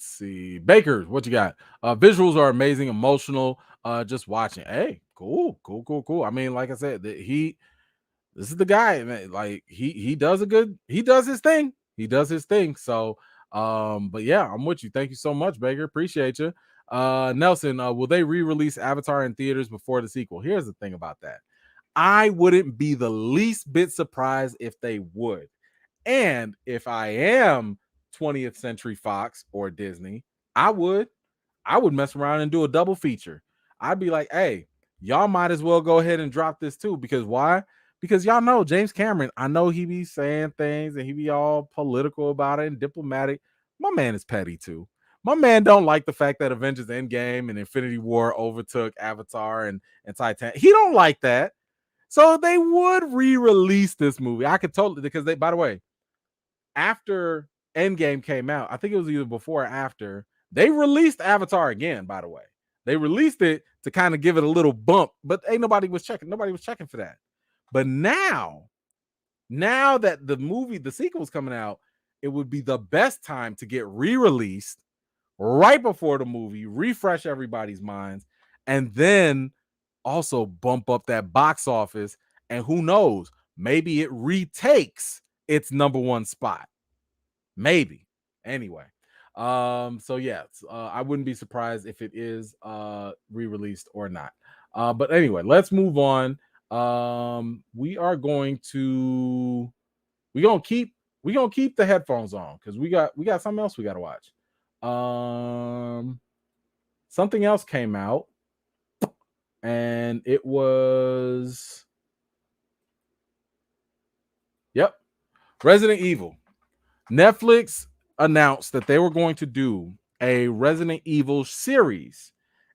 see. Baker, what you got? Visuals are amazing, emotional. Just watching. Hey, cool. I mean, like I said, this is the guy, man. Like, he does his thing. He does his thing. So, but yeah, I'm with you. Thank you so much, Baker. Appreciate you. Nelson, will they re-release Avatar in theaters before the sequel? Here's the thing about that. I wouldn't be the least bit surprised if they would. And if I am 20th Century Fox or Disney, I would mess around and do a double feature. I'd be like, hey, y'all might as well go ahead and drop this too. Because why? Because y'all know James Cameron, I know he be saying things and he be all political about it and diplomatic. My man is petty too. My man don't like the fact that Avengers Endgame and Infinity War overtook Avatar and Titanic. He don't like that. So they would re-release this movie. I could totally, because they, by the way, after Endgame came out, I think it was either before or after, they released Avatar again, by the way. They released it to kind of give it a little bump, but nobody was checking for that. But now that the sequel's coming out, it would be the best time to get re-released right before the movie, refresh everybody's minds, and then also bump up that box office. And who knows, maybe it retakes its number one spot. Maybe. Anyway. So yeah, I wouldn't be surprised if it is re-released or not. But anyway, let's move on. We are going to we're gonna keep the headphones on because we got something else we gotta watch. Something else came out, and it was Resident Evil. Netflix announced that they were going to do a Resident Evil series,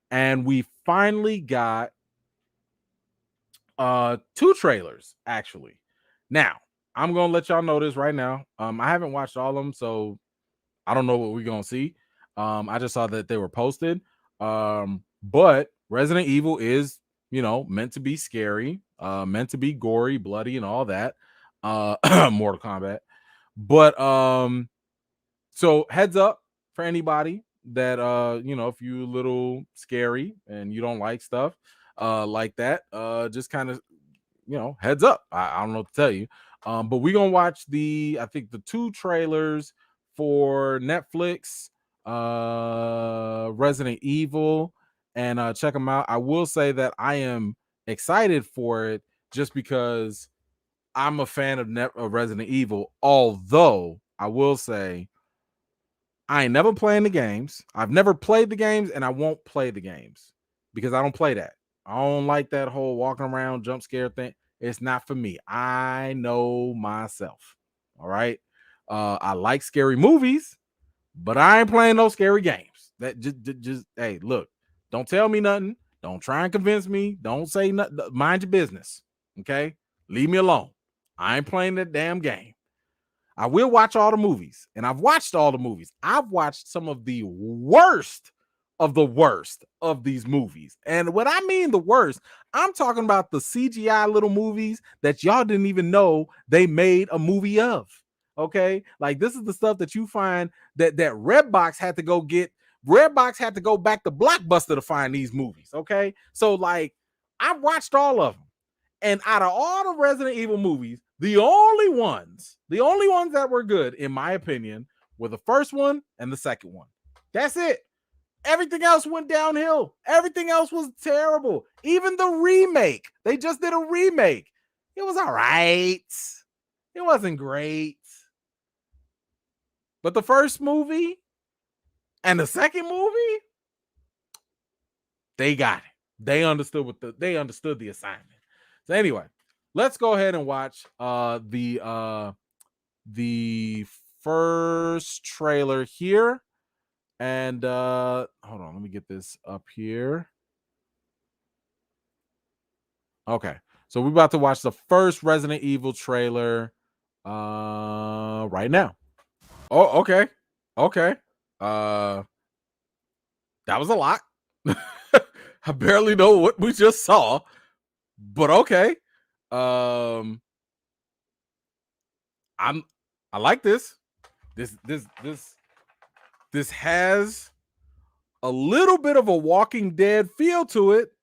and we finally got two trailers actually. Now, I'm gonna let y'all know this right now. I haven't watched all of them, so I don't know what we're gonna see. I just saw that they were posted. But Resident Evil is, meant to be scary, meant to be gory, bloody, and all that. Mortal Kombat. But so heads up for anybody that if you a little scary and you don't like stuff like that, just kind of heads up. I don't know what to tell you. But we're gonna watch I think the two trailers for Netflix, Resident Evil, and check them out. I will say that I am excited for it just because I'm a fan of Resident Evil, although I will say I ain't never playing the games. I've never played the games, and I won't play the games because I don't play that. I don't like that whole walking around jump scare thing. It's not for me. I know myself. All right. I like scary movies, but I ain't playing no scary games. That just hey, look, don't tell me nothing. Don't try and convince me. Don't say nothing. Mind your business. Okay? Leave me alone. I ain't playing that damn game. I will watch all the movies, and I've watched all the movies. I've watched some of the worst of these movies. And when I mean the worst, I'm talking about the CGI little movies that y'all didn't even know they made a movie of. Okay? Like, this is the stuff that you find that Redbox had to go get. Redbox had to go back to Blockbuster to find these movies. Okay? So, like, I've watched all of them. And out of all the Resident Evil movies, the only ones that were good, in my opinion, were the first one and the second one. That's it. Everything else went downhill. Everything else was terrible. Even the remake. They just did a remake. It was all right. It wasn't great. But the first movie and the second movie, they got it. They understood the assignment. So anyway, let's go ahead and watch the first trailer here. And hold on, let me get this up here. Okay, so we're about to watch the first Resident Evil trailer right now. Oh, okay. That was a lot. I barely know what we just saw, but okay. I like this. This has a little bit of a Walking Dead feel to it.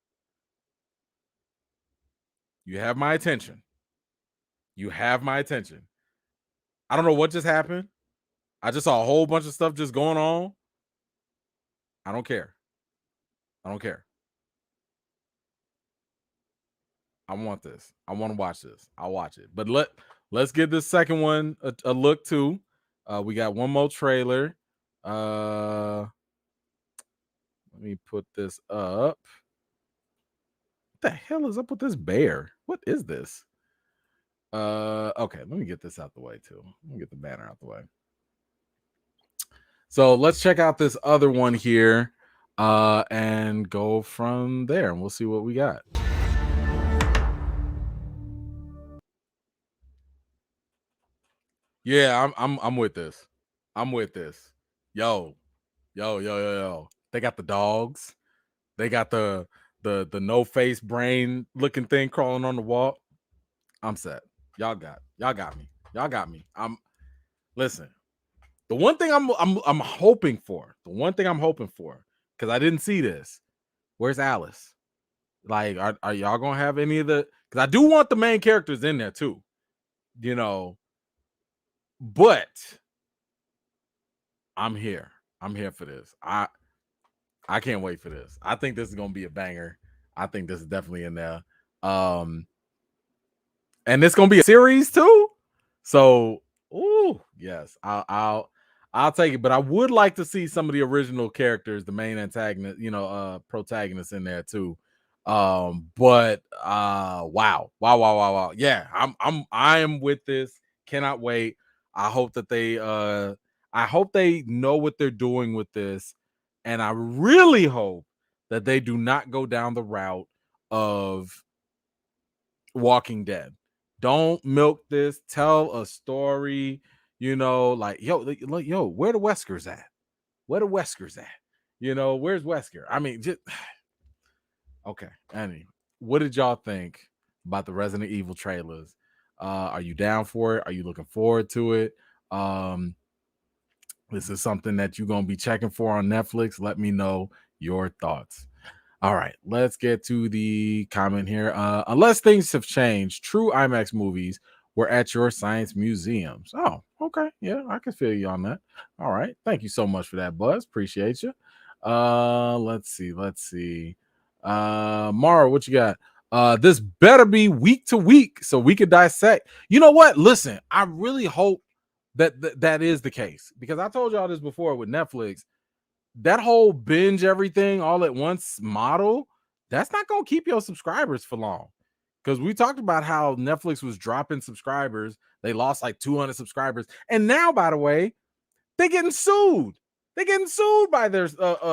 You have my attention. I don't know what just happened. I just saw a whole bunch of stuff just going on. I don't care. I want this. I want to watch this. I'll watch it. But let's give this second one a look too. We got one more trailer. Let me put this up. What the hell is up with this bear? What is this? Okay, let me get this out the way too. Let me get the banner out the way. So let's check out this other one here and go from there, and we'll see what we got. Yeah, I'm with this. Yo. They got the dogs. They got the no face brain looking thing crawling on the wall. I'm set. Y'all got me. Listen. The one thing I'm hoping for, because I didn't see this. Where's Alice? Like, are y'all gonna have any of the? Because I do want the main characters in there too, But I'm here. I'm here for this. I can't wait for this. I think this is gonna be a banger. I think this is definitely in there. And it's gonna be a series too. So, yes, I'll take it. But I would like to see some of the original characters, the main antagonist, protagonists in there too. But wow. Yeah, I am with this. Cannot wait. I hope that they know what they're doing with this. And I really hope that they do not go down the route of Walking Dead. Don't milk this. Tell a story. Like, yo, where the Weskers at? Where's Wesker? I mean, just okay. Anyway, what did y'all think about the Resident Evil trailers? Are you down for it? Are you looking forward to it? This is something that you're going to be checking for on Netflix. Let me know your thoughts. All right, let's get to the comment here. Unless things have changed, true IMAX movies were at your science museums. Oh, okay. Yeah, I can feel you on that. All right. Thank you so much for that, Buzz. Appreciate you. Let's see. Mara, what you got? This better be week to week so we could dissect. You know what? Listen, I really hope that is the case, because I told y'all this before with Netflix. That whole binge everything all at once model, that's not going to keep your subscribers for long. Because we talked about how Netflix was dropping subscribers. They lost like 200 subscribers. And now, by the way, they're getting sued. They're getting sued by their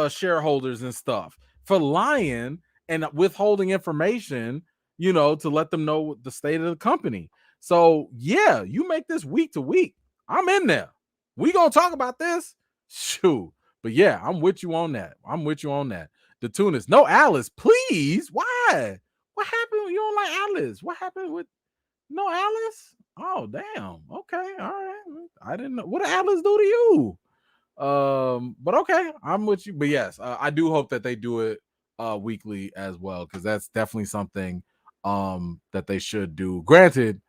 shareholders and stuff for lying and withholding information, to let them know the state of the company. So yeah, you make this week to week. I'm in there. We gonna talk about this. Shoot. But yeah, I'm with you on that. The Tunis. No Alice, please. Why? What happened? You don't like Alice? What happened with no Alice? Oh, damn. Okay. All right. I didn't know. What did Alice do to you? But okay, I'm with you. But yes, I do hope that they do it weekly as well, because that's definitely something that they should do. Granted,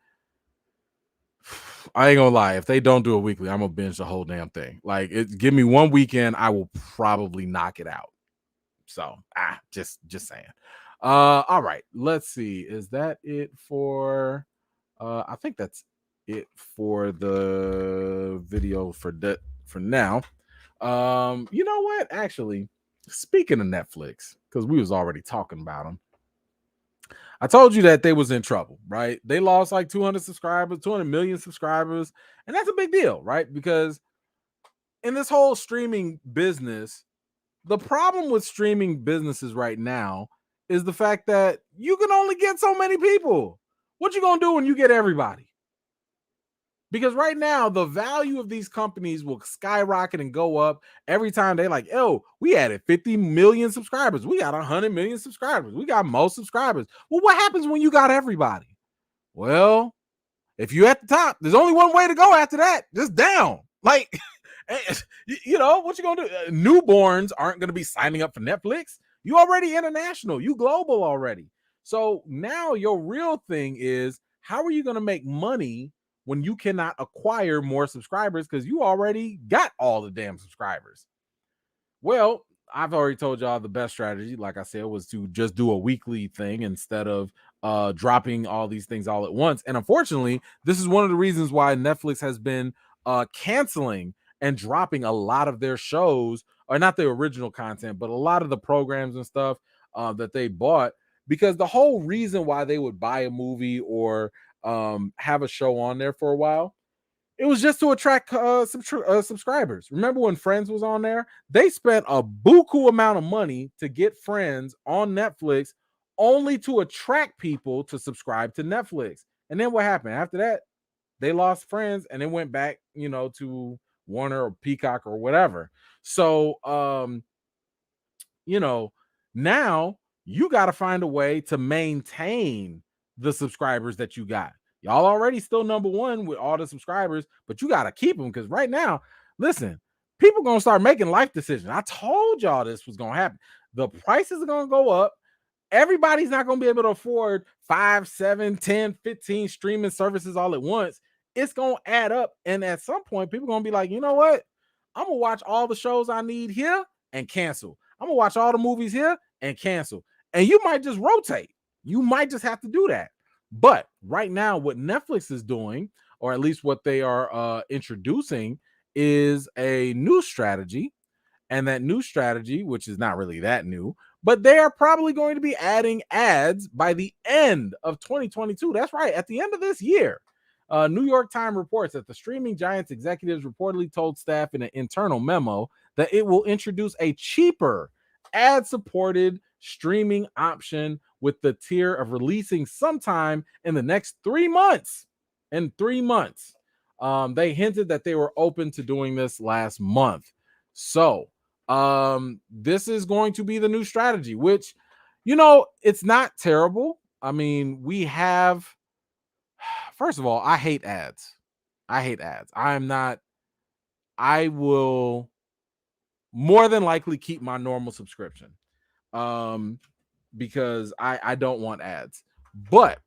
I ain't gonna lie, if they don't do it weekly, I'm gonna binge the whole damn thing. Like, give me one weekend, I will probably knock it out. So just saying. All right, let's see. Is that it for I think that's it for the video for now. You know what? Actually, speaking of Netflix, because we was already talking about them, I told you that they was in trouble, right? They lost like 200 subscribers, 200 million subscribers, and that's a big deal, right? Because in this whole streaming business, the problem with streaming businesses right now is the fact that you can only get so many people. What you gonna do when you get everybody? Because right now, the value of these companies will skyrocket and go up every time they like, oh, we added 50 million subscribers. We got 100 million subscribers. We got most subscribers. Well, what happens when you got everybody? Well, if you're at the top, there's only one way to go after that. Just down. Like, what you gonna do? Newborns aren't gonna be signing up for Netflix. You already international. You global already. So now your real thing is, how are you gonna make money when you cannot acquire more subscribers because you already got all the damn subscribers? Well, I've already told y'all the best strategy, like I said, was to just do a weekly thing instead of dropping all these things all at once. And unfortunately, this is one of the reasons why Netflix has been canceling and dropping a lot of their shows, or not the original content, but a lot of the programs and stuff that they bought, because the whole reason why they would buy a movie or have a show on there for a while, it was just to attract subscribers. Remember when Friends was on there? They spent a buku amount of money to get Friends on Netflix, only to attract people to subscribe to Netflix. And then what happened? After that, they lost Friends and then went back, to Warner or Peacock or whatever. So, now you got to find a way to maintain the subscribers that you got. Y'all already still number one with all the subscribers, but you got to keep them, because right now, listen, people going to start making life decisions. I told y'all this was going to happen. The prices are going to go up. Everybody's not going to be able to afford 5, 7, 10, 15 streaming services all at once. It's going to add up. And at some point, people are going to be like, you know what? I'm going to watch all the shows I need here and cancel. I'm going to watch all the movies here and cancel. And you might just rotate. You might just have to do that. But right now, what Netflix is doing, or at least what they are introducing, is a new strategy. And that new strategy, which is not really that new, but they are probably going to be adding ads by the end of 2022. That's right, at the end of this year. New York Times reports that the streaming giant's executives reportedly told staff in an internal memo that it will introduce a cheaper ad-supported streaming option with the tier of releasing sometime in the next 3 months. In 3 months. They hinted that they were open to doing this last month. So this is going to be the new strategy, which, it's not terrible. I mean, first of all, I hate ads. I will more than likely keep my normal subscription because I don't want ads. But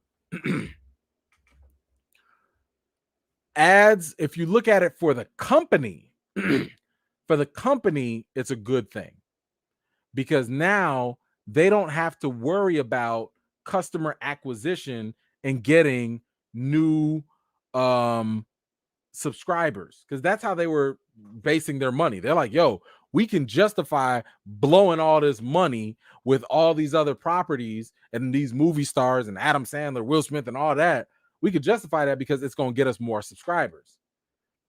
ads, if you look at it for the company, it's a good thing, because now they don't have to worry about customer acquisition and getting new subscribers, because that's how they were basing their money. They're like, yo, we can justify blowing all this money with all these other properties and these movie stars and Adam Sandler, Will Smith, and all that. We could justify that because it's going to get us more subscribers.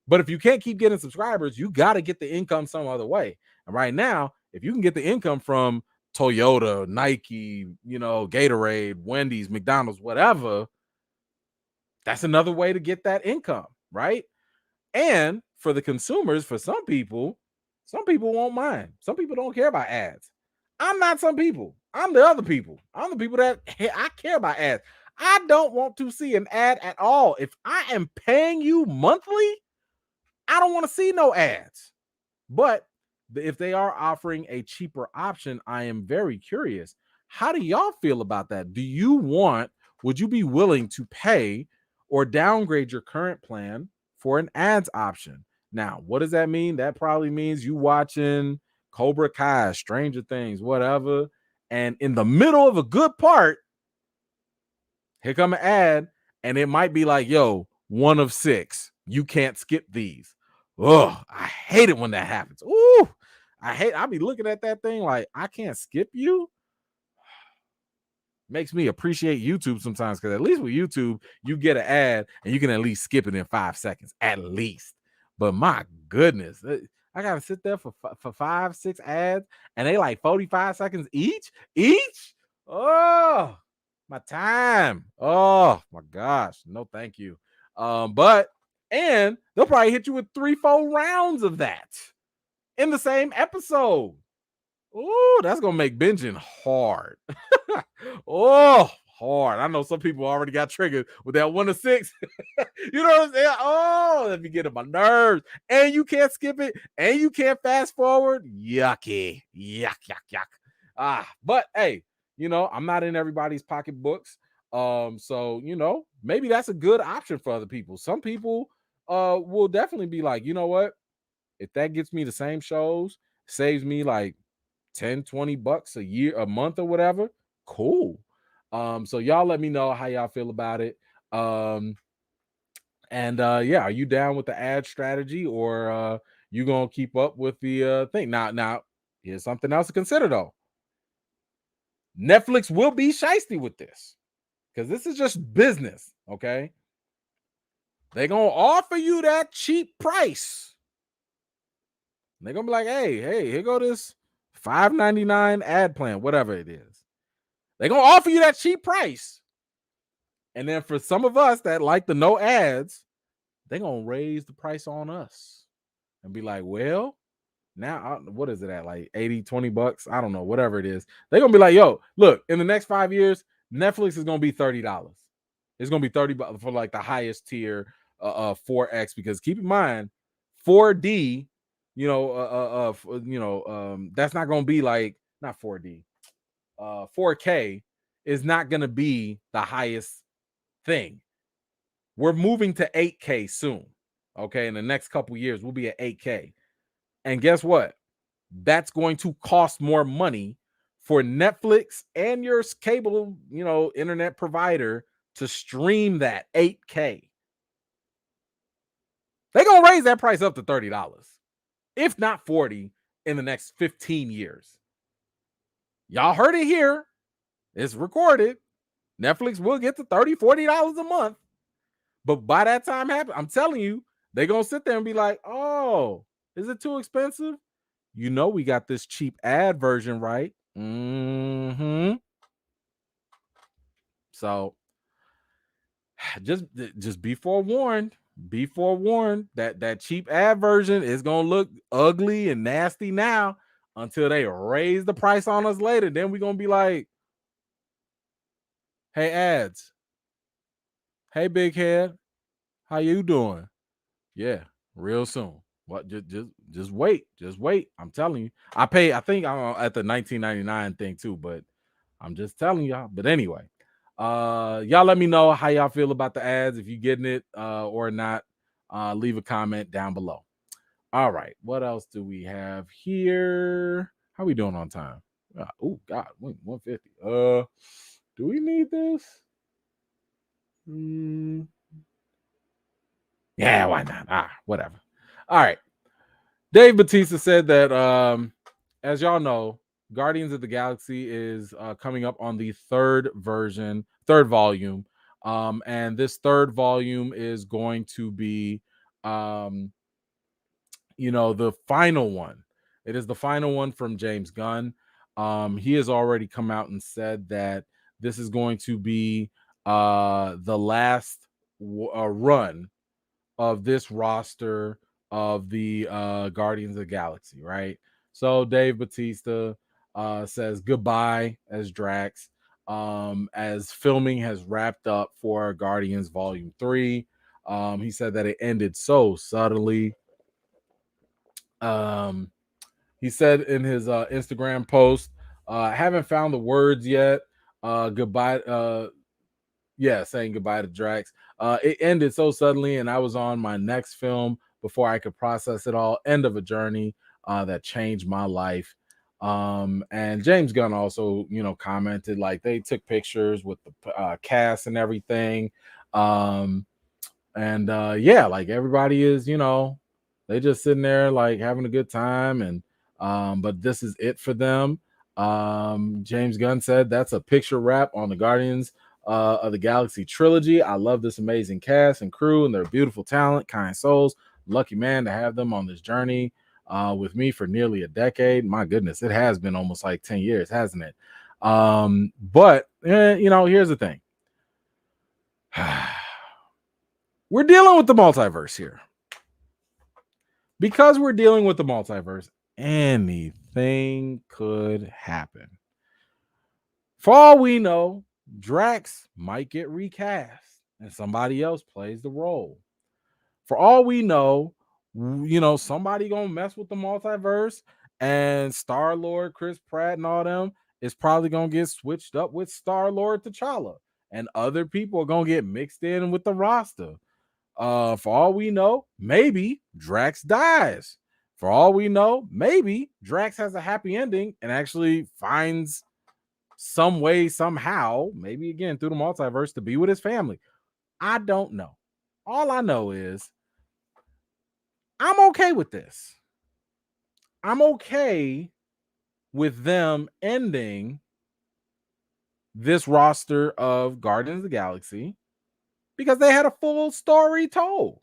But if you can't keep getting subscribers, you got to get the income some other way. And right now, if you can get the income from Toyota, Nike, Gatorade, Wendy's, McDonald's, whatever, that's another way to get that income, right? And for the consumers, for some people won't mind. Some people don't care about ads. I'm not some people. I'm the other people. I'm the people that I care about ads. I don't want to see an ad at all. If I am paying you monthly, I don't want to see no ads. But if they are offering a cheaper option, I am very curious. How do y'all feel about that? Would you be willing to pay or downgrade your current plan for an ads option? Now, what does that mean? That probably means you watching Cobra Kai, Stranger Things, whatever. And in the middle of a good part, here come an ad, and it might be like, yo, 1 of 6. You can't skip these. Oh, I hate it when that happens. Ooh, I'll be looking at that thing like, I can't skip you. Makes me appreciate YouTube sometimes, because at least with YouTube, you get an ad and you can at least skip it in 5 seconds, at least. But my goodness, I gotta sit there for 5, 6 ads, and they like 45 seconds each. Oh, my time. Oh my gosh, no thank you. And they'll probably hit you with 3, 4 rounds of that in the same episode. Ooh, that's gonna make binging hard. Oh, hard. I know some people already got triggered with that 1 to 6. You know what I'm saying? Oh, let me get on my nerves. And you can't skip it, and you can't fast forward. Yucky. Yuck. But hey, I'm not in everybody's pocketbooks. So maybe that's a good option for other people. Some people will definitely be like, you know what? If that gets me the same shows, saves me like 10, $20 a year, a month, or whatever, cool. So y'all let me know how y'all feel about it. And yeah, are you down with the ad strategy, or you gonna keep up with the thing? Now, here's something else to consider though. Netflix will be shiesty with this, because this is just business, okay? They're gonna offer you that cheap price. They're gonna be like, hey, here go this $5.99 ad plan, whatever it is. They're gonna offer you that cheap price. And then for some of us that like the no ads, they're gonna raise the price on us and be like, well, now what is it at? Like 80, $20? I don't know, whatever it is. They're gonna be like, yo, look, in the next 5 years, Netflix is gonna be $30. It's gonna be $30 for like the highest tier 4X, because keep in mind, 4D, that's not gonna be like, not 4D. 4K is not gonna be the highest thing. We're moving to 8K soon. Okay, in the next couple years, we'll be at 8K. And guess what? That's going to cost more money for Netflix and your cable, internet provider to stream that 8K. They're going to raise that price up to $30, if not 40, in the next 15 years. Y'all heard it here. It's recorded. Netflix will get to $30, $40 a month. But by that time happen, I'm telling you, they're going to sit there and be like, oh, is it too expensive? We got this cheap ad version, right? Mm-hmm. So just be forewarned. Be forewarned that cheap ad version is going to look ugly and nasty now until they raise the price on us later. Then we're going to be like, hey, ads. Hey, big head. How you doing? Yeah, real soon. What? Just wait. Just wait. I'm telling you. I think I'm at the $19.99 thing too, but I'm just telling y'all. But anyway, y'all let me know how y'all feel about the ads, if you getting it or not. Leave a comment down below. All right, what else do we have here? How we doing on time? Oh God, 150. Do we need this? Yeah, why not? Whatever. All right. Dave Bautista said that as y'all know, Guardians of the Galaxy is coming up on the third volume. And this third volume is going to be the final one. It is the final one from James Gunn. He has already come out and said that this is going to be the last run of this roster of the Guardians of the Galaxy, right? So Dave Bautista says goodbye as Drax, as filming has wrapped up for Guardians Volume 3. He said that it ended so subtly. He said in his Instagram post, I haven't found the words yet. Goodbye. Saying goodbye to Drax. It ended so suddenly, and I was on my next film before I could process it all. End of a journey that changed my life. And James Gunn also, commented like they took pictures with the cast and everything. Like everybody is, they just sitting there like having a good time, and but this is it for them. James Gunn said that's a picture wrap on the Guardians of the Galaxy trilogy. I love this amazing cast and crew and their beautiful talent, kind souls. Lucky man to have them on this journey with me for nearly a decade. My goodness, it has been almost like 10 years, hasn't it? Here's the thing. We're dealing with the multiverse here. Because we're dealing with the multiverse, anything could happen. For all we know, Drax might get recast and somebody else plays the role. For all we know, somebody gonna mess with the multiverse, and Star-Lord, Chris Pratt, and all them is probably gonna get switched up with Star-Lord T'Challa, and other people are gonna get mixed in with the roster. For all we know, maybe Drax dies. For all we know, maybe Drax has a happy ending and actually finds some way, somehow, maybe again through the multiverse, to be with his family. I don't know. All I know is I'm okay with this. I'm okay with them ending this roster of Guardians of the Galaxy because they had a full story told.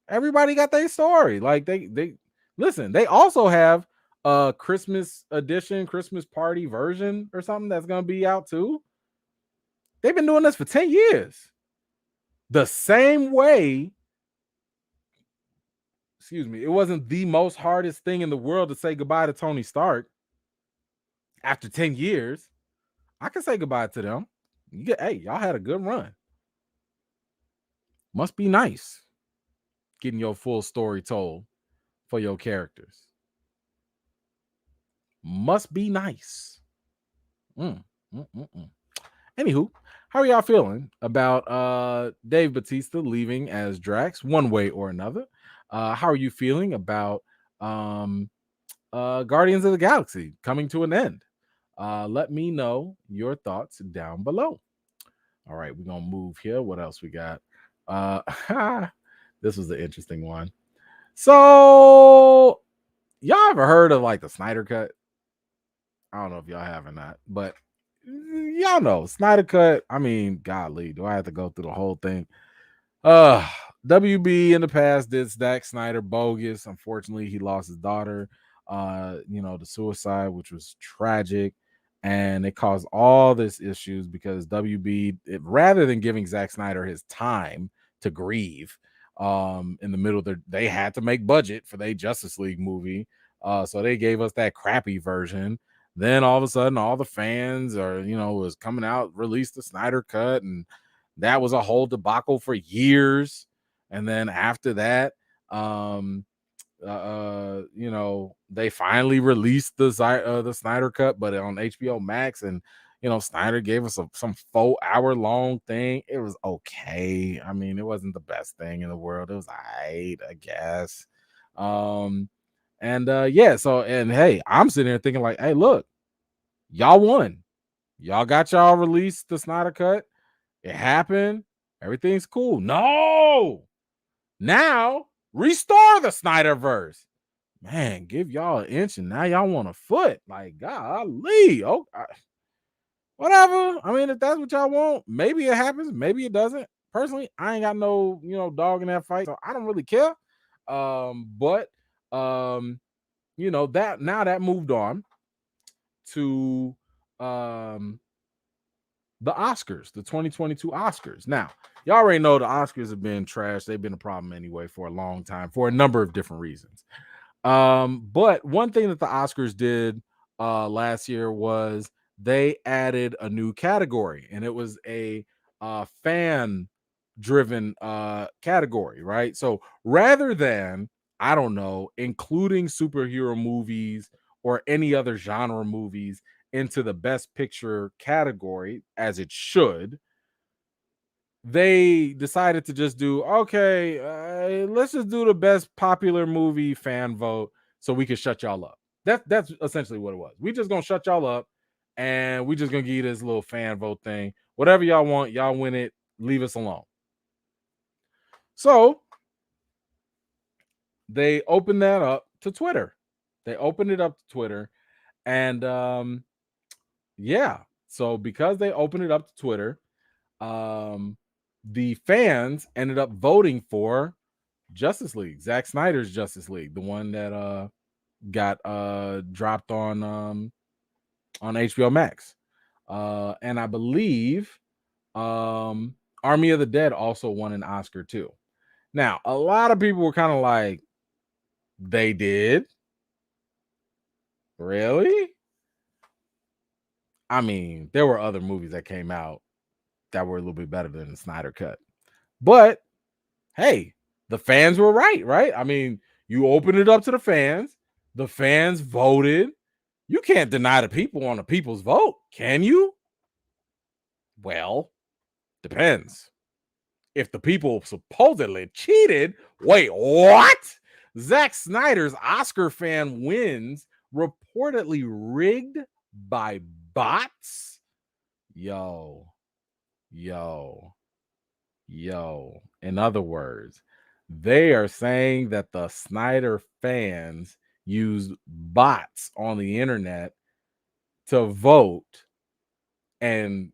Everybody got their story. Like they listen, they also have a Christmas edition, Christmas party version or something that's going to be out too. They've been doing this for 10 years. The same way, it wasn't the most hardest thing in the world to say goodbye to Tony Stark after 10 years. I can say goodbye to them. Y'all had a good run. Must be nice getting your full story told for your characters. Must be nice. Anywho, how are y'all feeling about Dave Bautista leaving as Drax one way or another? How are you feeling about Guardians of the Galaxy coming to an end? Let me know your thoughts down below. All right, we're going to move here. What else we got? This was the interesting one. So, y'all ever heard of like the Snyder Cut? I don't know if y'all have or not, but y'all know Snyder Cut. I mean, golly, do I have to go through the whole thing? WB in the past did Zack Snyder bogus. Unfortunately, he lost his daughter, to suicide, which was tragic. And it caused all this issues because WB, rather than giving Zack Snyder his time to grieve, in the middle of they had to make budget for their Justice League movie. So they gave us that crappy version. Then all of a sudden, all the fans was coming out, released the Snyder Cut, and that was a whole debacle for years. And then after that, they finally released the Snyder Cut, but on HBO Max, and Snyder gave us some 4-hour long thing. It was okay. I mean, it wasn't the best thing in the world. It was alright, I guess. So hey, I'm sitting here thinking like, hey, look, y'all won. Y'all got y'all released the Snyder Cut. It happened. Everything's cool. No, now restore the Snyderverse. Man, give y'all an inch and now y'all want a foot. Like, golly. Whatever. I mean, if that's what y'all want, maybe it happens. Maybe it doesn't. Personally, I ain't got no, dog in that fight. So I don't really care. That moved on to the Oscars, the 2022 Oscars. Now, you already know the Oscars have been trash. They've been a problem anyway for a long time for a number of different reasons. But one thing that the Oscars did last year was they added a new category, and it was a fan driven category, right? So rather than, I don't know, including superhero movies or any other genre movies into the best picture category as it should, they decided to just do, okay, let's just do the best popular movie fan vote so we can shut y'all up. That's essentially what it was. We just gonna shut y'all up, and we just gonna give you this little fan vote thing. Whatever y'all want, y'all win it. Leave us alone. So they opened that up to Twitter. They opened it up to Twitter, and yeah. So because they opened it up to Twitter, the fans ended up voting for Justice League, Zack Snyder's Justice League, the one that got dropped on HBO Max. And I believe Army of the Dead also won an Oscar too. Now, a lot of people were kind of like, they did? Really? I mean, there were other movies that came out that were a little bit better than the Snyder Cut. But hey, the fans were right? I mean, you open it up to the fans voted. You can't deny the people on the people's vote, can you? Well, depends. If the people supposedly cheated, wait, what? Zack Snyder's Oscar fan wins reportedly rigged by bots? Yo. In other words, they are saying that the Snyder fans used bots on the internet to vote and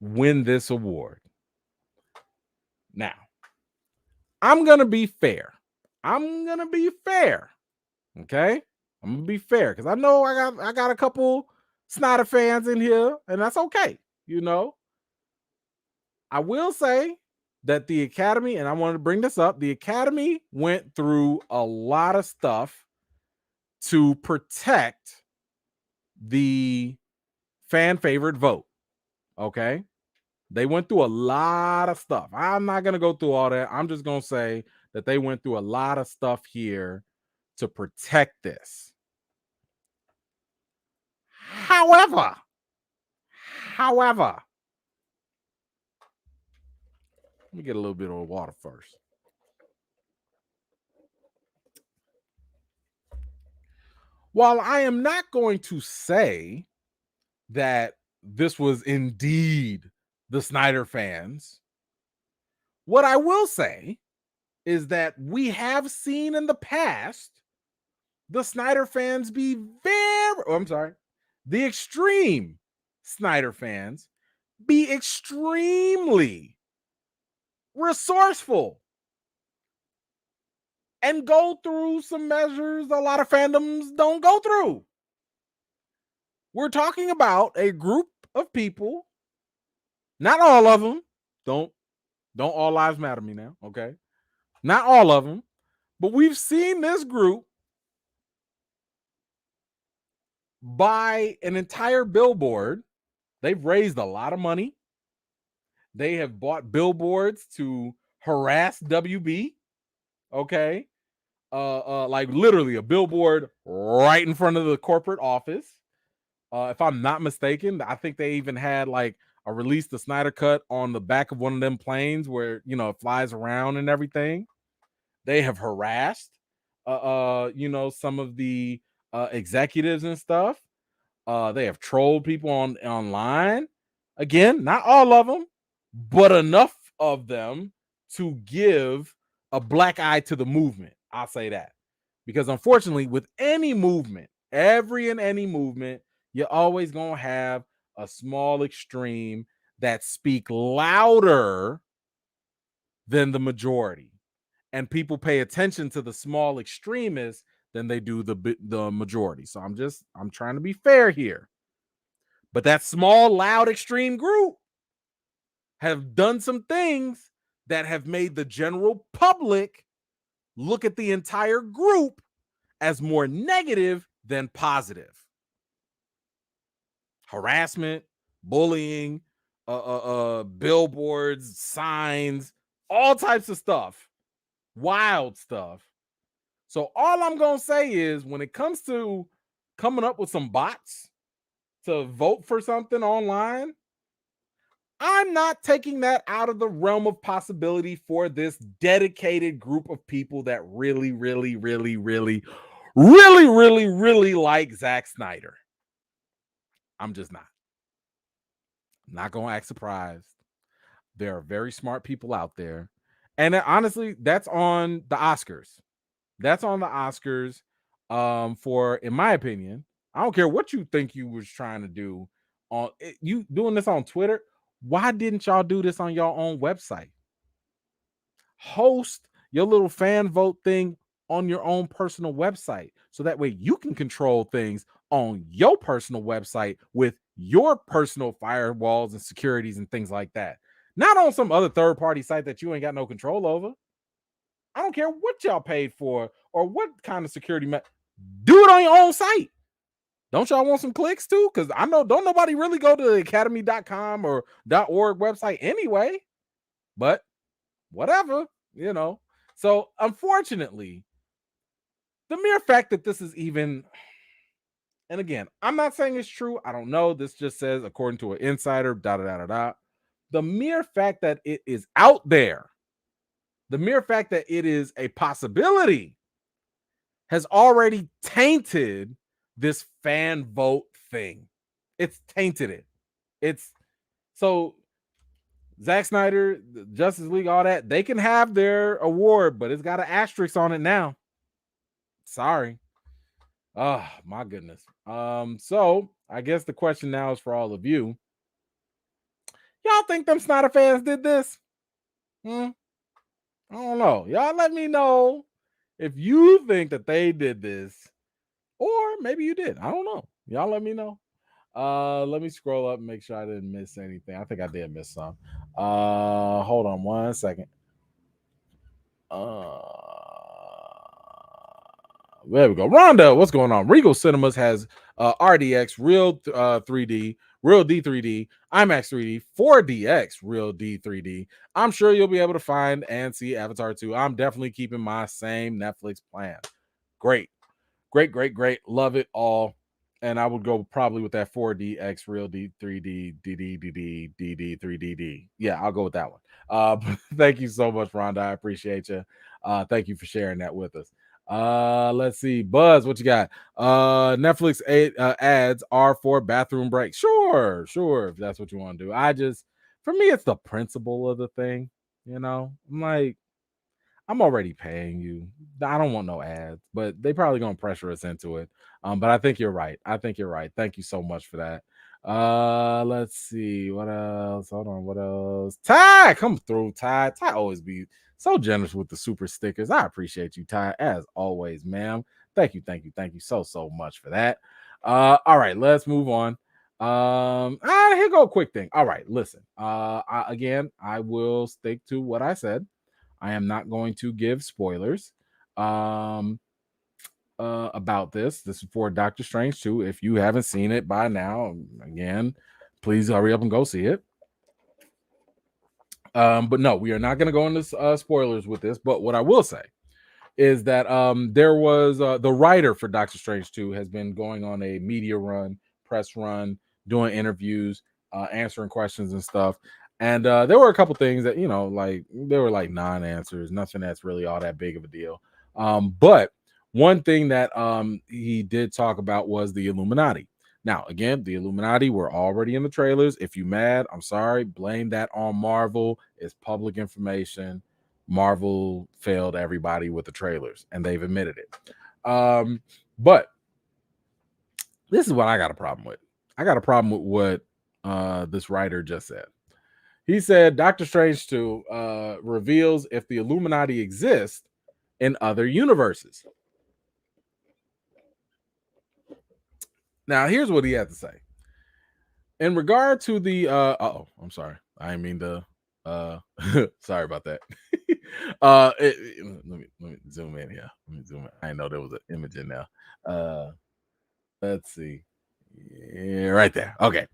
win this award. Now, I'm going to be fair. Okay? I'm going to be fair because I know I got a couple Snyder fans in here, and that's okay. You know, I will say that the Academy, and I wanted to bring this up, the Academy went through a lot of stuff to protect the fan favorite vote. Okay? They went through a lot of stuff. I'm not going to go through all that. I'm just going to say that they went through a lot of stuff here to protect this. However, let me get a little bit of water first. While I am not going to say that this was indeed the Snyder fans, what I will say is that we have seen in the past the Snyder fans be the extreme Snyder fans be extremely resourceful and go through some measures a lot of fandoms don't go through. We're talking about a group of people, not all of them. Don't all lives matter me now, okay? Not all of them, but we've seen this group buy an entire billboard. They've raised a lot of money. They have bought billboards to harass WB, okay? Like literally a billboard right in front of the corporate office. If I'm not mistaken, I think they even had like a release the Snyder Cut on the back of one of them planes where, you know, it flies around and everything. They have harassed, some of the executives and stuff. They have trolled people online. Again, not all of them, but enough of them to give a black eye to the movement. I'll say that. Because unfortunately, with any movement, any movement, you're always going to have a small extreme that speak louder than the majority. And people pay attention to the small extremists than they do the majority. So I'm trying to be fair here. But that small, loud, extreme group have done some things that have made the general public look at the entire group as more negative than positive. Harassment, bullying, billboards, signs, all types of stuff, wild stuff. So all I'm going to say is when it comes to coming up with some bots to vote for something online, I'm not taking that out of the realm of possibility for this dedicated group of people that really, really, really, really, really, really, really like Zack Snyder. I'm just not. I'm not going to act surprised. There are very smart people out there. And honestly, that's on the Oscars. That's on the Oscars. For, in my opinion, I don't care what you think you was trying to do on you doing this on Twitter. Why didn't y'all do this on your own website? Host your little fan vote thing on your own personal website so that way you can control things on your personal website with your personal firewalls and securities and things like that. Not on some other third-party site that you ain't got no control over. I don't care what y'all paid for or what kind of security. Do it on your own site. Don't y'all want some clicks too? Because I know don't nobody really go to the academy.com or .org website anyway. But whatever, you know. So unfortunately, the mere fact that this is even, and again, I'm not saying it's true. I don't know. This just says according to an insider, The mere fact that it is out there, the mere fact that it is a possibility has already tainted this fan vote thing. It's tainted it. It's so Zack Snyder, Justice League, all that, they can have their award, but it's got an asterisk on it now. Sorry. Oh, my goodness. So I guess the question now is for all of you. Y'all think them Snyder fans did this? I don't know. Y'all let me know if you think that they did this, or maybe you did. I don't know. Y'all let me know. Let me scroll up and make sure I didn't miss anything. I think I did miss some. Hold on 1 second. There we go. Rhonda, what's going on? Regal Cinemas has RDX, Real 3D, Real D3D, IMAX 3D, 4DX, Real D3D. I'm sure you'll be able to find and see Avatar 2. I'm definitely keeping my same Netflix plan. Great. Love it all. And I would go probably with that 4DX, Real D3D, DD, 3DD. Yeah, I'll go with that one. Thank you so much, Rhonda. I appreciate you. Thank you for sharing that with us. Let's see. Buzz, what you got? Netflix ads are for bathroom breaks. Sure, if that's what you want to do. For me, it's the principle of the thing. You know, I'm like, I'm already paying you. I don't want no ads, but they probably gonna pressure us into it. But I think you're right. Thank you so much for that. Let's see what else. Hold on, what else? Ty, come through, Ty. Ty always be so generous with the super stickers. I appreciate you, Ty, as always, ma'am. Thank you so much for that. All right, let's move on. Here go a quick thing. All right, listen. I will stick to what I said. I am not going to give spoilers about this. This is for Doctor Strange 2. If you haven't seen it by now, again, please hurry up and go see it. But no, we are not going to go into spoilers with this. But what I will say is that there was the writer for Doctor Strange 2 has been going on a media run, press run, doing interviews, answering questions and stuff. And there were a couple things that, you know, like there were like non-answers, nothing that's really all that big of a deal. But one thing that he did talk about was the Illuminati. Now, again, the Illuminati were already in the trailers. If you mad, I'm sorry. Blame that on Marvel. It's public information. Marvel failed everybody with the trailers, and they've admitted it. But this is what I got a problem with. I got a problem with what this writer just said. He said Doctor Strange 2 reveals if the Illuminati exist in other universes. Now, here's what he had to say. In regard to the I'm sorry. I didn't mean to sorry about that. Let me zoom in here. Let me zoom in. I didn't know there was an image in there. Let's see. Yeah, right there. Okay.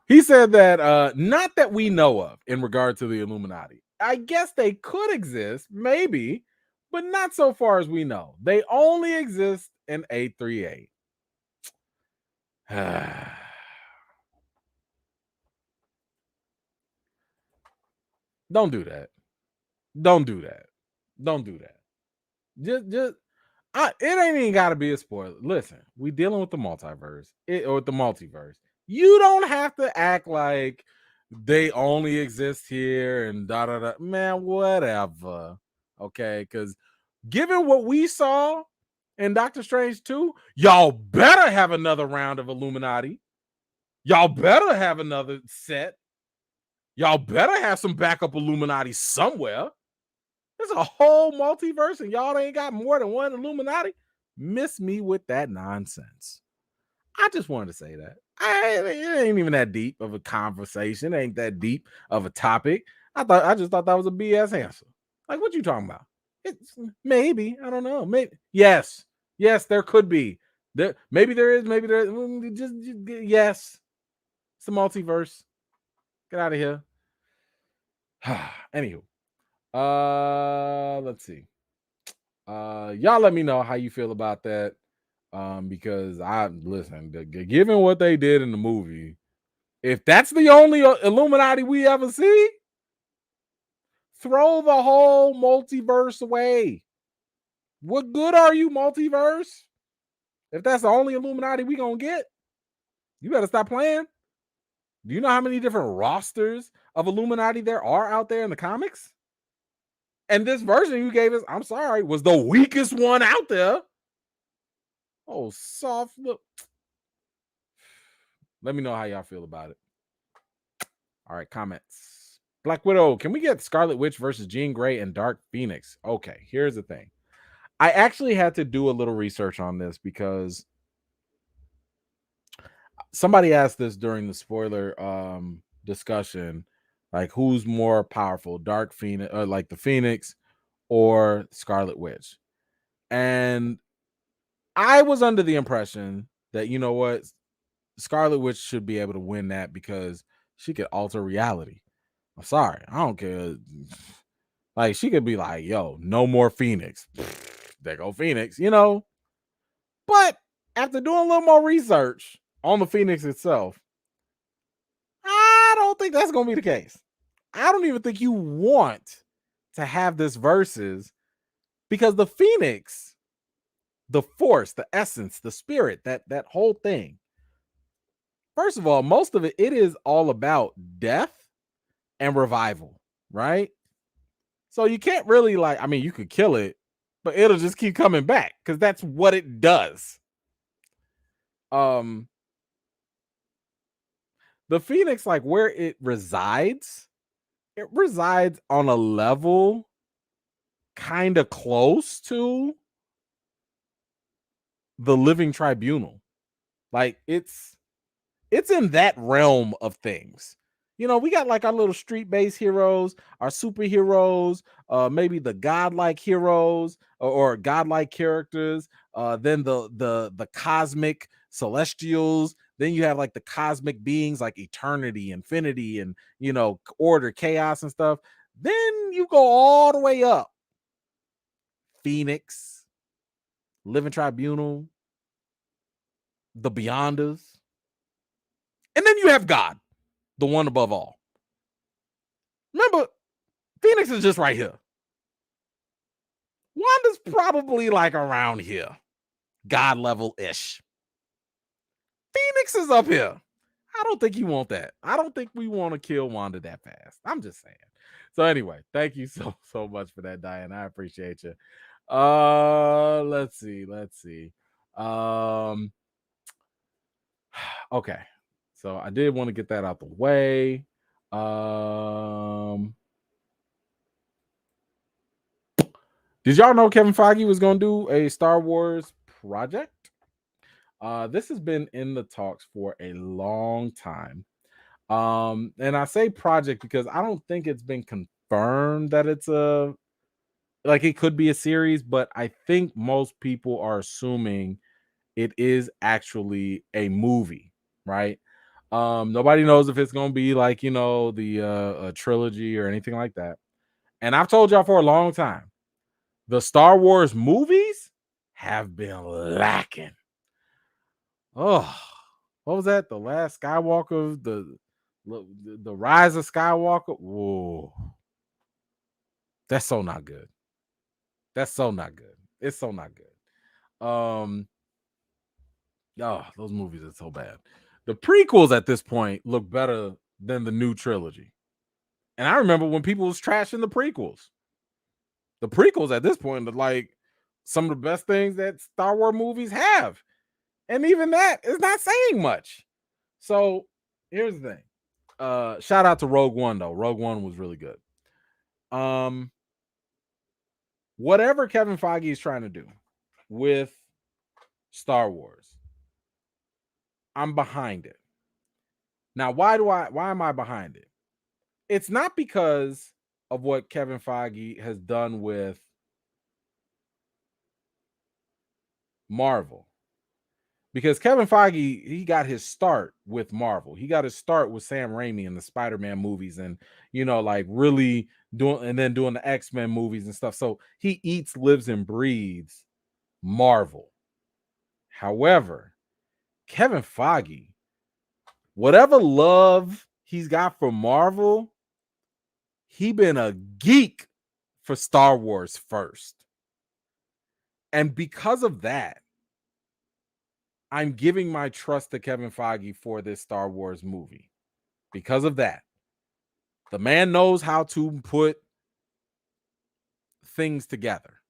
He said that not that we know of in regard to the Illuminati. I guess they could exist, maybe, but not so far as we know. They only exist in 838. Don't do that. Don't do that. Don't do that. Just it ain't even gotta be a spoiler. Listen, we dealing with the multiverse or the multiverse. You don't have to act like they only exist here and da da da. Man, whatever. Okay, because given what we saw in Doctor Strange 2, y'all better have another round of Illuminati. Y'all better have another set. Y'all better have some backup Illuminati somewhere. There's a whole multiverse and y'all ain't got more than one Illuminati. Miss me with that nonsense. I just wanted to say that. It ain't even that deep of a conversation. It ain't that deep of a topic. I just thought that was a BS answer. Like, what you talking about? It's maybe, I don't know. Maybe yes. Yes, there could be. Maybe there is, maybe there just yes. It's a multiverse. Get out of here. Anywho. Let's see. Y'all let me know how you feel about that. Because I listen, given what they did in the movie, if that's the only Illuminati we ever see, throw the whole multiverse away. What good are you, multiverse? If that's the only Illuminati we gonna get, you better stop playing. Do you know how many different rosters of Illuminati there are out there in the comics? And this version you gave us, I'm sorry, was the weakest one out there. Oh, soft look. Let me know how y'all feel about it. All right, comments. Black Widow, can we get Scarlet Witch versus Jean Grey and Dark Phoenix? Okay, here's the thing. I actually had to do a little research on this because somebody asked this during the spoiler discussion, like who's more powerful, Dark Phoenix, like the Phoenix or Scarlet Witch? And I was under the impression that, you know what, Scarlet Witch should be able to win that because she could alter reality. I'm sorry, I don't care. Like, she could be like, yo, no more Phoenix. There go Phoenix, you know. But after doing a little more research on the Phoenix itself, I don't think that's going to be the case. I don't even think you want to have this versus because the Phoenix, the force, the essence, the spirit, that whole thing. First of all, most of it is all about death and revival, right? So you can't really like, I mean, you could kill it, but it'll just keep coming back because that's what it does. The Phoenix, like where it resides on a level kind of close to the living tribunal. Like it's in that realm of things. You know, we got like our little street-based heroes, our superheroes, maybe the godlike heroes or godlike characters, then the cosmic celestials, then you have like the cosmic beings like eternity, infinity, and you know, order, chaos, and stuff. Then you go all the way up. Phoenix, Living Tribunal, the Beyonders, and then you have God, the one above all. Remember, Phoenix is just right here. Wanda's probably like around here, God level ish. Phoenix is up here. I don't think you want that. I don't think we want to kill Wanda that fast. I'm just saying. So anyway, thank you so much for that, Diane. I appreciate you. Let's see. Okay. So I did want to get that out the way. Did y'all know Kevin Feige was going to do a Star Wars project? This has been in the talks for a long time. And I say project because I don't think it's been confirmed that it's a like it could be a series, but I think most people are assuming it is actually a movie, right? Nobody knows if it's gonna be like the a trilogy or anything like that. And I've told y'all for a long time, the Star Wars movies have been lacking. Oh, what was that? The last Skywalker, the Rise of Skywalker. Whoa, that's so not good. That's so not good. It's so not good. Oh, those movies are so bad. The prequels at this point look better than the new trilogy. And I remember when people was trashing the prequels. The prequels at this point are like some of the best things that Star Wars movies have. And even that is not saying much. So here's the thing. Shout out to Rogue One though. Rogue One was really good. Um, whatever Kevin Feige is trying to do with Star Wars, I'm behind it. Now, why am I behind it? It's not because of what Kevin Feige has done with Marvel. Because Kevin Feige, he got his start with Marvel. He got his start with Sam Raimi in the Spider-Man movies and, like really doing the X-Men movies and stuff. So he eats, lives, and breathes Marvel. However, Kevin Feige, whatever love he's got for Marvel, he been a geek for Star Wars first. And because of that, I'm giving my trust to Kevin Feige for this Star Wars movie. Because of that, the man knows how to put things together,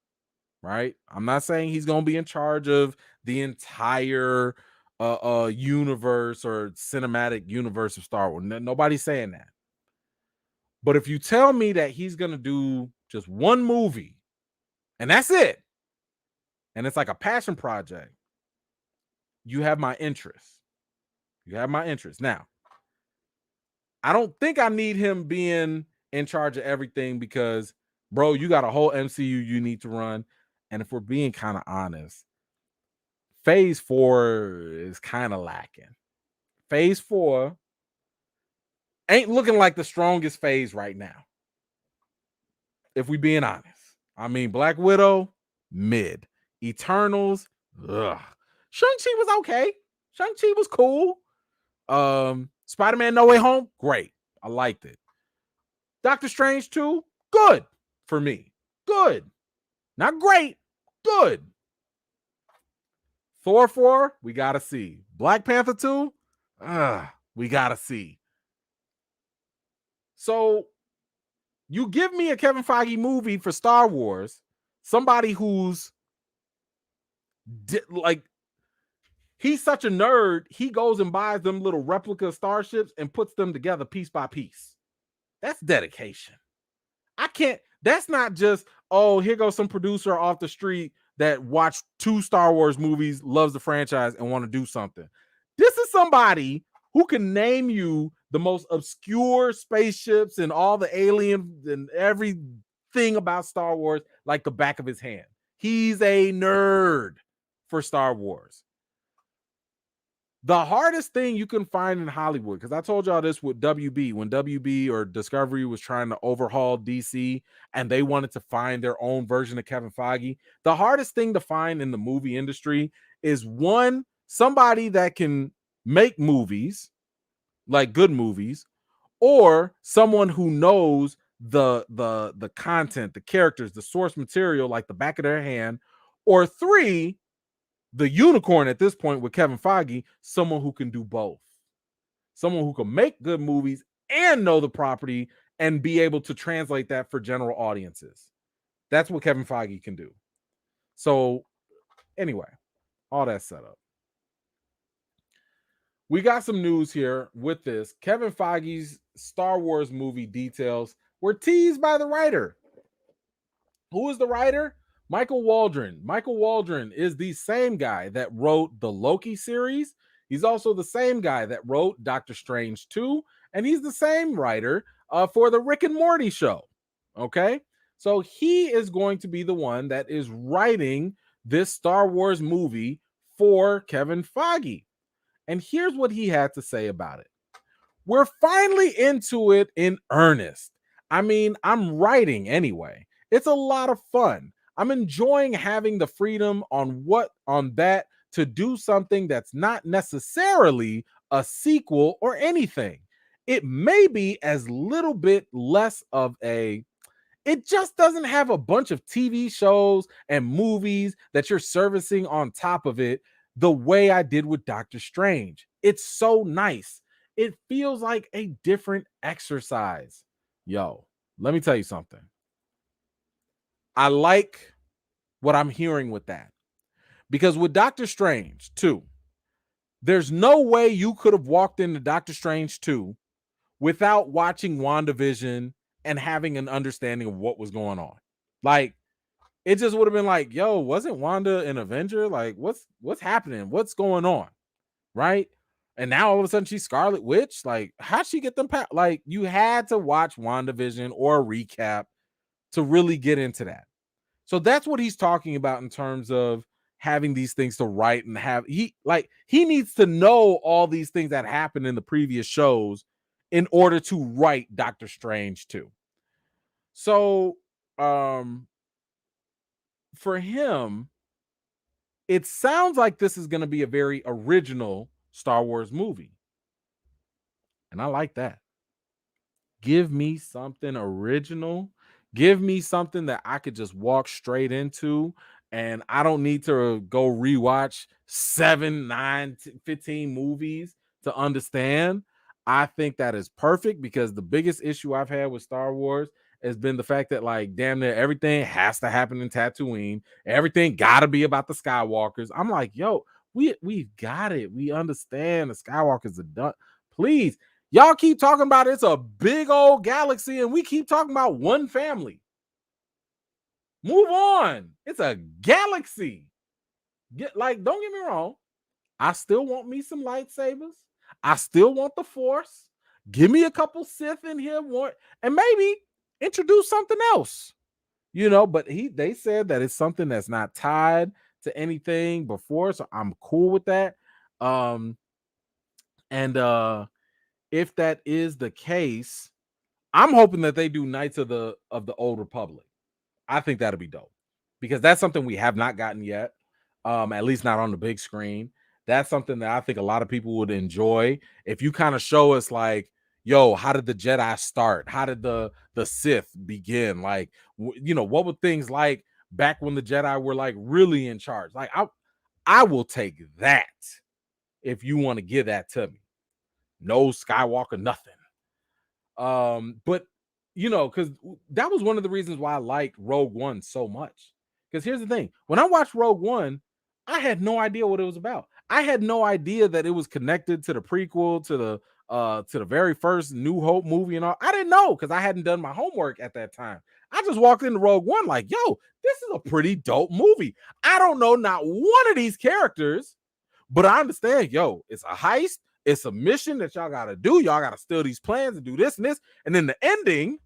right? I'm not saying he's going to be in charge of the entire universe or cinematic universe of Star Wars. Nobody's saying that. But if you tell me that he's going to do just one movie and that's it, and it's like a passion project, you have my interest. You have my interest. Now, I don't think I need him being in charge of everything because, bro, you got a whole MCU you need to run. And if we're being kind of honest, phase 4 is kind of lacking. Phase 4 ain't looking like the strongest phase right now. If we being honest. I mean, Black Widow, mid. Eternals, ugh. Shang-Chi was okay. Shang-Chi was cool. Spider-Man No Way Home, great. I liked it. Doctor Strange 2, good for me. Good. Not great, good. Thor 4, we gotta see. Black Panther 2, we gotta see. So you give me a Kevin Feige movie for Star Wars, somebody who's like, he's such a nerd, he goes and buys them little replica starships and puts them together piece by piece. That's dedication. I can't, that's not just, oh, here goes some producer off the street that watched 2 Star Wars movies, loves the franchise, and want to do something. This is somebody who can name you the most obscure spaceships and all the aliens and everything about Star Wars like the back of his hand. He's a nerd for Star Wars. The hardest thing you can find in Hollywood, because I told y'all this with WB, when WB or Discovery was trying to overhaul DC and they wanted to find their own version of Kevin Feige, the hardest thing to find in the movie industry is one, somebody that can make movies, like good movies, or someone who knows the content, the characters, the source material like the back of their hand, or 3, the unicorn at this point with Kevin Feige, someone who can do both. Someone who can make good movies and know the property and be able to translate that for general audiences. That's what Kevin Feige can do. So anyway, all that set up. We got some news here with this. Kevin Feige's Star Wars movie details were teased by the writer. Who is the writer? Michael Waldron. Michael Waldron is the same guy that wrote the Loki series. He's also the same guy that wrote Doctor Strange 2, and he's the same writer for the Rick and Morty show. Okay. So he is going to be the one that is writing this Star Wars movie for Kevin Feige. And here's what he had to say about it. We're finally into it in earnest. I mean, I'm writing anyway. It's a lot of fun. I'm enjoying having the freedom on that to do something that's not necessarily a sequel or anything. It may be as little bit less of a it just doesn't have a bunch of TV shows and movies that you're servicing on top of it the way I did with Doctor Strange. It's so nice. It feels like a different exercise. Yo, let me tell you something. I like what I'm hearing with that because with Doctor Strange 2, there's no way you could have walked into Doctor Strange 2 without watching WandaVision and having an understanding of what was going on. Like, it just would have been like, yo, wasn't Wanda an Avenger? Like, what's happening? What's going on? Right? And now all of a sudden she's Scarlet Witch. Like, how'd she get them? Like, you had to watch WandaVision or a recap to really get into that. So that's what he's talking about in terms of having these things to write and have he needs to know all these things that happened in the previous shows in order to write Doctor Strange 2. So for him, it sounds like this is going to be a very original Star Wars movie. And I like that. Give me something original. Give me something that I could just walk straight into. And I don't need to go rewatch 7, 9, 15 movies to understand. I think that is perfect because the biggest issue I've had with Star Wars has been the fact that, like, damn near everything has to happen in Tatooine. Everything got to be about the Skywalkers. I'm like, yo, we've got it. We understand the Skywalkers are done. Please, y'all keep talking about it's a big old galaxy, and we keep talking about one family. Move on. It's a galaxy. Don't get me wrong. I still want me some lightsabers. I still want the Force. Give me a couple Sith in here, and maybe introduce something else. But they said that it's something that's not tied to anything before, so I'm cool with that. And if that is the case, I'm hoping that they do Knights of the Old Republic. I think that'll be dope because that's something we have not gotten yet. At least not on the big screen. That's something that I think a lot of people would enjoy. If you kind of show us, like, yo, how did the Jedi start? How did the Sith begin? Like, what were things like back when the Jedi were like really in charge? Like, I will take that if you want to give that to me. No Skywalker, nothing. But because that was one of the reasons why I liked Rogue One so much. Because here's the thing: when I watched Rogue One, I had no idea what it was about. I had no idea that it was connected to the prequel, to the very first New Hope movie and all. I didn't know because I hadn't done my homework at that time. I just walked into Rogue One like, yo, this is a pretty dope movie. I don't know not one of these characters, but I understand, yo, it's a heist. It's a mission that y'all got to do. Y'all got to steal these plans and do this and this. And then the ending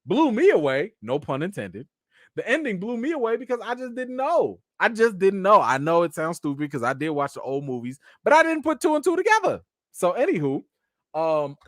blew me away. No pun intended. The ending blew me away because I just didn't know. I know it sounds stupid because I did watch the old movies, but I didn't put 2 and 2 together. So anywho,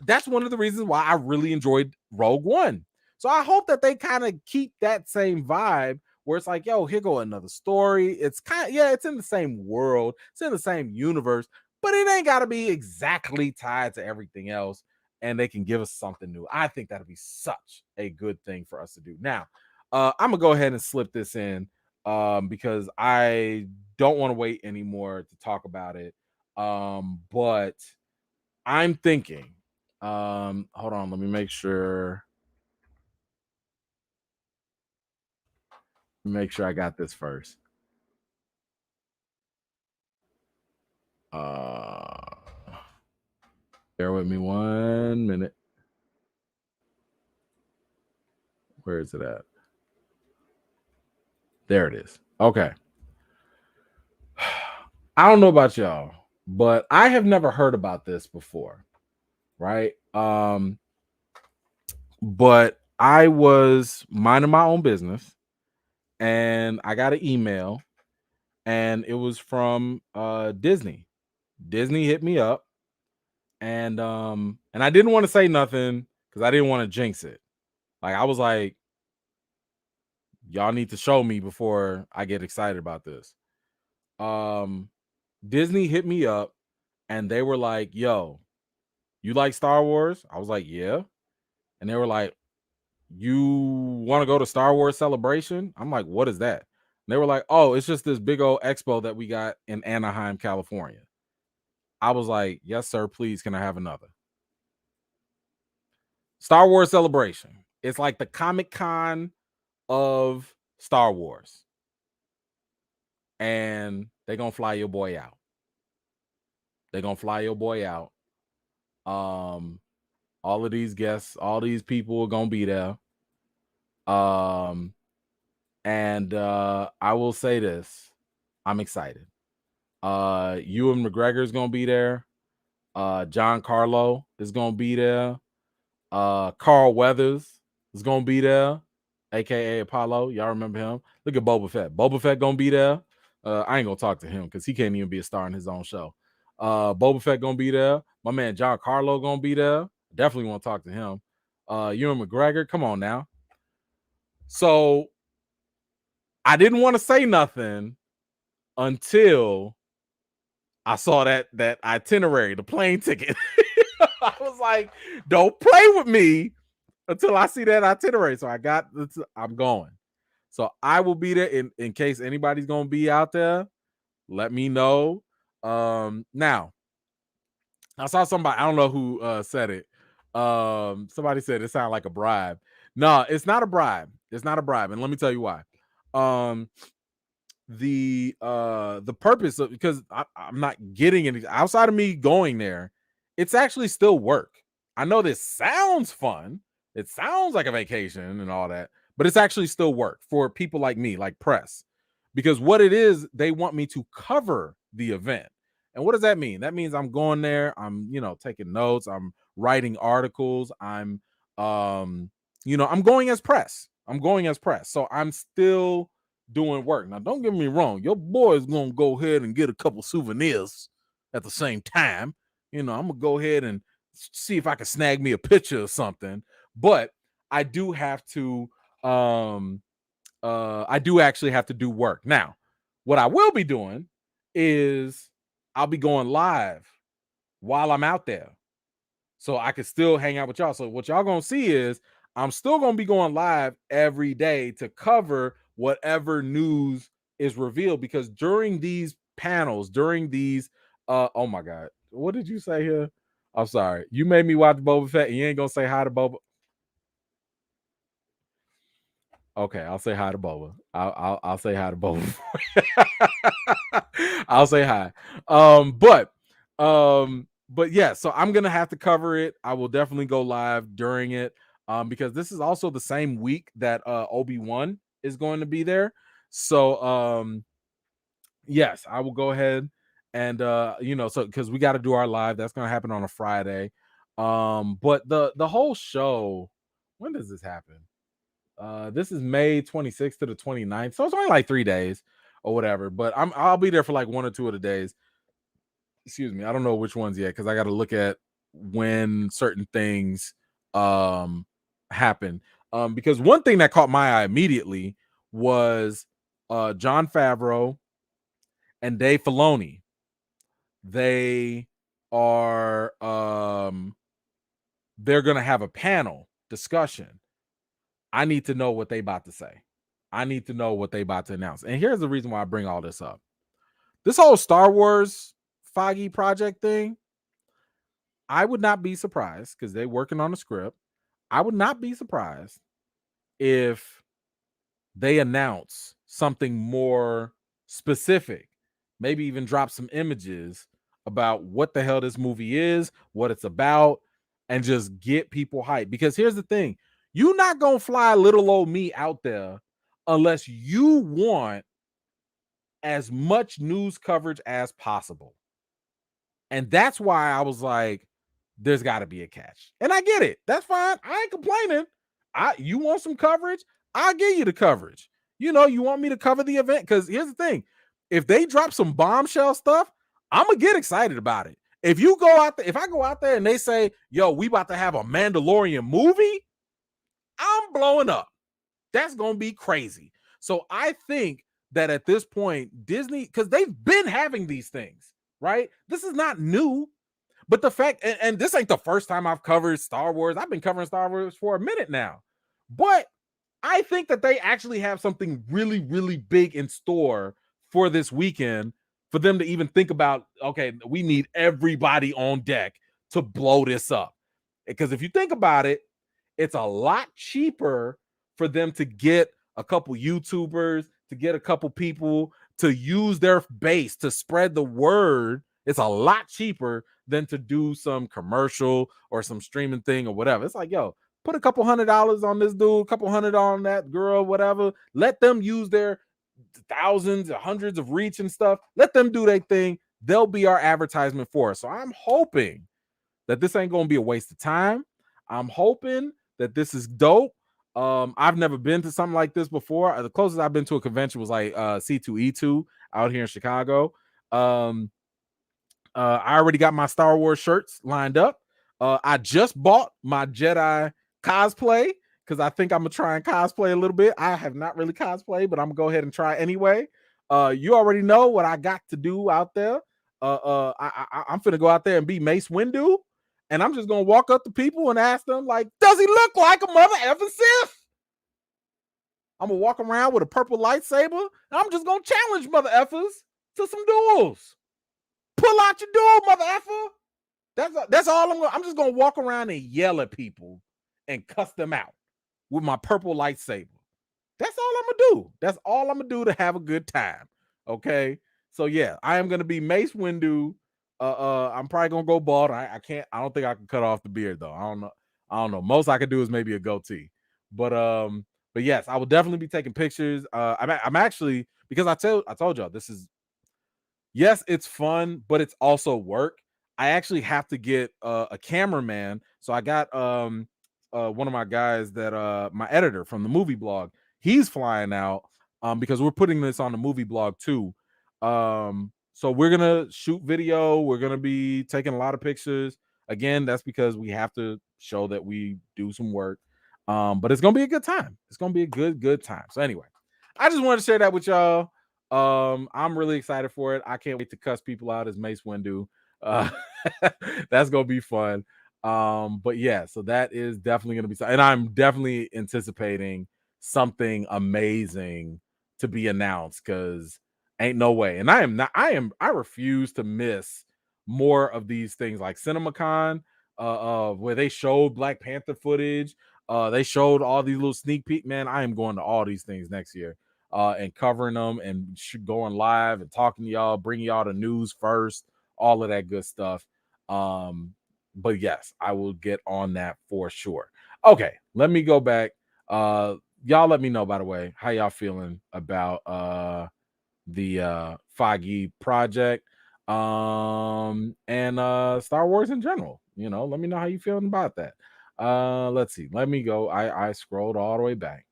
that's one of the reasons why I really enjoyed Rogue One. So I hope that they kind of keep that same vibe where it's like, yo, here go another story. It's it's in the same world, it's in the same universe, but it ain't got to be exactly tied to everything else. And they can give us something new. I think that'll be such a good thing for us to do. Now, I'm gonna go ahead and slip this in because I don't want to wait anymore to talk about it. But I'm thinking, hold on, let me make sure. Make sure I got this first. Uh, bear with me 1 minute. Where is it at? There it is. Okay. I don't know about y'all, but I have never heard about this before, right? But I was minding my own business and I got an email and it was from Disney. Disney hit me up and I didn't want to say nothing because I didn't want to jinx it. Like I was like, y'all need to show me before I get excited about this. Disney hit me up and they were like, yo, you like Star Wars? I was like, yeah. And they were like, you want to go to Star Wars Celebration? I'm like, what is that? And they were like, oh, it's just this big old expo that we got in Anaheim, California. I was like, yes, sir, please. Can I have another? Star Wars Celebration. It's like the Comic-Con of Star Wars. And they're going to fly your boy out. They're going to fly your boy out. All of these guests, all these people are going to be there. And I will say this. I'm excited. Ewan McGregor is gonna be there. John Carlo is gonna be there. Carl Weathers is gonna be there, aka Apollo. Y'all remember him? Look at Boba Fett. Boba Fett gonna be there. I ain't gonna talk to him because he can't even be a star in his own show. Boba Fett gonna be there. My man John Carlo gonna be there. Definitely want to talk to him. Ewan McGregor, come on now. So I didn't want to say nothing until I saw that itinerary, the plane ticket. I was like, don't play with me until I see that itinerary. So I'm going. So I will be there in case anybody's going to be out there. Let me know. Now, I saw somebody, I don't know who said it. Somebody said it sounded like a bribe. No, it's not a bribe. It's not a bribe. And let me tell you why. The purpose of, because I'm not getting any outside of me going there, it's actually still work. I know this sounds fun, it sounds like a vacation and all that, but it's actually still work for people like me, like press, because what it is, they want me to cover the event. And what does that mean? That means I'm going there, I'm taking notes, I'm writing articles, I'm I'm going as press. So I'm still doing work. Now, don't get me wrong. Your boy is going to go ahead and get a couple souvenirs at the same time. I'm going to go ahead and see if I can snag me a picture or something. But I do have to, I do actually have to do work. Now, what I will be doing is I'll be going live while I'm out there. So I can still hang out with y'all. So what y'all going to see is I'm still going to be going live every day to cover whatever news is revealed, because during these panels, during these oh my god, what did you say here? I'm sorry, you made me watch Boba Fett and you ain't gonna say hi to Boba. Okay, I'll say hi to Boba. I'll say hi to Boba. I'll say hi. But yeah, so I'm gonna have to cover it. I will definitely go live during it. Because this is also the same week that Obi-Wan is going to be there. So yes, I will go ahead and so because we got to do our live, that's gonna happen on a Friday. But the whole show, when does this happen? This is May 26th to the 29th, so it's only like 3 days or whatever. But I'll be there for like 1 or 2 of the days. Excuse me, I don't know which ones yet because I got to look at when certain things happen. Because one thing that caught my eye immediately was Jon Favreau and Dave Filoni. They are they're gonna have a panel discussion. I need to know what they about to say. I need to know what they about to announce. And here's the reason why I bring all this up. This whole Star Wars Feige project thing, I would not be surprised because they're working on a script. I would not be surprised if they announce something more specific, maybe even drop some images about what the hell this movie is, what it's about, and just get people hyped. Because here's the thing, you're not gonna fly little old me out there unless you want as much news coverage as possible. And that's why I was like, there's got to be a catch. And I get it. That's fine. I ain't complaining. You want some coverage? I'll give you the coverage. You know, you want me to cover the event? Because here's the thing. If they drop some bombshell stuff, I'm gonna get excited about it. If you go out there, if I go out there and they say, yo, we about to have a Mandalorian movie, I'm blowing up. That's gonna be crazy. So I think that at this point, Disney, because they've been having these things, right? This is not new. But the fact, and this ain't the first time I've covered Star Wars. I've been covering Star Wars for a minute now. But I think that they actually have something really, really big in store for this weekend for them to even think about, okay, we need everybody on deck to blow this up. Because if you think about it, it's a lot cheaper for them to get a couple YouTubers, to get a couple people to use their base to spread the word. It's a lot cheaper than to do some commercial or some streaming thing or whatever. It's like, yo, put a couple $100 on this dude, a couple hundred on that girl, whatever. Let them use their thousands or hundreds of reach and stuff. Let them do their thing. They'll be our advertisement for us. So I'm hoping that this ain't going to be a waste of time. I'm hoping that this is dope. I've never been to something like this before. The closest I've been to a convention was like C2E2 out here in Chicago. I already got my Star Wars shirts lined up. I just bought my Jedi cosplay because I think I'm gonna try and cosplay a little bit. I have not really cosplayed, but I'm gonna go ahead and try anyway. You already know what I got to do out there. I'm finna go out there and be Mace Windu, and I'm just gonna walk up to people and ask them, like, does he look like a mother effing Sith? I'm gonna walk around with a purple lightsaber, and I'm just gonna challenge mother effers to some duels. Pull out your duel, mother effer. That's all I'm just gonna walk around and yell at people and cuss them out with my purple lightsaber. That's all I'm gonna do. That's all I'm gonna do to have a good time. Okay. So yeah, I am gonna be Mace Windu. I'm probably gonna go bald. I don't think I can cut off the beard though. I don't know. Most I could do is maybe a goatee. But yes, I will definitely be taking pictures. I'm actually, because I told y'all this is, yes, it's fun, but it's also work. I actually have to get a cameraman. So I got one of my guys that my editor from the movie blog, he's flying out because we're putting this on the movie blog too. So we're gonna shoot video, we're gonna be taking a lot of pictures. Again, that's because we have to show that we do some work. But it's gonna be a good time. It's gonna be a good time. So anyway, I just wanted to share that with y'all. I'm really excited for it. I can't wait to cuss people out as Mace Windu. That's gonna be fun. But yeah, so that is definitely gonna be, and I'm definitely anticipating something amazing to be announced because ain't no way. And I refuse to miss more of these things like CinemaCon, where they showed Black Panther footage. They showed all these little sneak peek. Man, I am going to all these things next year. And covering them and going live and talking to y'all, bringing y'all the news first, all of that good stuff. But yes, I will get on that for sure. Okay, let me go back. Y'all let me know, by the way, how y'all feeling about the Feige project and Star Wars in general. You know, let me know how you feeling about that. Let's see. Let me go. I scrolled all the way back.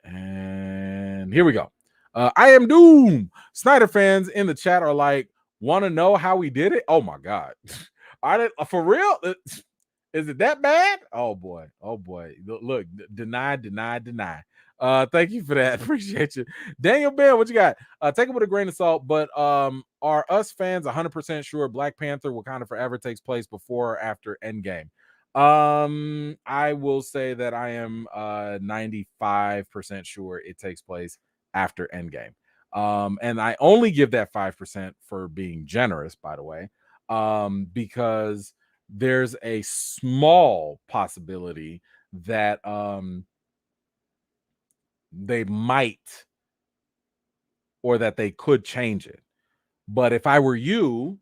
And here we go. I am Doom. Snyder fans in the chat are like, want to know how we did it? Oh my god. For real? Is it that bad? Oh boy. Look, deny. Thank you for that. Appreciate you. Daniel Ben, what you got? Take it with a grain of salt, but are us fans 100% sure Black Panther Wakanda Forever takes place before or after Endgame? I will say that I am 95% sure it takes place after Endgame. And I only give that 5% for being generous, by the way, because there's a small possibility that they might, or that they could change it. But if I were you,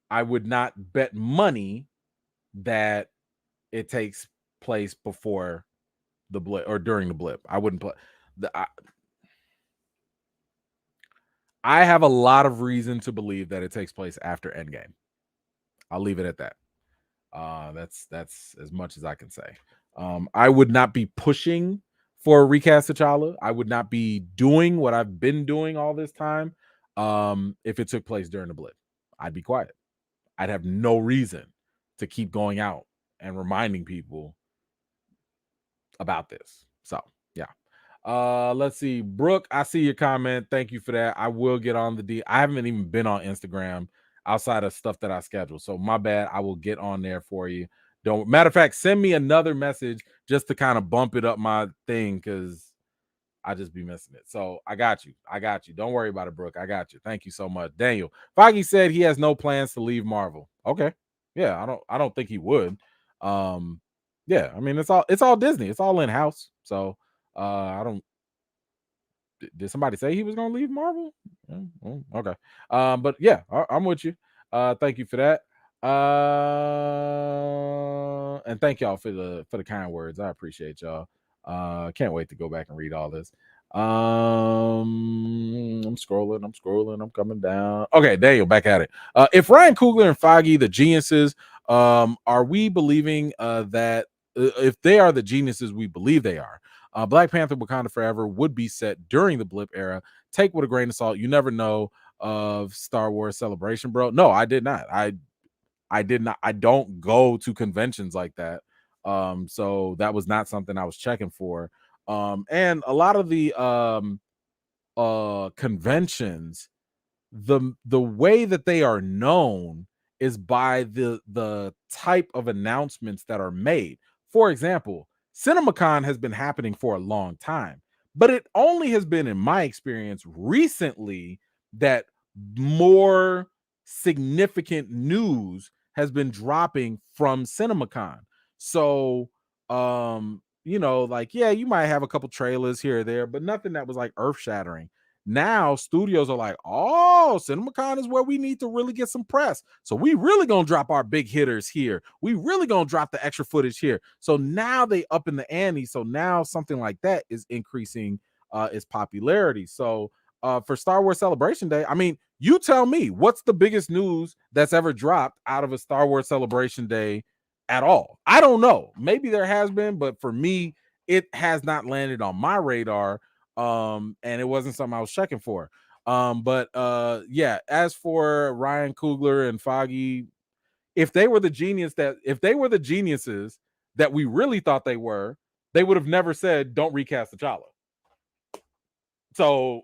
I would not bet money that it takes place before the blip or during the blip. I wouldn't play. I have a lot of reason to believe that it takes place after Endgame. I'll leave it at that. That's as much as I can say. I would not be pushing for a recast T'Challa. I would not be doing what I've been doing all this time. If it took place during the blip, I'd be quiet. I'd have no reason to keep going out and reminding people about this. So yeah. Let's see. Brooke, I see your comment. Thank you for that. I will get on the D. I haven't even been on Instagram outside of stuff that I scheduled. So my bad. I will get on there for you. Don't matter of fact, send me another message just to kind of bump it up my thing because I just be missing it. So I got you. I got you. Don't worry about it, Brooke. I got you. Thank you so much. Daniel. Feige said he has no plans to leave Marvel. Okay. Yeah, I don't think he would. Yeah, I mean it's all Disney. It's all in-house. So I don't. Did somebody say he was gonna leave Marvel? Okay. But yeah, I'm with you. Thank you for that. And thank y'all for the kind words. I appreciate y'all. Can't wait to go back and read all this. I'm scrolling, I'm coming down. Okay, Daniel, back at it. If Ryan Coogler and Feige, the geniuses, are we believing that if they are the geniuses we believe they are, Black Panther Wakanda Forever would be set during the blip era? Take with a grain of salt. You never know of Star Wars Celebration, bro. No, I did not. I did not. I don't go to conventions like that. So that was not something I was checking for. And a lot of the conventions, the way that they are known is by the type of announcements that are made. For example, CinemaCon has been happening for a long time, but it only has been, in my experience, recently that more significant news has been dropping from CinemaCon. So like, yeah, you might have a couple trailers here or there, but nothing that was like earth-shattering. Now studios are like, oh, CinemaCon is where we need to really get some press. So we really gonna drop our big hitters here. We really gonna drop the extra footage here. So now they up in the ante. So now something like that is increasing its popularity. So for Star Wars Celebration Day, I mean, you tell me what's the biggest news that's ever dropped out of a Star Wars Celebration Day at all? I don't know. Maybe there has been, but for me, it has not landed on my radar. And it wasn't something I was checking for. But yeah, as for Ryan Coogler and Feige, if they were the geniuses that we really thought they were, they would have never said don't recast T'Challa. So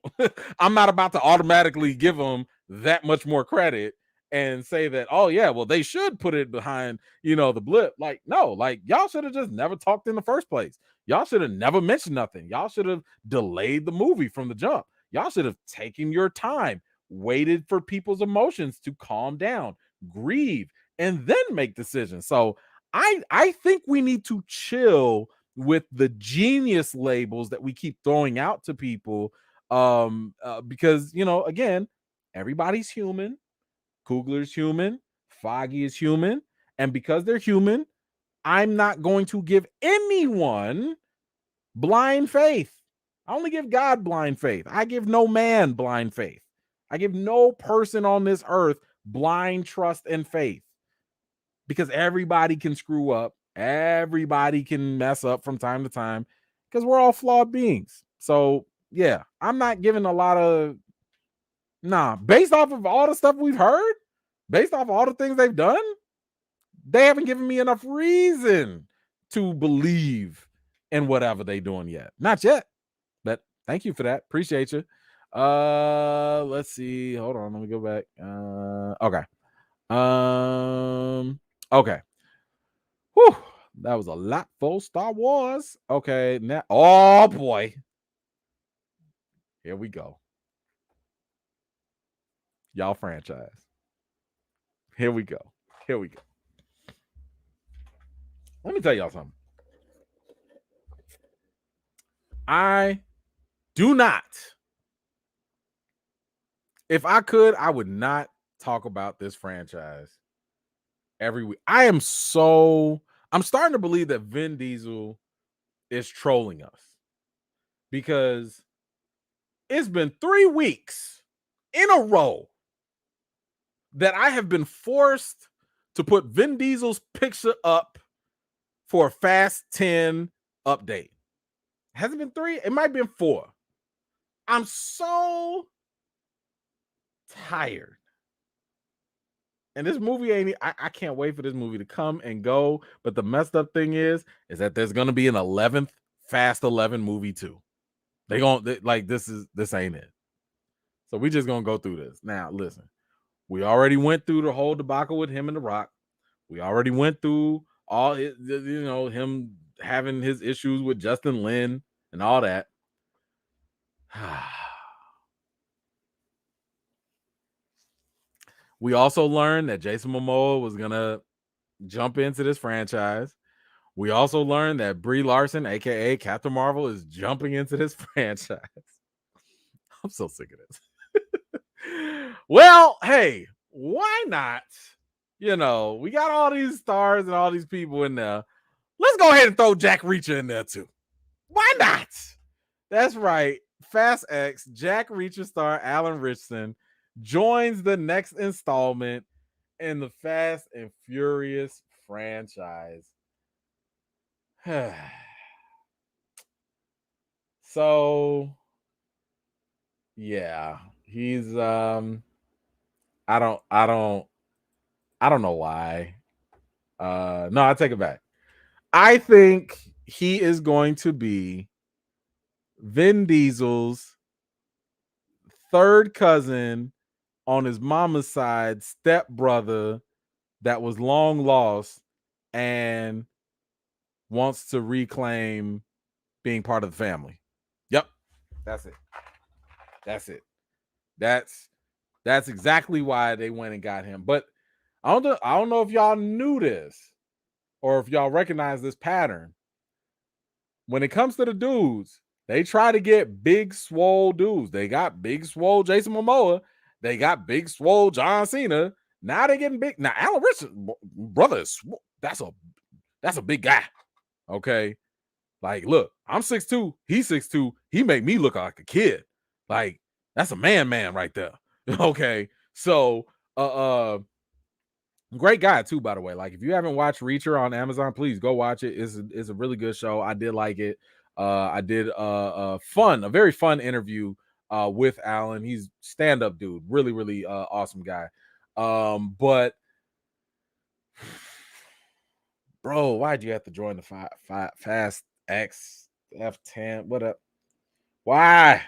I'm not about to automatically give them that much more credit and say that, oh yeah, well, they should put it behind, the blip. Like, no, like y'all should have just never talked in the first place. Y'all should have never mentioned nothing. Y'all should have delayed the movie from the jump. Y'all should have taken your time, waited for people's emotions to calm down, grieve, and then make decisions. So I think we need to chill with the genius labels that we keep throwing out to people, because again, everybody's human. Kugler's human, Feige is human, and because they're human, I'm not going to give anyone blind faith. I only give God blind faith. I give no man blind faith. I give no person on this earth blind trust and faith, because everybody can screw up. Everybody can mess up from time to time because we're all flawed beings. So, yeah, I'm not giving a lot of based off of all the stuff we've heard, based off of all the things they've done, they haven't given me enough reason to believe in whatever they're doing yet. Not yet. But thank you for that. Appreciate you. Let's see. Hold on. Let me go back. Okay. Okay. Whew. That was a lot for Star Wars. Okay. Now, oh boy. Here we go. Y'all franchise. Here we go. Here we go. Let me tell y'all something. I do not. If I could, I would not talk about this franchise every week. I'm starting to believe that Vin Diesel is trolling us, because it's been 3 weeks in a row that I have been forced to put Vin Diesel's picture up for a Fast 10 update. Has it been 3? It might be 4. I'm so tired. And this movie ain't, I can't wait for this movie to come and go. But the messed up thing is that there's gonna be an 11th Fast 11 movie too. They gonna like this ain't it. So we just gonna go through this. Now listen, we already went through the whole debacle with him and The Rock. We already went through all his, him having his issues with Justin Lin and all that. We also learned that Jason Momoa was gonna jump into this franchise. We also learned that Brie Larson, aka Captain Marvel, is jumping into this franchise. I'm so sick of this. Well, hey, why not? We got all these stars and all these people in there. Let's go ahead and throw Jack Reacher in there too. Why not? That's right. Fast X, Jack Reacher star Alan Ritchson joins the next installment in the Fast and Furious franchise. So yeah, he's I don't know why. No, I take it back. I think he is going to be Vin Diesel's third cousin on his mama's side, stepbrother that was long lost and wants to reclaim being part of the family. Yep. That's it. That's exactly why they went and got him. But I don't know if y'all knew this or if y'all recognize this pattern. When it comes to the dudes, they try to get big swole dudes. They got big swole Jason Momoa. They got big swole John Cena. Now they're getting big. Now Alan Richardson, brother, that's a big guy. Okay. Like, look, I'm 6'2", he's 6'2", he make me look like a kid. Like, that's a man right there. Okay. So great guy too, by the way. Like, if you haven't watched Reacher on Amazon, please go watch it. It's a really good show. I did like it. I did a very fun interview with Alan. He's stand-up dude, really awesome guy. But bro, why'd you have to join the Fast X F10? What up? Why?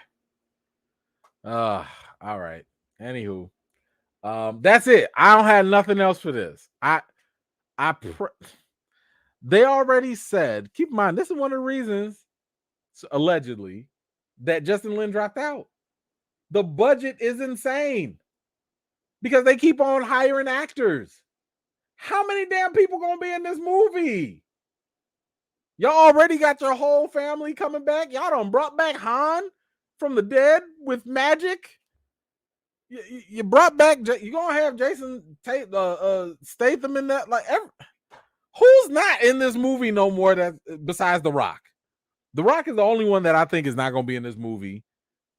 All right. Anywho, that's it. I don't have nothing else for this. They already said, keep in mind, this is one of the reasons, allegedly, that Justin Lin dropped out. The budget is insane because they keep on hiring actors. How many damn people gonna be in this movie? Y'all already got your whole family coming back. Y'all done brought back Han from the dead with magic. You brought back. You gonna have Jason Statham in that? Like, who's not in this movie no more? That besides The Rock. The Rock is the only one that I think is not gonna be in this movie.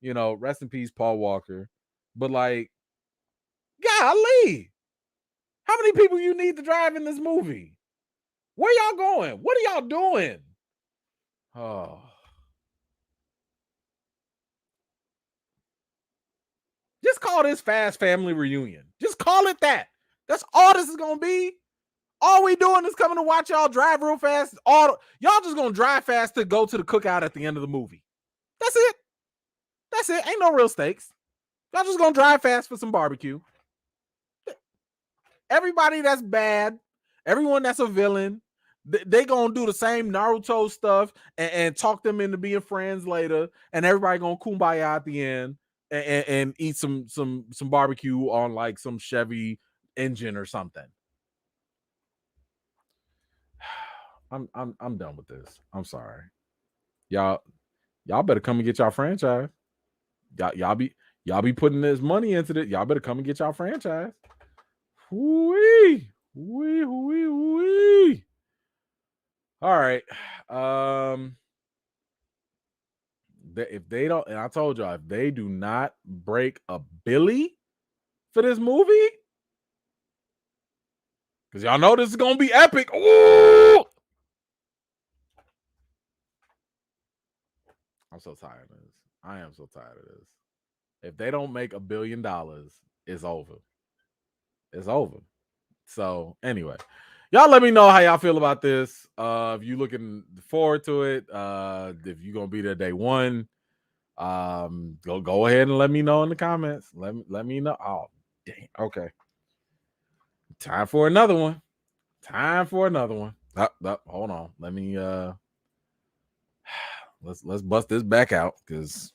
Rest in peace, Paul Walker. But like, golly, how many people you need to drive in this movie? Where y'all going? What are y'all doing? Oh. Just call this Fast Family Reunion. Just call it that. That's all this is gonna be. All we doing is coming to watch y'all drive real fast. Y'all just gonna drive fast to go to the cookout at the end of the movie. That's it. Ain't no real stakes. Y'all just gonna drive fast for some barbecue. Everybody that's bad, everyone that's a villain, they gonna do the same Naruto stuff and talk them into being friends later, and everybody gonna kumbaya at the end and eat some barbecue on like some Chevy engine or something. I'm done with this. I'm sorry. Y'all better come and get y'all franchise. Y'all be putting this money into it. Y'all better come and get y'all franchise. Wee. All right. if they don't, and I told y'all, if they do not break a billy for this movie, because y'all know this is gonna be epic. Ooh! I'm so tired of this. I am so tired of this. If they don't make $1 billion, it's over. It's over. So anyway, y'all let me know how y'all feel about this. If you looking forward to it, if you're gonna be there day one, go ahead and let me know in the comments. Let me know. Oh, dang. Okay. Time for another one. Hold on. Let me let's bust this back out because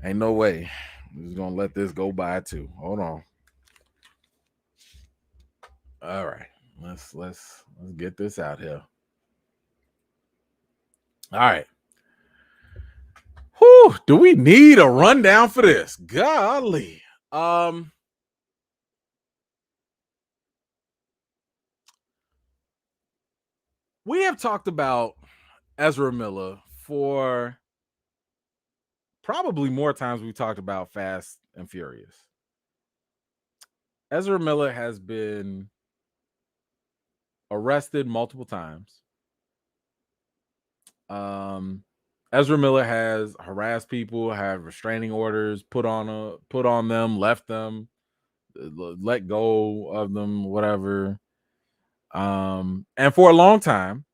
ain't no way. I'm just gonna let this go by too. Hold on. All right. Let's get this out here. All right. Whew, do we need a rundown for this? Golly. We have talked about Ezra Miller for probably more times we talked about Fast and Furious. Ezra Miller has been arrested multiple times. Ezra Miller has harassed people, have restraining orders put on them, left them, let go of them, whatever. And for a long time,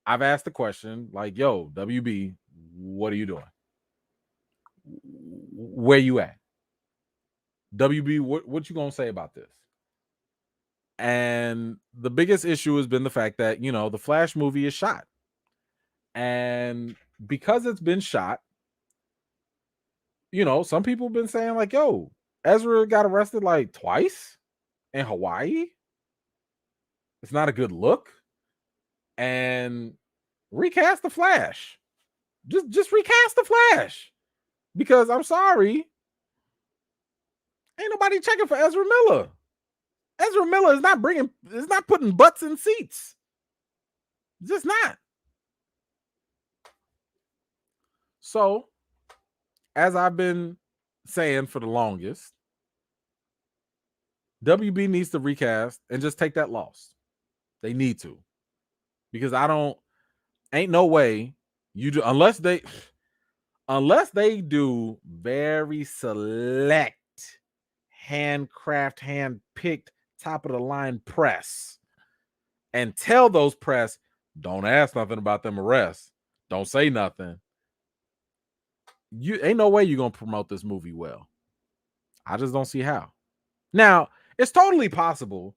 I've asked the question, like, yo, WB, what are you doing? Where you at? WB, what you gonna say about this? And the biggest issue has been the fact that, the Flash movie is shot. And because it's been shot, some people have been saying, like, yo, Ezra got arrested like twice in Hawaii. It's not a good look. And recast the Flash. Just recast the Flash. Because I'm sorry, ain't nobody checking for Ezra Miller. Ezra Miller is not putting butts in seats. Just not. So, as I've been saying for the longest, WB needs to recast and just take that loss. They need to. Because ain't no way you do unless they do very select hand-picked top of the line press and tell those press, don't ask nothing about them arrests, don't say nothing. You ain't no way you're gonna promote this movie well. I just don't see how. Now, it's totally possible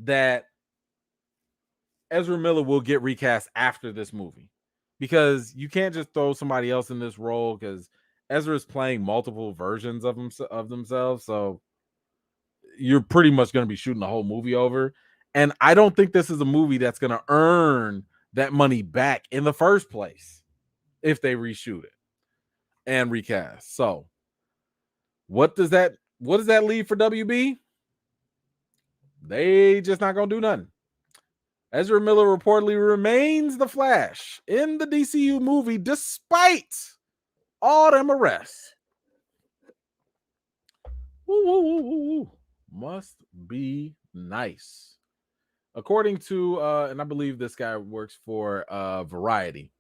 that Ezra Miller will get recast after this movie, because you can't just throw somebody else in this role, because Ezra's playing multiple versions of themselves, so you're pretty much going to be shooting the whole movie over. And I don't think this is a movie that's going to earn that money back in the first place if they reshoot it and recast. So what does that leave for WB? They just not going to do nothing. Ezra Miller reportedly remains the Flash in the DCU movie despite all them arrests. Woo, woo, woo, woo, woo. Must be nice. According to, and I believe this guy works for Variety,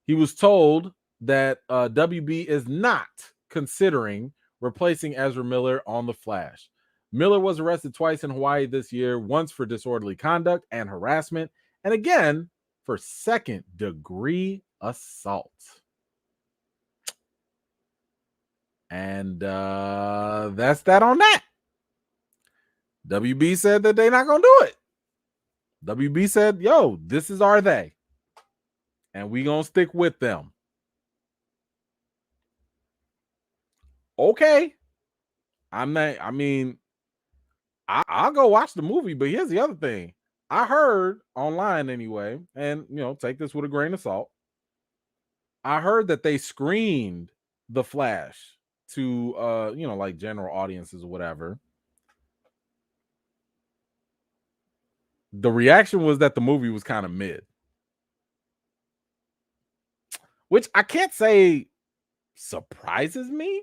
he was told that WB is not considering replacing Ezra Miller on The Flash. Miller was arrested twice in Hawaii this year, once for disorderly conduct and harassment, and again for second-degree assault. And that's that on that. WB said that they're not going to do it. WB said, yo, this is our they. And we going to stick with them. Okay. I'll go watch the movie, but here's the other thing. I heard online anyway, and, take this with a grain of salt. I heard that they screened The Flash to, like general audiences or whatever. The reaction was that the movie was kind of mid. which I can't say surprises me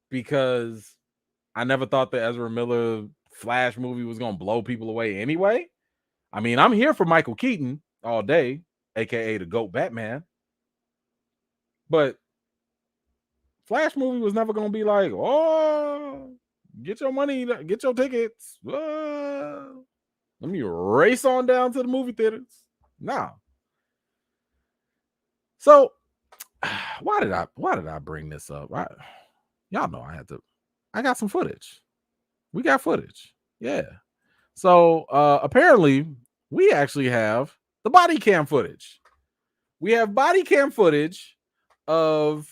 because I never thought the Ezra Miller Flash movie was going to blow people away anyway. I mean, I'm here for Michael Keaton all day, aka the GOAT Batman. But Flash movie was never going to be like, oh, get your money, get your tickets. Let me race on down to the movie theaters. Nah. So why did I bring this up? Y'all know I got some footage. We got footage. Yeah. So apparently we actually have the body cam footage. We have body cam footage of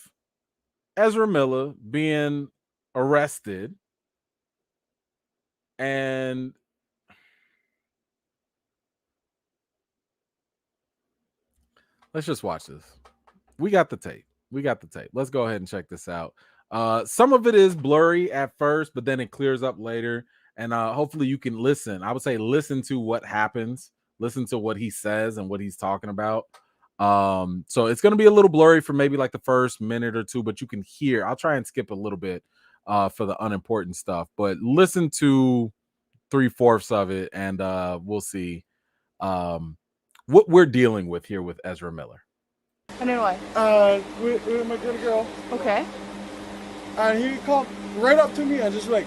Ezra Miller being arrested, and let's just watch this. We got the tape. Let's go ahead and check this out. Some of it is blurry at first, but then it clears up later. And hopefully you can listen. I would say listen to what happens. Listen to what he says and what he's talking about. So it's going to be a little blurry for maybe like the first minute or two, but you can hear. I'll try and skip a little bit for the unimportant stuff. But listen to 3/4 of it, and we'll see what we're dealing with here with Ezra Miller. And then what? With my good girl. Okay. And he come right up to me and just like.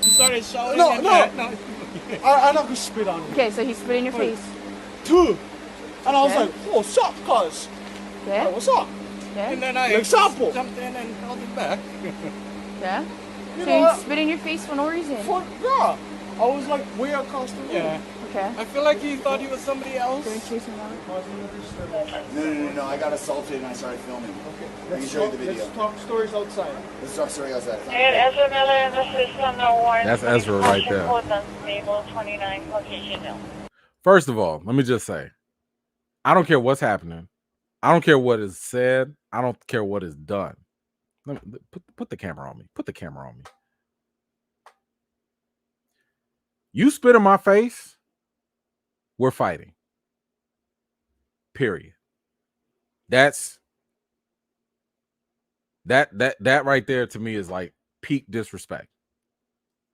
He started shouting. No. I not gonna spit on him. Okay, so he spit in your face. Two. And I was Okay. like, what's up, cuz? Okay. Like, what's up? Okay. And then I Example. jumped in and held it back. Okay. You So know you what? spit in your face for no reason. Yeah. I was like way across the room. Yeah. Okay. I feel like he thought he was somebody else. Going to chase him down. No. I got assaulted and I started filming. Okay. I can show you the video. Let's talk stories outside. Let's talk story outside. And Ezra Miller, this is from the warrant. That's Ezra right there. Code unstable 29, location nil. First of all, let me just say, I don't care what's happening. I don't care what is said. I don't care what is done. Let me, put the camera on me. Put the camera on me. You spit in my face, we're fighting. Period. That's that right there to me is like peak disrespect.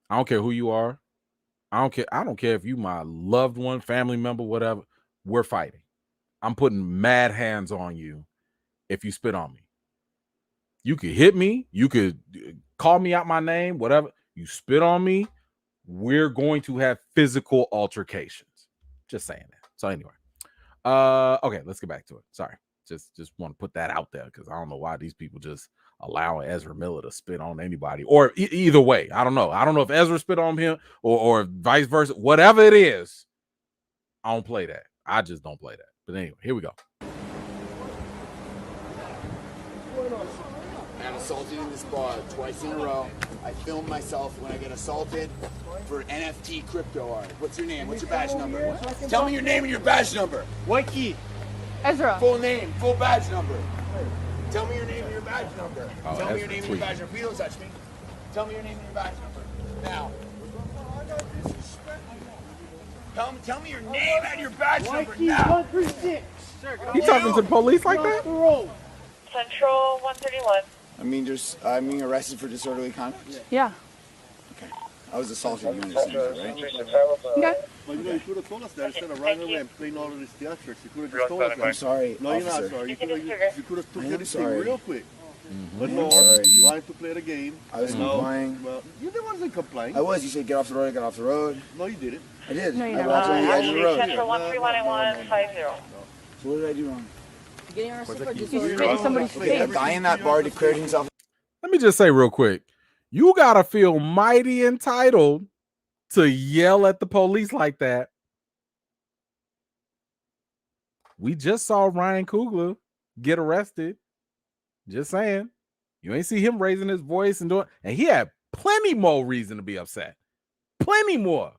I don't care who you are. I don't care if you my loved one, family member, whatever. We're fighting. I'm putting mad hands on you if you spit on me. You could hit me. You could call me out my name, whatever. You spit on me, we're going to have physical altercations. Just saying that. So anyway, okay, let's get back to it. Sorry, just want to put that out there because I don't know why these people just allowing Ezra Miller to spit on anybody, or either way. I don't know if Ezra spit on him or vice versa. Whatever it is, I don't play that. I just don't play that. But anyway, here we go. I got assaulted in this bar twice in a row. I film myself when I get assaulted for NFT crypto art. What's your name? What's your badge number? Tell me your name and your badge number. White key. Ezra. Full name, full badge number. Tell me your name and your badge number. Oh, Tell me your Ezra name and your badge number. Please don't touch me. Tell me your name and your badge number. Now. Tell me your name and your badge number now. 136. You talking to the police like that? Central 131. I mean arrested for disorderly conduct? Yeah. Okay. I was assaulted, you understand that, right? Okay. Well, you could have told us that instead of running away and playing all of these theatrics. You could have just told us that. I'm sorry, No, you're not officer. sorry. You could have took I am this thing sorry. real quick. But I'm no, sorry. you wanted to play the game. I was No. complying. Well, you didn't want to complying. I was. You said get off the road. I got off the road. No, you didn't. I did. No, you I never. walked on the edge of the Actually, road. Central 131 and 150. So what did I do wrong? You spit in somebody's Okay, a face. guy in that bar declared himself. Let me just say real quick, you gotta feel mighty entitled to yell at the police like that. We just saw Ryan Coogler get arrested. Just saying. You ain't see him raising his voice and doing, and he had plenty more reason to be upset. Plenty more.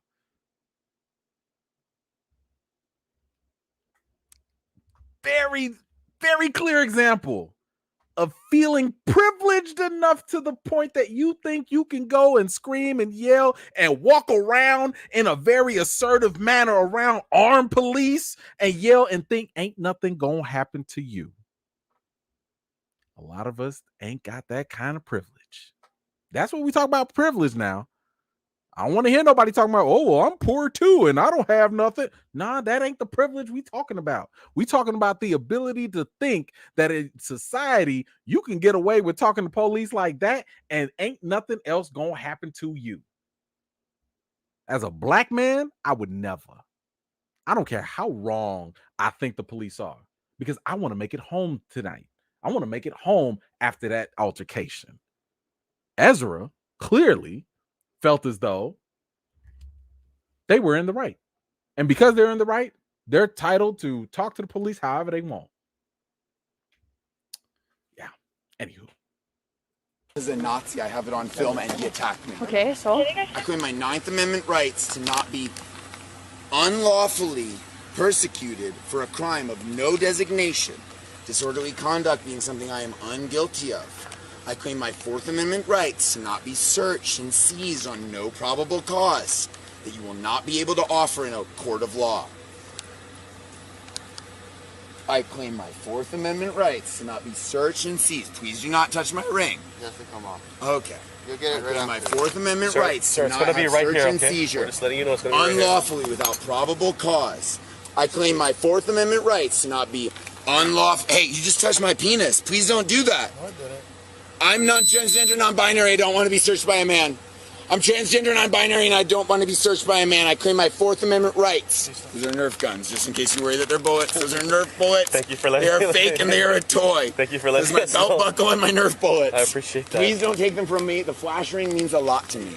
Very, very clear example of feeling privileged enough to the point that you think you can go and scream and yell and walk around in a very assertive manner around armed police and yell and think ain't nothing gonna happen to you. A lot of us ain't got that kind of privilege. That's what we talk about, privilege now. I don't want to hear nobody talking about, oh, well, I'm poor too, and I don't have nothing. Nah, that ain't the privilege we talking about. We talking about the ability to think that in society, you can get away with talking to police like that, and ain't nothing else gonna happen to you. As a black man, I would never. I don't care how wrong I think the police are, because I want to make it home tonight. I want to make it home after that altercation. Ezra clearly felt as though they were in the right. And because they're in the right, they're entitled to talk to the police however they want. Yeah. Anywho. This is a Nazi. I have it on film, and he attacked me. Okay, so? I claim my 9th Amendment rights to not be unlawfully persecuted for a crime of no designation, disorderly conduct being something I am unguilty of. I claim my 4th Amendment rights to not be searched and seized on no probable cause that you will not be able to offer in a court of law. I claim my 4th Amendment rights to not be searched and seized. Please do not touch my ring. You have to come off. Okay. You'll get it I claim right my 4th Amendment rights to it's not gonna be have right search here, and okay? seizure We're just letting you know it's gonna be right here. unlawfully without probable cause. I claim my 4th Amendment rights to not be unlawful. Hey, you just touched my penis. Please don't do that. No, I didn't. I'm not transgender, non-binary. I don't want to be searched by a man. I'm transgender, non-binary, and I don't want to be searched by a man. I claim my 4th Amendment rights. These are Nerf guns, just in case you worry that they're bullets. Those are Nerf bullets. Thank you for letting They me are fake and they are a toy. Thank you for letting This is my us know. belt buckle and my Nerf bullets. I appreciate that. Please don't take them from me. The flash ring means a lot to me.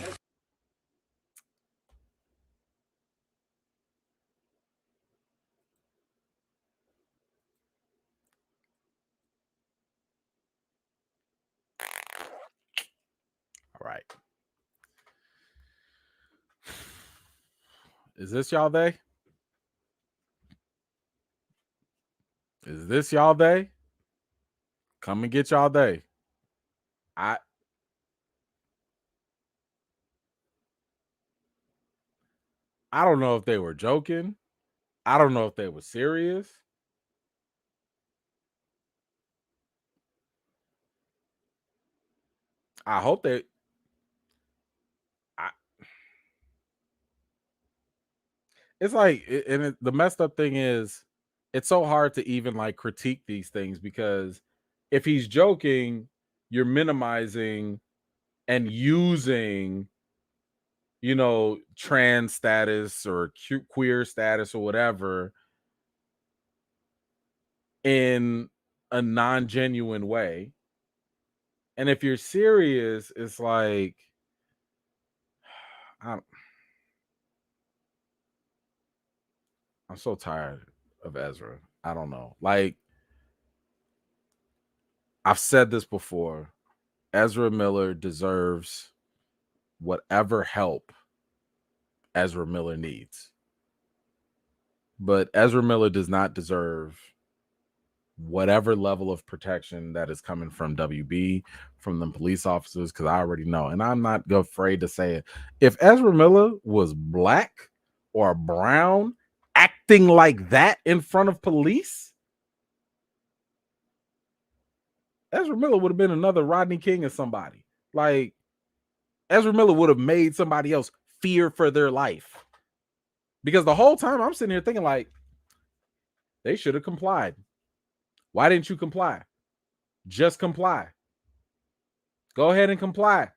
All right. Is this y'all day? Is this y'all day? Come and get y'all day. I don't know if they were joking. I don't know if they were serious. I hope they. It's like, the messed up thing is, it's so hard to even like critique these things, because if he's joking, you're minimizing and using, trans status or queer status or whatever in a non-genuine way. And if you're serious, it's like, I'm so tired of Ezra. I don't know. Like, I've said this before. Ezra Miller deserves whatever help Ezra Miller needs. But Ezra Miller does not deserve whatever level of protection that is coming from WB, from the police officers, because I already know. And I'm not afraid to say it. If Ezra Miller was black or brown, acting like that in front of police, Ezra Miller would have been another Rodney King or somebody. Like, Ezra Miller would have made somebody else fear for their life. Because the whole time I'm sitting here thinking, like, they should have complied. Why didn't you comply? Just comply. Go ahead and comply.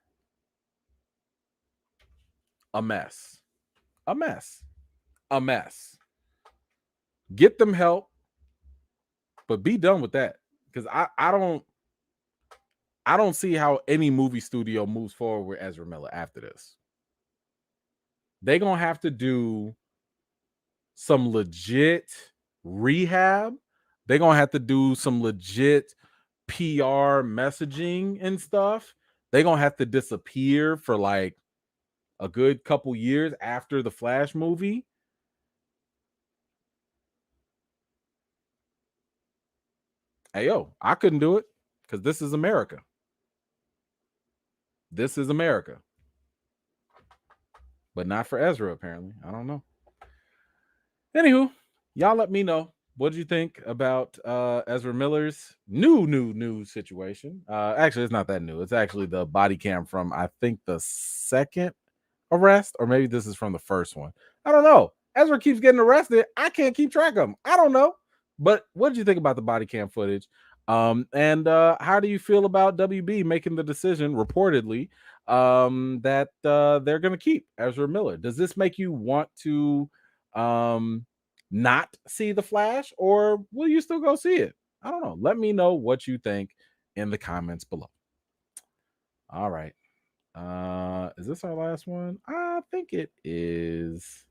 A mess. A mess. A mess. Get them help, but be done with that. Because I don't see how any movie studio moves forward with Ezra Miller after this. They're going to have to do some legit rehab. They're going to have to do some legit PR messaging and stuff. They're going to have to disappear for like a good couple years after the Flash movie. Hey, yo, I couldn't do it because this is America. This is America. But not for Ezra, apparently. I don't know. Anywho, y'all let me know. what did you think about Ezra Miller's new situation? Actually, it's not that new. It's actually the body cam from, I think, the second arrest, or maybe this is from the first one. I don't know. Ezra keeps getting arrested. I can't keep track of him. I don't know. But what did you think about the body cam footage? And how do you feel about WB making the decision, reportedly, that they're going to keep Ezra Miller? Does this make you want to not see the Flash, or will you still go see it? I don't know. Let me know what you think in the comments below. All right. Is this our last one? I think it is.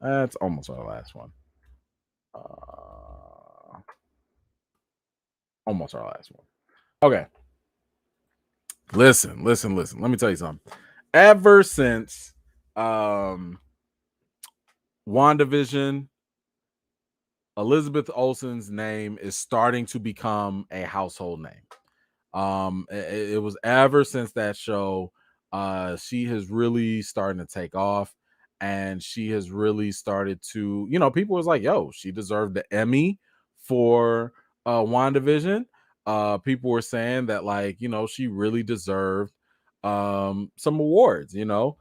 It's almost our last one. Almost our last one. Okay. Listen. Let me tell you something. Ever since WandaVision, Elizabeth Olsen's name is starting to become a household name. It was ever since that show. She has really started to take off, and she has really started to, people was like, yo, she deserved the Emmy for WandaVision. People were saying that, like, she really deserved some awards, and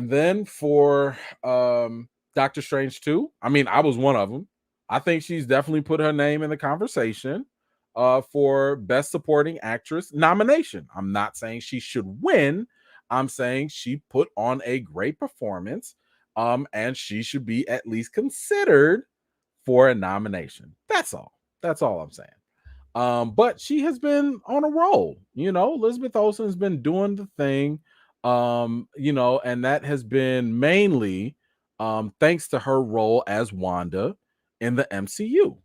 then for Doctor Strange 2, I mean, I was one of them. I think she's definitely put her name in the conversation for Best Supporting Actress nomination. I'm not saying she should win. I'm saying she put on a great performance, and she should be at least considered for a nomination. That's all. That's all I'm saying. But she has been on a roll. Elizabeth Olsen has been doing the thing, and that has been mainly thanks to her role as Wanda in the MCU.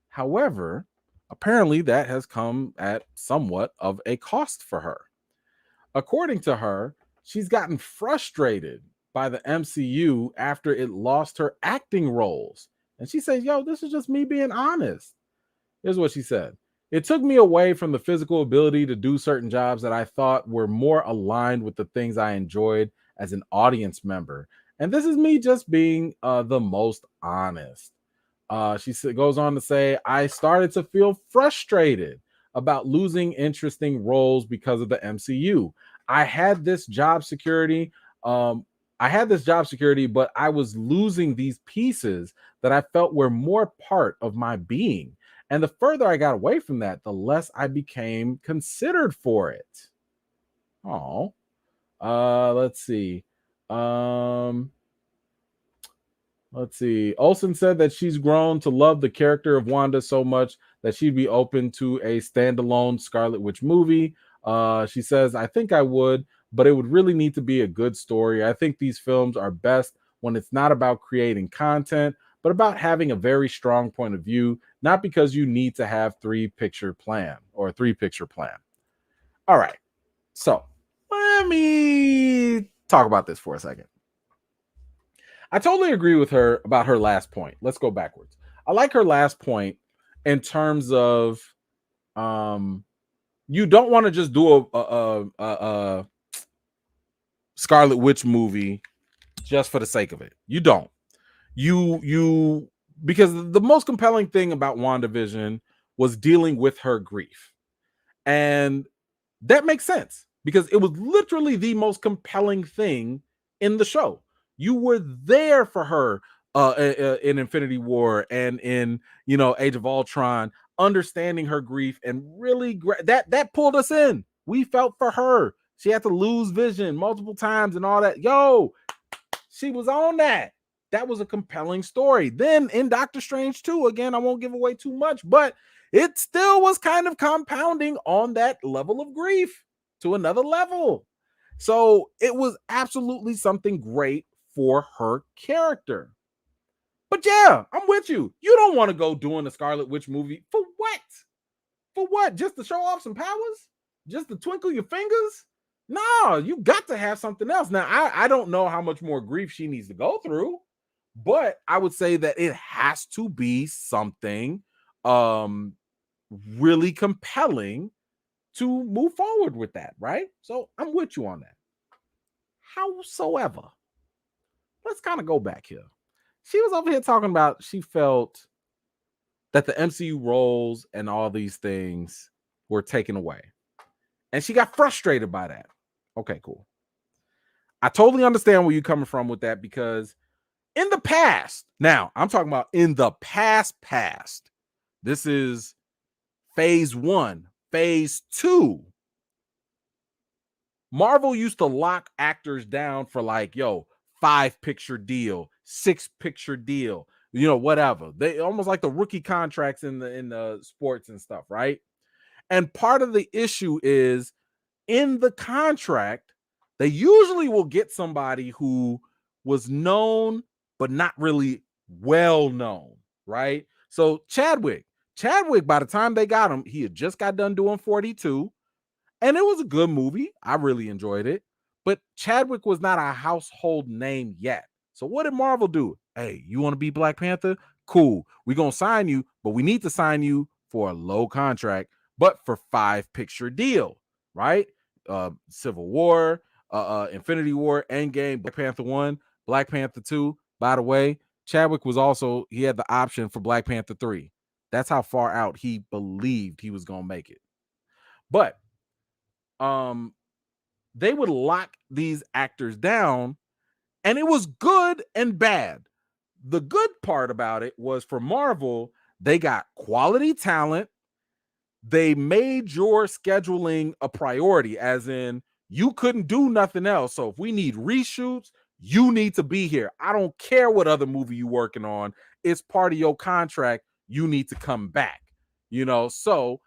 However, apparently that has come at somewhat of a cost for her. According to her, she's gotten frustrated by the MCU after it lost her acting roles. And she says, yo, this is just me being honest. Here's what she said. It took me away from the physical ability to do certain jobs that I thought were more aligned with the things I enjoyed as an audience member. And this is me just being the most honest. She goes on to say, I started to feel frustrated about losing interesting roles because of the MCU. I had this job security. But I was losing these pieces that I felt were more part of my being. And the further I got away from that, the less I became considered for it. Oh, let's see. Olsen said that she's grown to love the character of Wanda so much that she'd be open to a standalone Scarlet Witch movie. She says, I think I would, but it would really need to be a good story. I think these films are best when it's not about creating content, but about having a very strong point of view, not because you need to have a three-picture plan. All right. So let me talk about this for a second. I totally agree with her about her last point. Let's go backwards. I like her last point in terms of you don't want to just do a Scarlet Witch movie just for the sake of it. You don't. You because the most compelling thing about WandaVision was dealing with her grief. And that makes sense because it was literally the most compelling thing in the show. You were there for her in Infinity War and in, Age of Ultron, understanding her grief, and really that pulled us in. We felt for her. She had to lose vision multiple times and all that. Yo, she was on that. That was a compelling story. Then in Doctor Strange 2, again, I won't give away too much, but it still was kind of compounding on that level of grief to another level. So it was absolutely something great for her character. But yeah, I'm with you. You don't want to go doing a Scarlet Witch movie. For what? For what? Just to show off some powers? Just to twinkle your fingers? No, you got to have something else. Now, I don't know how much more grief she needs to go through, but I would say that it has to be something really compelling to move forward with that, right? So I'm with you on that. Howsoever, let's kind of go back here. She was over here talking about she felt that the MCU roles and all these things were taken away. And she got frustrated by that. Okay, cool. I totally understand where you're coming from with that, because in the past, now I'm talking about in the past, this is phase 1, phase 2. Marvel used to lock actors down for like, 5-picture deal, 6-picture deal, whatever. They almost like the rookie contracts in the sports and stuff, right? And part of the issue is in the contract, they usually will get somebody who was known but not really well known, right? So Chadwick, by the time they got him, he had just got done doing 42, and it was a good movie. I really enjoyed it, but Chadwick was not a household name yet. So what did Marvel do? Hey, you want to be Black Panther? Cool. We're going to sign you, but we need to sign you for a low contract, but for 5-picture deal, right? Civil War, Infinity War, Endgame, Black Panther 1, Black Panther 2. By the way, Chadwick he had the option for Black Panther 3. That's how far out he believed he was going to make it. But they would lock these actors down, and it was good and bad. The good part about it was, for Marvel, they got quality talent. They made your scheduling a priority, as in you couldn't do nothing else. So if we need reshoots, you need to be here. I don't care what other movie you're working on. It's part of your contract. You need to come back, So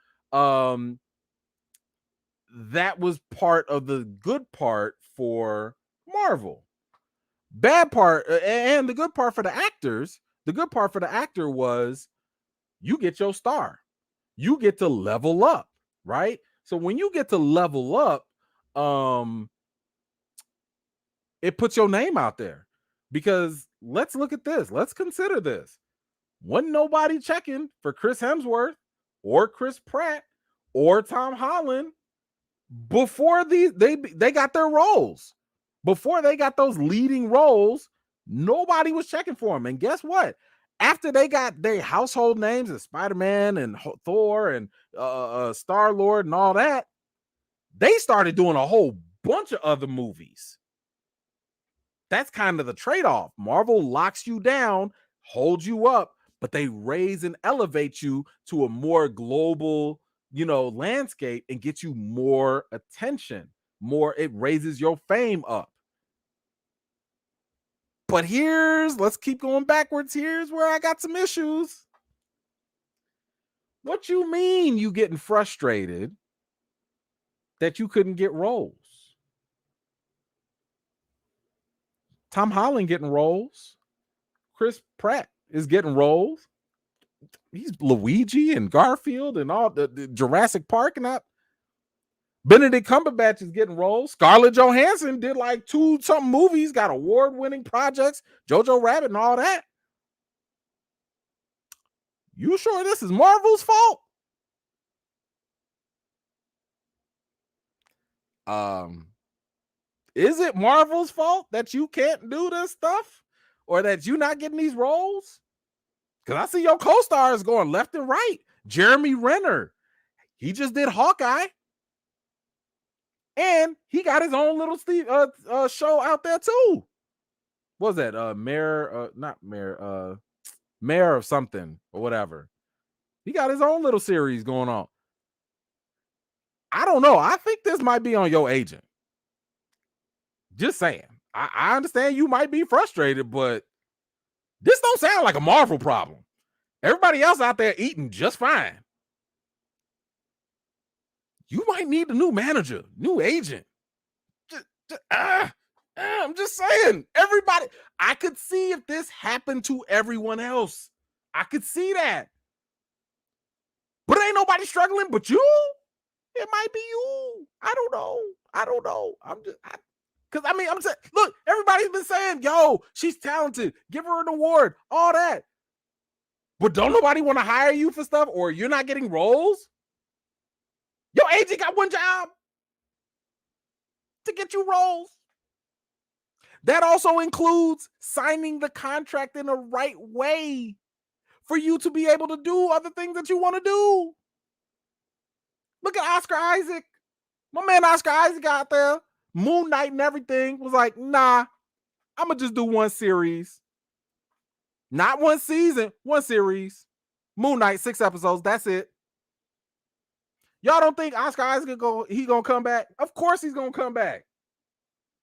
that was part of the good part for Marvel. Bad part, and the good part for the actors, the good part for the actor was you get your star. You get to level up, right? So when you get to level up, it puts your name out there, because let's look at this. Let's consider this. Wasn't nobody checking for Chris Hemsworth or Chris Pratt or Tom Holland before they got their roles. Before they got those leading roles, nobody was checking for them. And guess what? After they got their household names as Spider-Man and Thor and Star-Lord and all that, they started doing a whole bunch of other movies. That's kind of the trade-off. Marvel locks you down, holds you up, but they raise and elevate you to a more global, landscape, and get you more attention. It raises your fame up. But let's keep going backwards. Here's where I got some issues. What you mean you getting frustrated that you couldn't get roles? Tom Holland getting roles. Chris Pratt is getting roles. He's Luigi and Garfield and all the Jurassic Park and that. Benedict Cumberbatch is getting roles. Scarlett Johansson did like 2-something movies, got award-winning projects, Jojo Rabbit and all that. You sure this is Marvel's fault? Is it Marvel's fault that you can't do this stuff, or that you're not getting these roles? Because I see your co-stars going left and right. Jeremy Renner, he just did Hawkeye. And he got his own little show out there too. What was that? Mayor of something or whatever. He got his own little series going on. I don't know. I think this might be on your agent. Just saying. I understand you might be frustrated, but this don't sound like a Marvel problem. Everybody else out there eating just fine. You might need a new manager, new agent. I'm just saying, everybody. I could see if this happened to everyone else. I could see that. But ain't nobody struggling but you. It might be you. I don't know. I'm saying, look, everybody's been saying, yo, she's talented. Give her an award, all that. But don't nobody want to hire you for stuff, or you're not getting roles? Your agent got one job to get you roles. That also includes signing the contract in the right way. for you to be able to do other things that you want to do. Look at Oscar Isaac. My man Oscar Isaac out there, Moon Knight and everything, was like, nah, I'm going to just do one series. Not one season, one series. Moon Knight, 6 episodes, that's it. Y'all don't think Oscar Isaac he gonna come back? Of course he's gonna come back.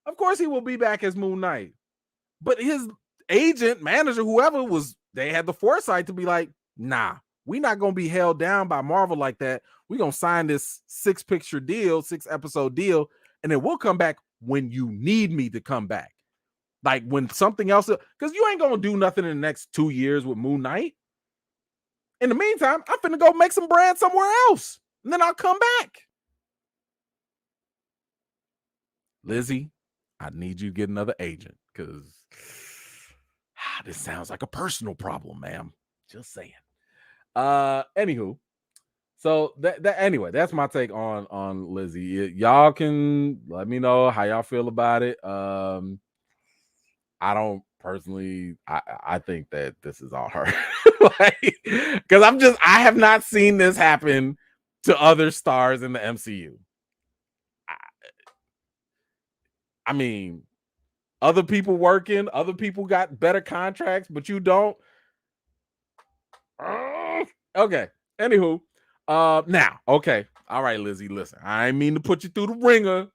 Of course he will be back as Moon Knight. But his agent, manager, whoever they had the foresight to be like, nah, we're not gonna be held down by Marvel like that. We're gonna sign this 6-episode deal, and then we'll come back when you need me to come back. Like when something else, because you ain't gonna do nothing in the next 2 years with Moon Knight. In the meantime, I'm finna go make some bread somewhere else. And then I'll come back. Lizzie, I need you to get another agent because this sounds like a personal problem, ma'am. Just saying. Anywho, so anyway, that's my take on Lizzie. Y'all can let me know how y'all feel about it. I don't personally. I think that this is all her, because I have not seen this happen to other stars in the MCU. I mean, other people working, other people got better contracts, but you don't. Okay. Anywho, now, okay. All right, Lizzie, listen. I ain't mean to put you through the ringer.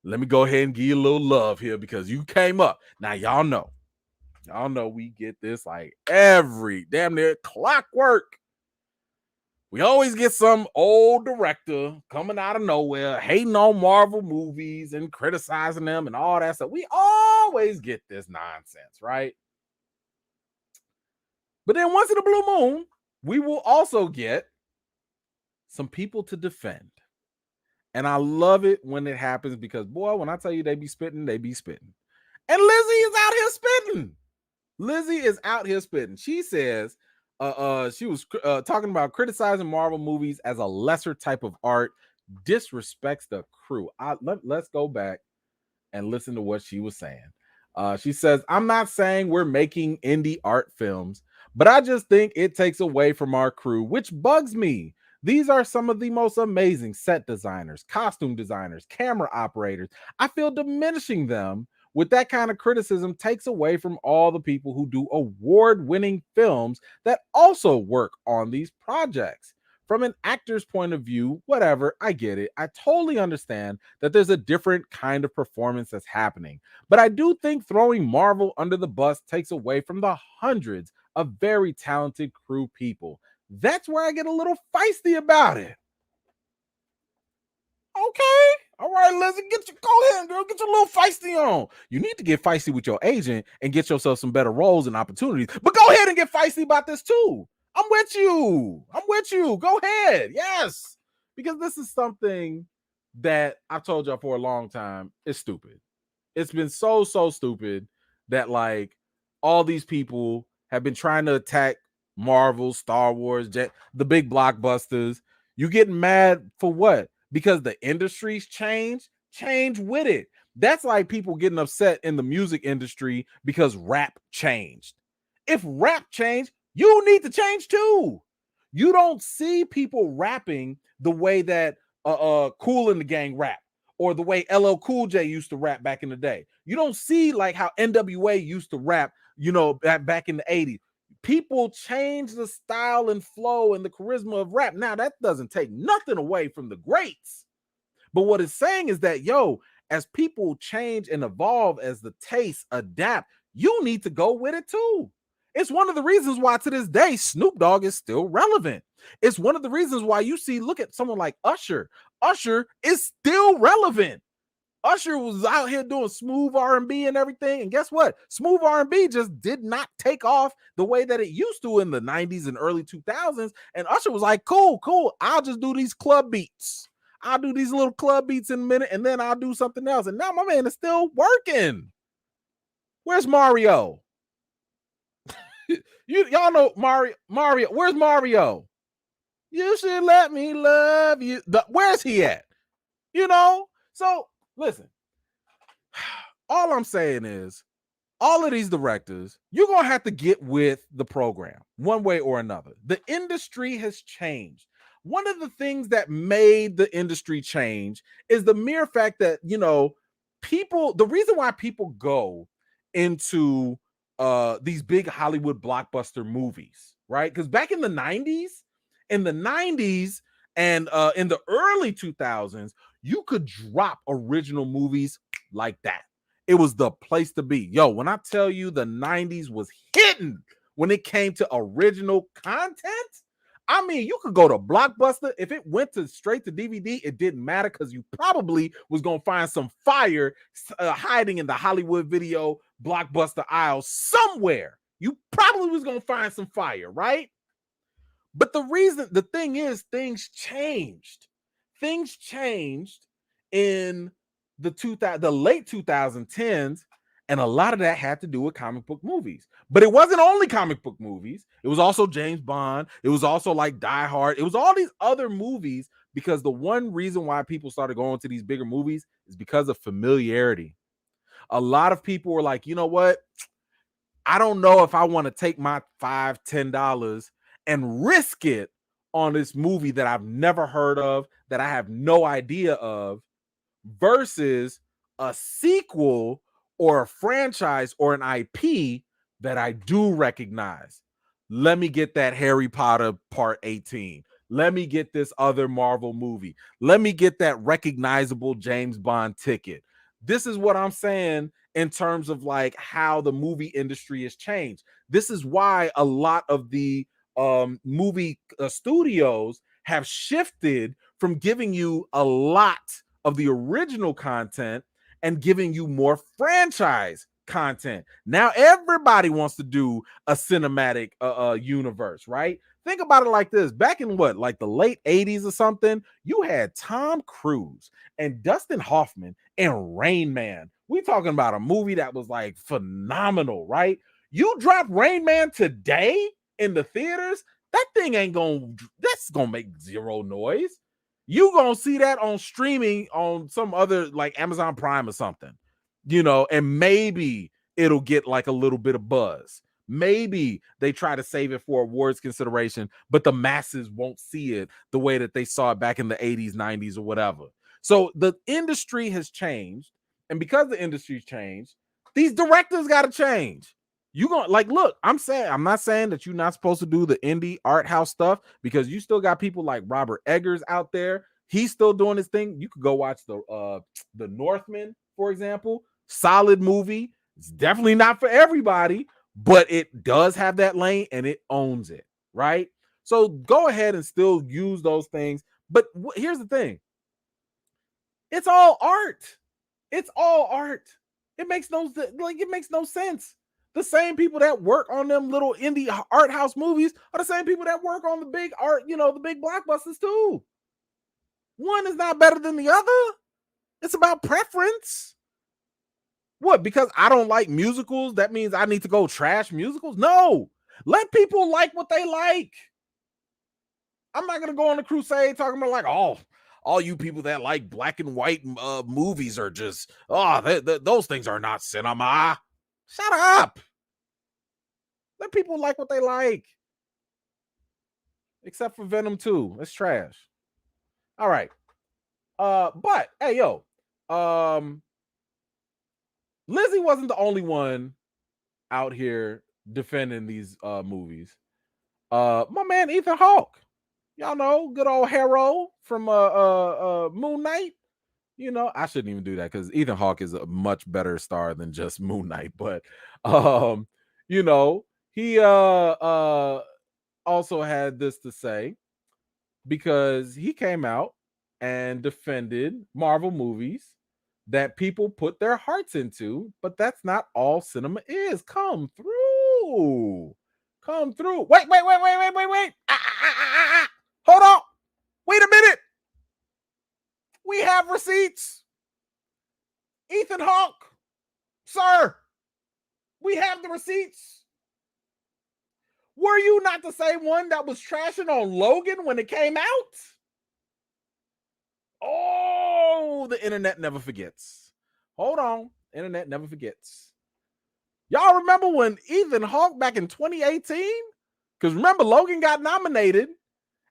Let me go ahead and give you a little love here because you came up. Now, y'all know we get this like every damn near clockwork. We always get some old director coming out of nowhere, hating on Marvel movies and criticizing them and all that stuff. We always get this nonsense, right? But then once in a blue moon, we will also get some people to defend. And I love it when it happens because, boy, when I tell you they be spitting, they be spitting. And Lizzie is out here spitting. Lizzie is out here spitting. She says, she was talking about criticizing Marvel movies as a lesser type of art, disrespects the crew. Let's go back and listen to what she was saying. She says, I'm not saying we're making indie art films, but I just think it takes away from our crew, which bugs me. These are some of the most amazing set designers, costume designers, camera operators. I feel diminishing them with that kind of criticism takes away from all the people who do award-winning films that also work on these projects. From an actor's point of view, whatever, I get it. I totally understand that there's a different kind of performance that's happening. But I do think throwing Marvel under the bus takes away from the hundreds of very talented crew people. That's where I get a little feisty about it. Okay. All right, Lizzie, go ahead, girl. Get your little feisty on. You need to get feisty with your agent and get yourself some better roles and opportunities. But go ahead and get feisty about this too. I'm with you. Go ahead. Yes. Because this is something that I've told y'all for a long time. It's stupid. It's been so stupid that like all these people have been trying to attack Marvel, Star Wars, the big blockbusters. You getting mad for what? Because the industry's change with it. That's like people getting upset in the music industry because rap changed. If rap changed, you need to change too. You don't see people rapping the way that Kool and the Gang rap or the way LL Cool J used to rap back in the day. You don't see like how NWA used to rap, back in the 80s. People change the style and flow and the charisma of rap. Now, that doesn't take nothing away from the greats. But what it's saying is that, as people change and evolve, as the tastes adapt, you need to go with it too. It's one of the reasons why to this day, Snoop Dogg is still relevant. It's one of the reasons why look at someone like Usher. Usher is still relevant. Usher was out here doing smooth R&B and everything. And guess what? Smooth R&B just did not take off the way that it used to in the 90s and early 2000s. And Usher was like, cool. I'll just do these club beats. I'll do these little club beats in a minute, and then I'll do something else. And now my man is still working. Where's Mario? Y'all know Mario. Where's Mario? You should let me love you. Where's he at? So listen, all I'm saying is all of these directors, you're going to have to get with the program one way or another. The industry has changed. One of the things that made the industry change is the mere fact that, you know, people, the reason why people go into these big Hollywood blockbuster movies, right? Because back in the 90s and in the early 2000s, you could drop original movies like that. It was the place to be. Yo, when I tell you the 90s was hitting when it came to original content, I mean, you could go to Blockbuster. If it went to straight to DVD, it didn't matter because you probably was going to find some fire hiding in the Hollywood video Blockbuster aisle somewhere. You probably was going to find some fire, right? But the thing is, things changed. Things changed in the late 2010s, and a lot of that had to do with comic book movies. But it wasn't only comic book movies. It was also James Bond. It was also like Die Hard. It was all these other movies, because the one reason why people started going to these bigger movies is because of familiarity. A lot of people were like, you know what? I don't know if I want to take my $5, $10 and risk it on this movie that I've never heard of, that I have no idea of, versus a sequel or a franchise or an IP that I do recognize. Let me get that Harry Potter Part 18. Let me get this other Marvel movie. Let me get that recognizable James Bond ticket. This is what I'm saying in terms of like how the movie industry has changed. This is why a lot of the movie studios have shifted from giving you a lot of the original content and giving you more franchise content. Now everybody wants to do a cinematic universe, right? Think about it like this. Back in like the late 80s or something, you had Tom Cruise and Dustin Hoffman and Rain Man. We talking about a movie that was like phenomenal, right? You drop Rain Man today in the theaters, that's gonna make zero noise. You gonna see that on streaming on some other like Amazon Prime or something, you know, and maybe it'll get like a little bit of buzz. Maybe they try to save it for awards consideration, but the masses won't see it the way that they saw it back in the 80s, 90s, or whatever. So the industry has changed, and because the industry's changed, these directors got to change. You gonna like look, I'm not saying that you're not supposed to do the indie art house stuff, because you still got people like Robert Eggers out there. He's still doing his thing. You could go watch the Northman, for example. Solid movie. It's definitely not for everybody, but it does have that lane and it owns it, right? So go ahead and still use those things. But here's the thing. It's all art. It's all art. It makes no sense. The same people that work on them little indie art house movies are the same people that work on the big art, the big blockbusters too. One is not better than the other. It's about preference. What? Because I don't like musicals, that means I need to go trash musicals? No. Let people like what they like. I'm not going to go on a crusade talking about like, all you people that like black and white movies are just, those things are not cinema. Shut up. Let people like what they like. Except for Venom 2. It's trash. All right. But hey, yo. Lizzie wasn't the only one out here defending these movies. My man Ethan Hawke. Y'all know, good old hero from Moon Knight. I shouldn't even do that because Ethan Hawke is a much better star than just Moon Knight. But he also had this to say, because he came out and defended Marvel movies that people put their hearts into, but that's not all cinema is. Come through. Wait. Hold on. Wait a minute. We have receipts. Ethan Hawke, sir, we have the receipts. Were you not the same one that was trashing on Logan when it came out? Oh, the internet never forgets. Hold on. Internet never forgets. Y'all remember when Ethan Hawke back in 2018? Because remember, Logan got nominated,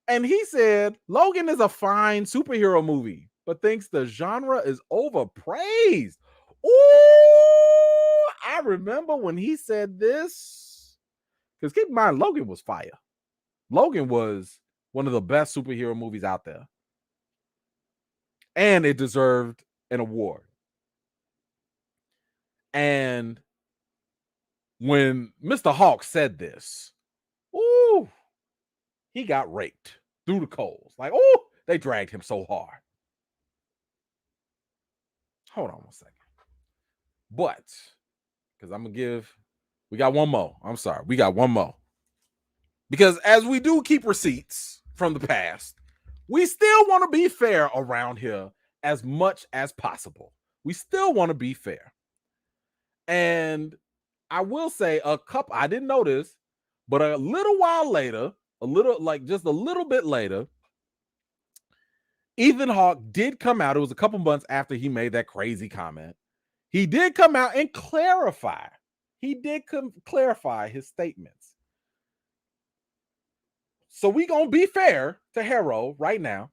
and he said Logan is a fine superhero movie, but thinks the genre is overpraised. Ooh, I remember when he said this. Because keep in mind, Logan was fire. Logan was one of the best superhero movies out there. And it deserved an award. And when Mr. Hawke said this, ooh, he got raked through the coals. Like, oh, they dragged him so hard. Hold on one second. But, because I'm going to give, we got one more. I'm sorry. We got one more. Because as we do keep receipts from the past, we still want to be fair around here as much as possible. We still want to be fair. And I will say I didn't know this, but a little while later, just a little bit later, Ethan Hawke did come out. It was a couple months after he made that crazy comment. He did come out and clarify. He did clarify his statements. So we going to be fair to Harrow right now.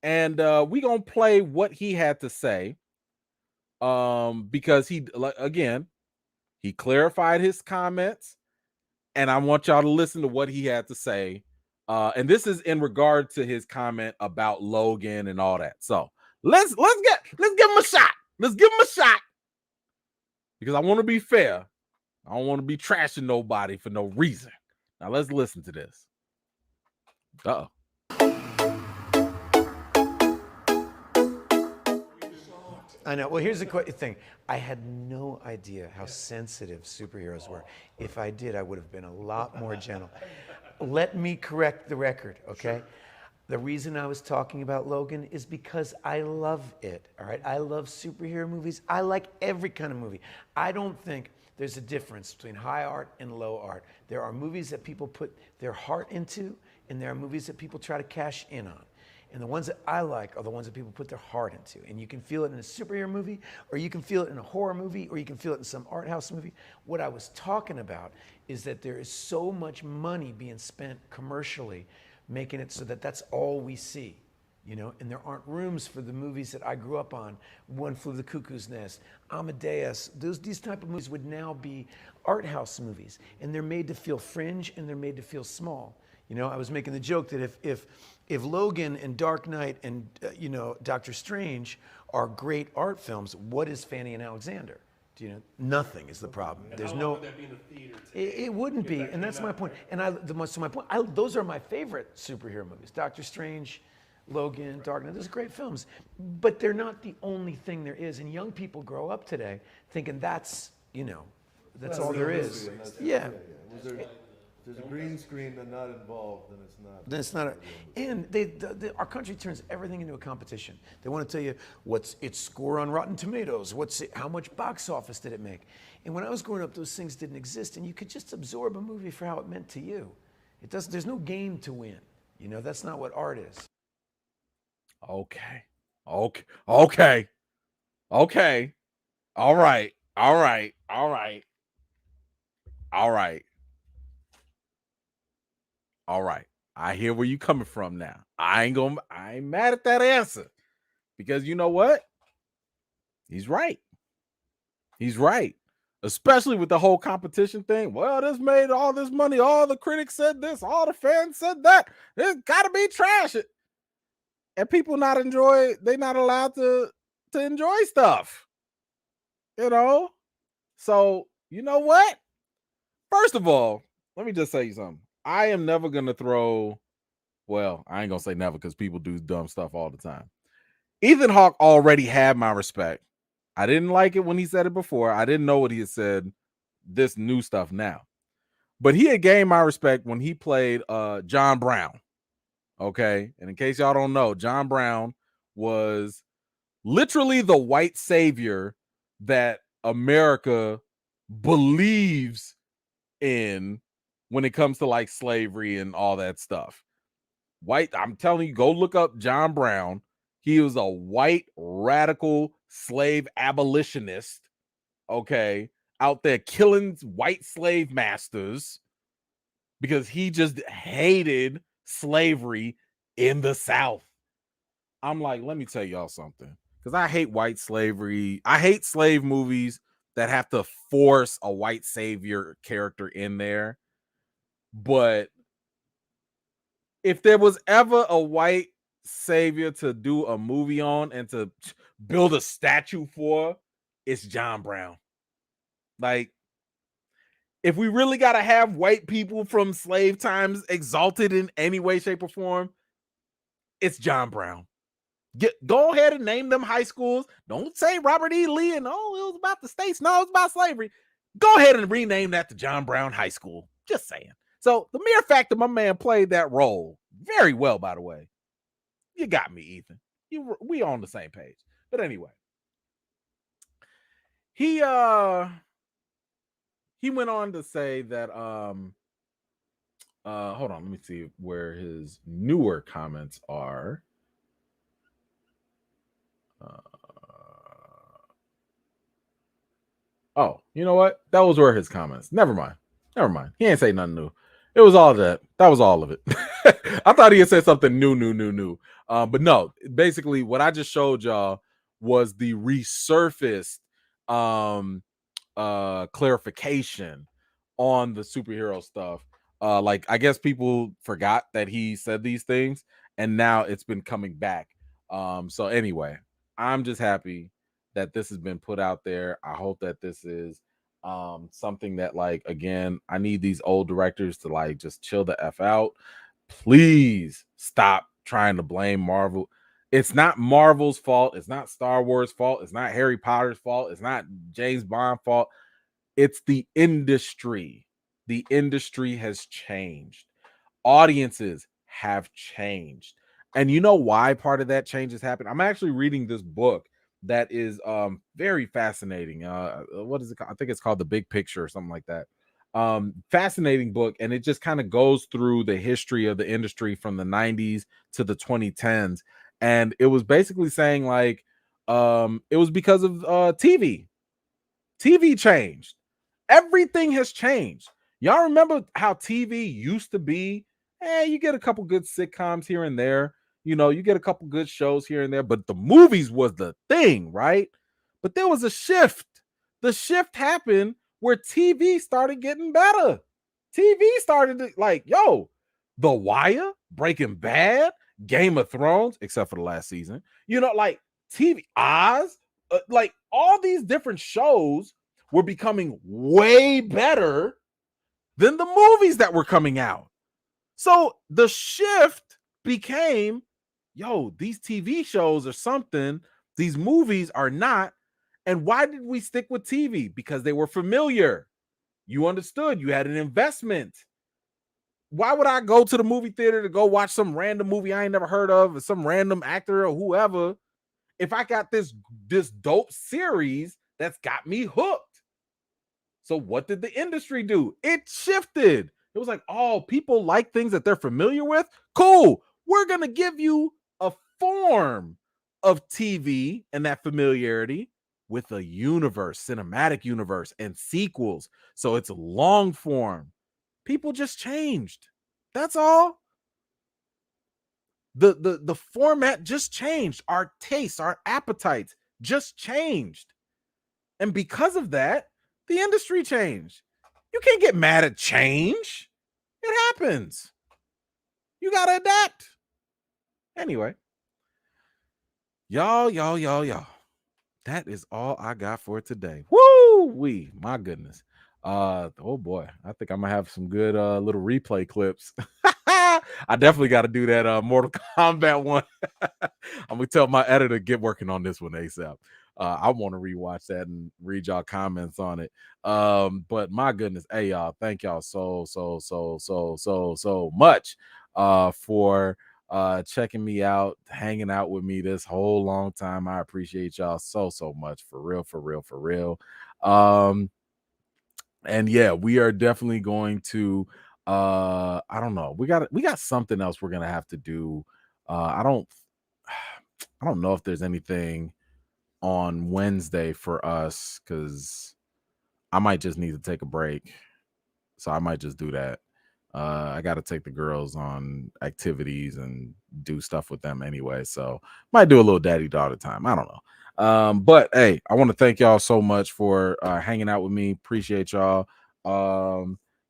And we going to play what he had to say. Because he clarified his comments. And I want y'all to listen to what he had to say. And this is in regard to his comment about Logan and all that. So let's give him a shot. Let's give him a shot. Because I want to be fair. I don't want to be trashing nobody for no reason. Now let's listen to this. Uh-oh. I know. Well, here's the thing. I had no idea how sensitive superheroes were. If I did, I would have been a lot more gentle. Let me correct the record, okay? Sure. The reason I was talking about Logan is because I love it, all right? I love superhero movies. I like every kind of movie. I don't think there's a difference between high art and low art. There are movies that people put their heart into, and there are movies that people try to cash in on. And the ones that I like are the ones that people put their heart into. And you can feel it in a superhero movie, or you can feel it in a horror movie, or you can feel it in some art house movie. What I was talking about is that there is so much money being spent commercially, making it so that that's all we see, you know? And there aren't rooms for the movies that I grew up on. One Flew the Cuckoo's Nest, Amadeus. These type of movies would now be art house movies. And they're made to feel fringe, and they're made to feel small. You know, I was making the joke that if Logan and Dark Knight and Doctor Strange are great art films, what is Fanny and Alexander? Do you know? Nothing is the problem. And there's how no. long would that be in the theater? It wouldn't be, and that's my point. And those are my favorite superhero movies: Doctor Strange, Logan, Dark Knight. Those are great films, but they're not the only thing there is. And young people grow up today thinking that's all there is. Yeah. If there's a green screen and not involved, then it's not. Then it's not. And our country turns everything into a competition. They want to tell you what's its score on Rotten Tomatoes, how much box office did it make. And when I was growing up, those things didn't exist, and you could just absorb a movie for how it meant to you. There's no game to win. You know, that's not what art is. Okay. All right. I hear where you coming from now. I ain't mad at that answer. Because you know what? He's right. Especially with the whole competition thing. Well, this made all this money. All the critics said this. All the fans said that. It's gotta be trash. And people they're not allowed to enjoy stuff. You know? So, you know what? First of all, let me just say something. I am never going to throw, well, I ain't going to say never because people do dumb stuff all the time. Ethan Hawke already had my respect. I didn't like it when he said it before. I didn't know what he had said, this new stuff now. But he had gained my respect when he played John Brown. Okay? And in case y'all don't know, John Brown was literally the white savior that America believes in when it comes to like slavery and all that stuff. I'm telling you, go look up John Brown. He was a white radical slave abolitionist. Okay. out there killing white slave masters because he just hated slavery in the South. I'm like, let me tell y'all something, because I hate white slavery. I hate slave movies that have to force a white savior character in there. But if there was ever a white savior to do a movie on and to build a statue for, it's John Brown. Like, if we really got to have white people from slave times exalted in any way, shape, or form, it's John Brown. Go ahead and name them high schools. Don't say Robert E. Lee and, oh, it was about the states. No, it was about slavery. Go ahead and rename that to John Brown High School. Just saying. So the mere fact that my man played that role very well, by the way, you got me, Ethan. We on the same page. But anyway, he went on to say that hold on, let me see where his newer comments are. Oh, you know what? That was where his comments. Never mind. He ain't say nothing new. It was all that. That was all of it. I thought he had said something new. But no, basically what I just showed y'all was the resurfaced clarification on the superhero stuff. Like, I guess people forgot that he said these things, and now it's been coming back. So anyway, I'm just happy that this has been put out there. I hope that this is something that, like, again, I need these old directors to, like, just chill the F out. Please stop trying to blame Marvel. It's not Marvel's fault. It's not Star Wars' fault. It's not Harry Potter's fault. It's not James Bond's fault. It's the industry. The industry has changed. Audiences have changed. And you know why part of that change has happened? I'm actually reading this book that is very fascinating. What is it called? I think it's called The Big Picture or something like that. Fascinating book, and it just kind of goes through the history of the industry from the 90s to the 2010s. And it was basically saying, like, it was because of TV. TV changed. Everything has changed. Y'all remember how TV used to be? You get a couple good sitcoms here and there. You know, you get a couple good shows here and there, but the movies was the thing, right? But there was a shift. The shift happened where TV started getting better. TV started to, like, yo, The Wire, Breaking Bad, Game of Thrones, except for the last season. You know, like TV, Oz, like all these different shows were becoming way better than the movies that were coming out. So the shift became, yo, these TV shows are something, these movies are not. And why did we stick with TV? Because they were familiar. You understood. You had an investment. Why would I go to the movie theater to go watch some random movie I ain't never heard of, or some random actor or whoever, if I got this dope series that's got me hooked? So what did the industry do? It shifted. It was like, oh, people like things that they're familiar with. Cool. We're going to give you a form of TV and that familiarity with a universe, cinematic universe, and sequels. So it's long form. People just changed. That's all. The format just changed. Our tastes, our appetites just changed. And because of that, the industry changed. You can't get mad at change. It happens. You got to adapt. Anyway, y'all. That is all I got for today. Woo-wee, my goodness. Oh boy, I think I'm gonna have some good little replay clips. I definitely got to do that Mortal Kombat one. I'm gonna tell my editor, get working on this one ASAP. I want to rewatch that and read y'all comments on it. But my goodness, hey y'all, thank y'all so much for checking me out, hanging out with me this whole long time. I appreciate y'all so much, for real. And yeah, we are definitely going to I don't know, we got something else we're gonna have to do. I don't know if there's anything on Wednesday for us, because I might just need to take a break. So I might just do that. I got to take the girls on activities and do stuff with them anyway. So might do a little daddy daughter time. I don't know. But hey, I want to thank y'all so much for hanging out with me. Appreciate y'all.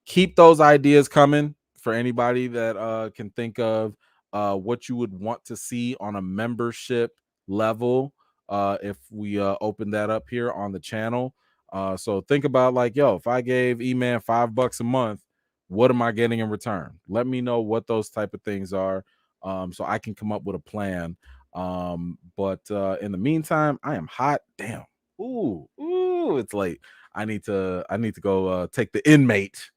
Keep those ideas coming for anybody that can think of what you would want to see on a membership level if we open that up here on the channel. So think about like, yo, if I gave E-Man $5 a month, what am I getting in return? Let me know what those type of things are, so I can come up with a plan. But in the meantime, I am hot. Damn. Ooh, it's late. I need to go take the inmate.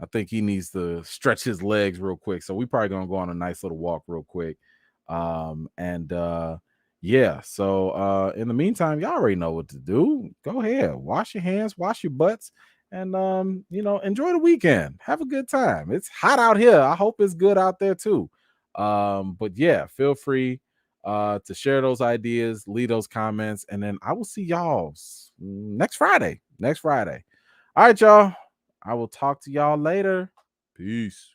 I think he needs to stretch his legs real quick. So we probably gonna go on a nice little walk real quick. Yeah, so in the meantime, y'all already know what to do. Go ahead, wash your hands, wash your butts, and enjoy the weekend. Have a good time. It's hot out here. I hope it's good out there too. But yeah, feel free to share those ideas, leave those comments, and then I will see y'all next Friday. All right, y'all. I will talk to y'all later. Peace.